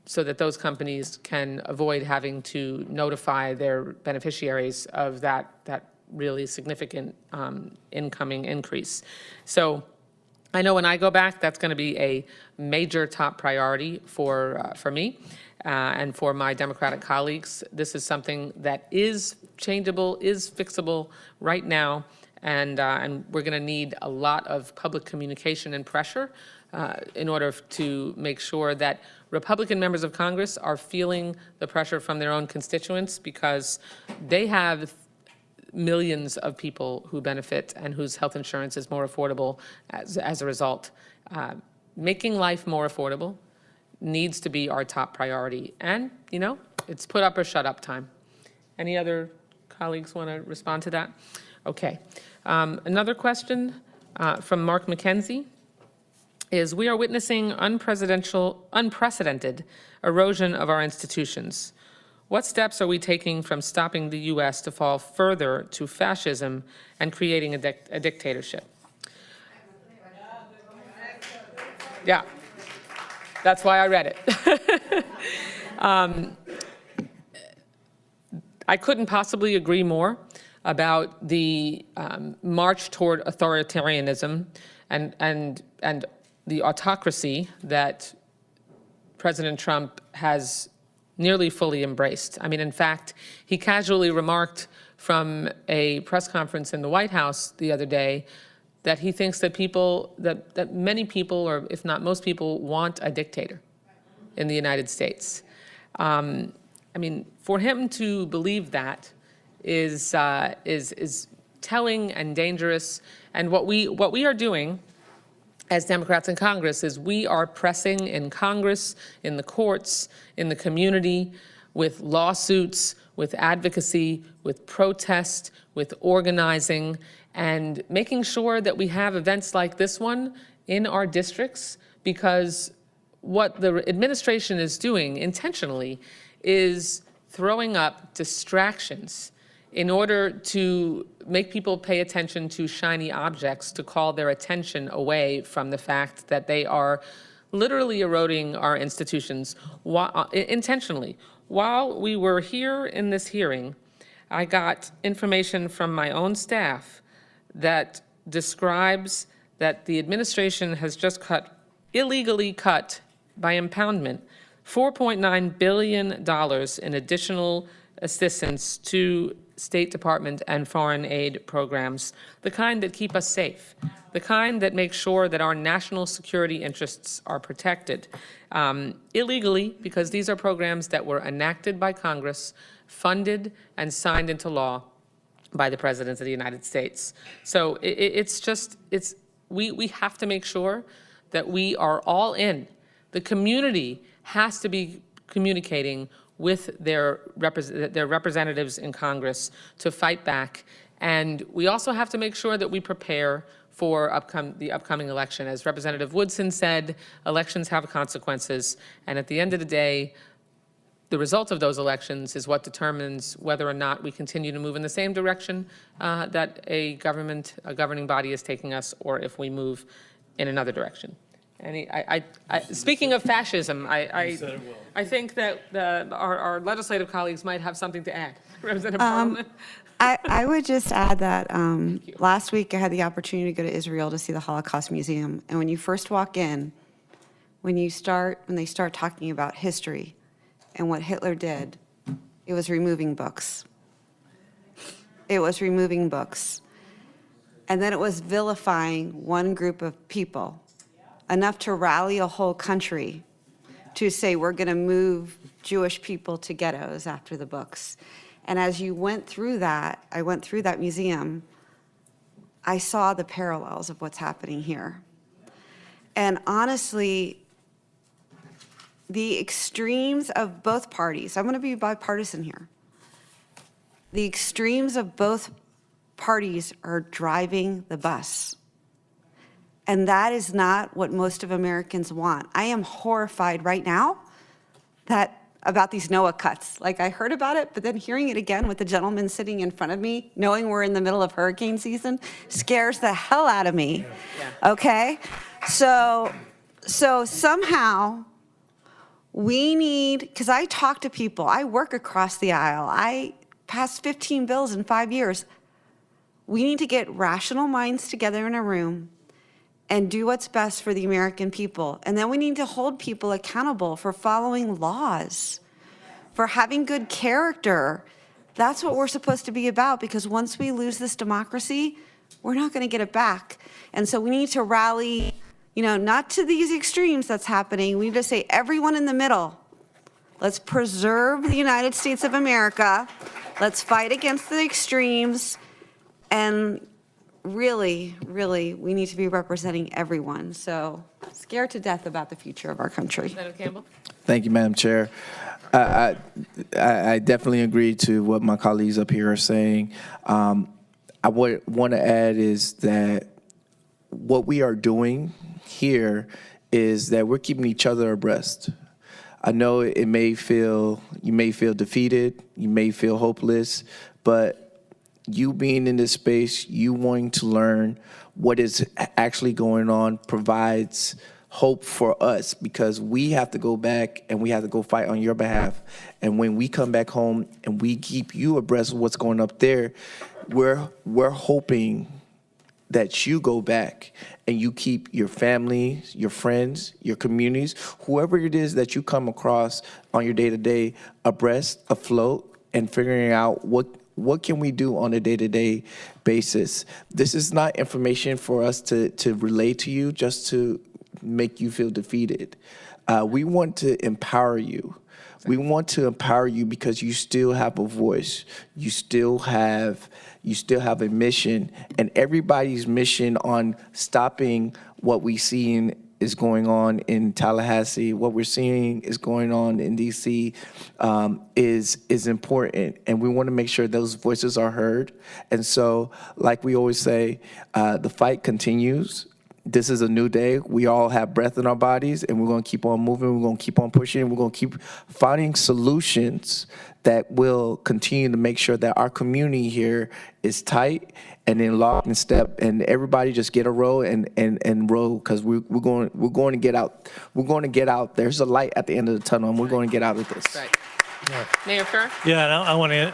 so that those companies can avoid having to notify their beneficiaries of that really significant incoming increase. So I know when I go back, that's going to be a major top priority for me and for my Democratic colleagues. This is something that is changeable, is fixable right now, and we're going to need a lot of public communication and pressure in order to make sure that Republican members of Congress are feeling the pressure from their own constituents, because they have millions of people who benefit and whose health insurance is more affordable as a result. Making life more affordable needs to be our top priority. And, it's put up or shut up time. Any other colleagues want to respond to that? Okay. Another question from Mark McKenzie is, we are witnessing unprecedented erosion of our institutions. What steps are we taking from stopping the U.S. to fall further to fascism and creating a dictatorship? Yeah, that's why I read it. I couldn't possibly agree more about the march toward authoritarianism and the autocracy that President Trump has nearly fully embraced. I mean, in fact, he casually remarked from a press conference in the White House the other day that he thinks that that many people, or if not most people, want a dictator in the United States. I mean, for him to believe that is telling and dangerous. And what we are doing as Democrats in Congress is we are pressing in Congress, in the courts, in the community, with lawsuits, with advocacy, with protest, with organizing, and making sure that we have events like this one in our districts, because what the administration is doing intentionally is throwing up distractions in order to make people pay attention to shiny objects, to call their attention away from the fact that they are literally eroding our institutions intentionally. While we were here in this hearing, I got information from my own staff that describes that the administration has just illegally cut by impoundment $4.9 billion in additional assistance to State Department and foreign aid programs, the kind that keep us safe, the kind that make sure that our national security interests are protected illegally, because these are programs that were enacted by Congress, funded and signed into law by the President of the United States. So we have to make sure that we are all in. The community has to be communicating with their representatives in Congress to fight back. And we also have to make sure that we prepare for the upcoming election. As Representative Woodson said, elections have consequences. And at the end of the day, the result of those elections is what determines whether or not we continue to move in the same direction that a governing body is taking us, or if we move in another direction. Speaking of fascism, I think that our legislative colleagues might have something to add. Representative Parliament. I would just add that last week I had the opportunity to go to Israel to see the Holocaust Museum. And when you first walk in, when they start talking about history and what Hitler did, it was removing books. It was removing books. And then it was vilifying one group of people, enough to rally a whole country to say we're going to move Jewish people to ghettos after the books. And as you went through that, I went through that museum, I saw the parallels of what's happening here. And honestly, the extremes of both parties, I'm going to be bipartisan here. The extremes of both parties are driving the bus. And that is not what most of Americans want. I am horrified right now about these NOAA cuts. Like, I heard about it, but then hearing it again with the gentleman sitting in front of me, knowing we're in the middle of hurricane season, scares the hell out of me. Yeah. Okay? So somehow we need, because I talk to people, I work across the aisle, I passed 15 bills in 5 years. We need to get rational minds together in a room and do what's best for the American people. And then we need to hold people accountable for following laws, for having good character. That's what we're supposed to be about, because once we lose this democracy, we're not going to get it back. And so we need to rally, not to these extremes that's happening. We need to say, everyone in the middle, let's preserve the United States of America. Let's fight against the extremes and really, really, we need to be representing everyone. So scared to death about the future of our country. Senator Campbell? Thank you, Madam Chair. I definitely agree to what my colleagues up here are saying. I would want to add is that what we are doing here is that we're keeping each other abreast. I know you may feel defeated, you may feel hopeless, but you being in this space, you wanting to learn what is actually going on provides hope for us, because we have to go back and we have to go fight on your behalf. And when we come back home and we keep you abreast of what's going up there, we're hoping that you go back and you keep your family, your friends, your communities, whoever it is that you come across on your day-to-day abreast, afloat, and figuring out what can we do on a day-to-day basis. This is not information for us to relay to you just to make you feel defeated. We want to empower you. We want to empower you because you still have a voice. You still have a mission, and everybody's mission on stopping what we see is going on in Tallahassee, what we're seeing is going on in DC, is important, and we want to make sure those voices are heard. And so, like we always say, the fight continues. This is a new day. We all have breath in our bodies, and we're going to keep on moving. We're going to keep on pushing. We're going to keep finding solutions that will continue to make sure that our community here is tight and in lock and step, and everybody just get a row and row, because we're going to get out. We're going to get out. There's a light at the end of the tunnel, and we're going to get out of this. Right. Yeah. Mayor Furr? Yeah, and I want to,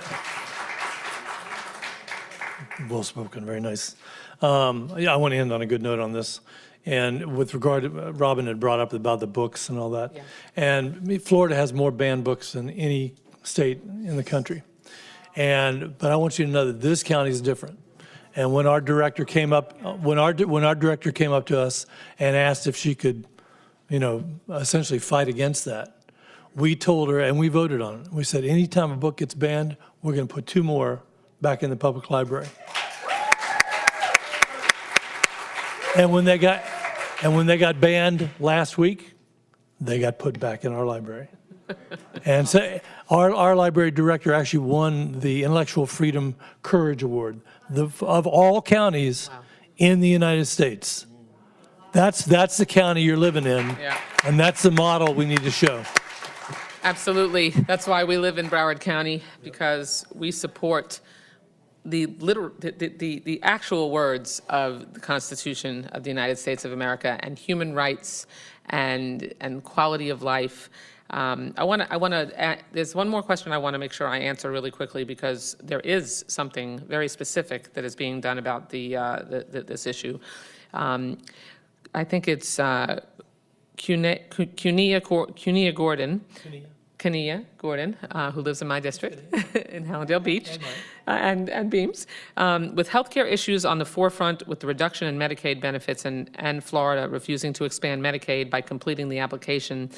well spoken, very nice. Yeah, I want to end on a good note on this. And with regard to, Robin had brought up about the books and all that. Yeah. And Florida has more banned books than any state in the country. But I want you to know that this county is different. And when our director came up, when our director came up to us and asked if she could, essentially fight against that, we told her, and we voted on it. We said, anytime a book gets banned, we're going to put 2 more back in the public library. And when they got banned last week, they got put back in our library. And so our library director actually won the Intellectual Freedom Courage Award of all counties in the United States. That's the county you're living in, Yeah. and that's the model we need to show. Absolutely. That's why we live in Broward County, because we support the actual words of the Constitution of the United States of America and human rights and quality of life. There's one more question I want to make sure I answer really quickly, because there is something very specific that is being done about this issue. I think it's Cunia Gordon, who lives in my district in Hallandale Beach, and Beams, with healthcare issues on the forefront with the reduction in Medicaid benefits and Florida refusing to expand Medicaid by completing the application.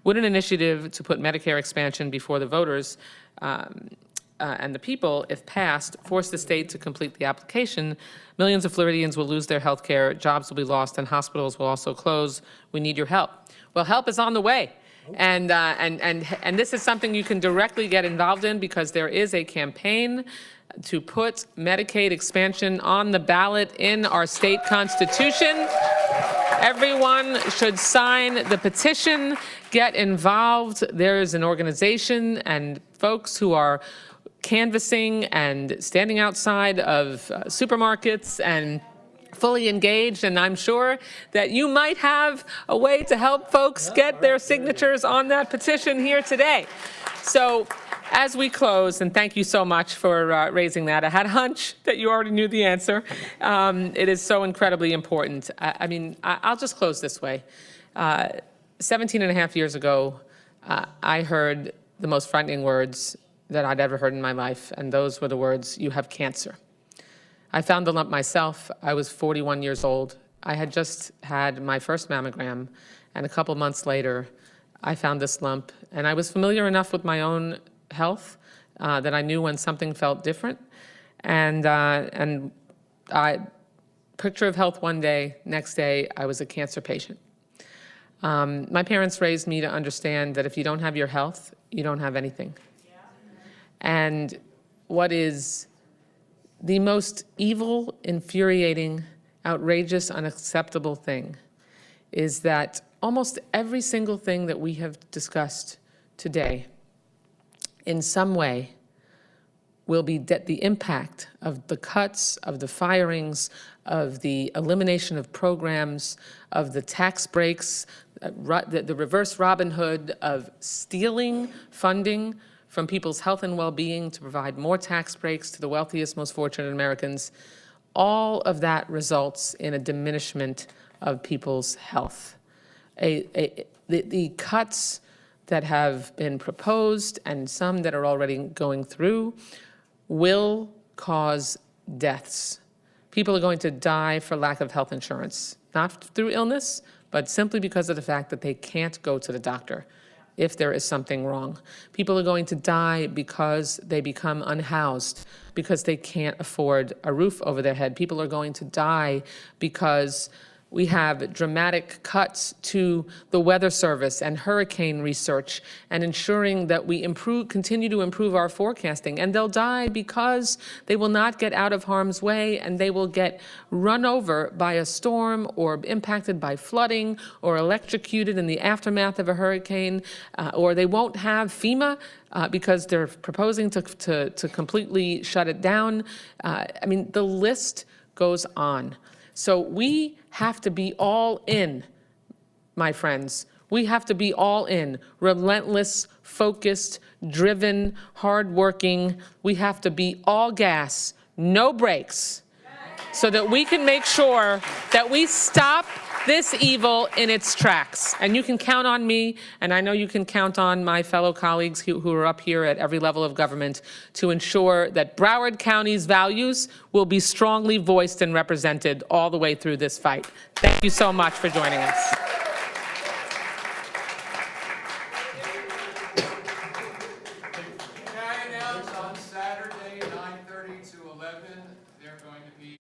Would an initiative to put Medicare expansion before the voters and the people, if passed, force the state to complete the application? Millions of Floridians will lose their health care, jobs will be lost, and hospitals will also close. We need your help. Well, help is on the way. And this is something you can directly get involved in, because there is a campaign to put Medicaid expansion on the ballot in our state constitution. Everyone should sign the petition, get involved. There is an organization and folks who are canvassing and standing outside of supermarkets and fully engaged, and I'm sure that you might have a way to help folks get their signatures on that petition here today. So as we close, and thank you so much for raising that. I had a hunch that you already knew the answer. It is so incredibly important. I'll just close this way. 17 and a half years ago, I heard the most frightening words that I'd ever heard in my life, and those were the words, "You have cancer." I found the lump myself. I was 41 years old. I had just had my first mammogram, and a couple months later, I found this lump. And I was familiar enough with my own health that I knew when something felt different. And I picture of health one day, next day I was a cancer patient. My parents raised me to understand that if you don't have your health, you don't have anything. And what is the most evil, infuriating, outrageous, unacceptable thing is that almost every single thing that we have discussed today, in some way, will be the impact of the cuts, of the firings, of the elimination of programs, of the tax breaks, the reverse Robin Hood of stealing funding from people's health and well-being to provide more tax breaks to the wealthiest, most fortunate Americans. All of that results in a diminishment of people's health. The cuts that have been proposed and some that are already going through will cause deaths. People are going to die for lack of health insurance, not through illness, but simply because of the fact that they can't go to the doctor if there is something wrong. People are going to die because they become unhoused, because they can't afford a roof over their head. People are going to die because we have dramatic cuts to the weather service and hurricane research and ensuring that we continue to improve our forecasting. And they'll die because they will not get out of harm's way and they will get run over by a storm or impacted by flooding or electrocuted in the aftermath of a hurricane, or they won't have FEMA because they're proposing to completely shut it down. I mean, the list goes on. So we have to be all in, my friends. We have to be all in, relentless, focused, driven, hardworking. We have to be all gas, no brakes, so that we can make sure that we stop this evil in its tracks. And you can count on me, and I know you can count on my fellow colleagues who are up here at every level of government to ensure that Broward County's values will be strongly voiced and represented all the way through this fight. Thank you so much for joining us. Can I announce on Saturday, 9:30 to 11, they're going to be